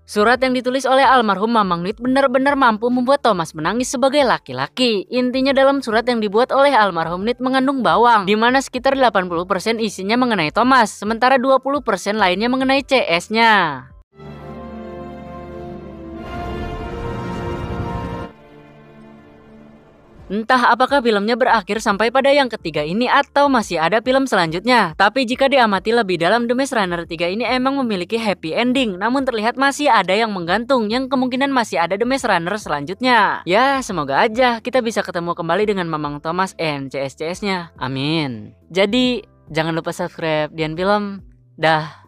Surat yang ditulis oleh almarhum Mamang Newt benar-benar mampu membuat Thomas menangis sebagai laki-laki. Intinya dalam surat yang dibuat oleh almarhum Newt mengandung bawang, di mana sekitar 80% isinya mengenai Thomas, sementara 20% lainnya mengenai CS-nya. Entah apakah filmnya berakhir sampai pada yang ketiga ini atau masih ada film selanjutnya. Tapi jika diamati lebih dalam, The Maze Runner 3 ini emang memiliki happy ending. Namun terlihat masih ada yang menggantung, yang kemungkinan masih ada The Maze Runner selanjutnya. Ya, semoga aja kita bisa ketemu kembali dengan Mamang Thomas and CS-CS-nya. Amin. Jadi, jangan lupa subscribe Dian Film. Dah.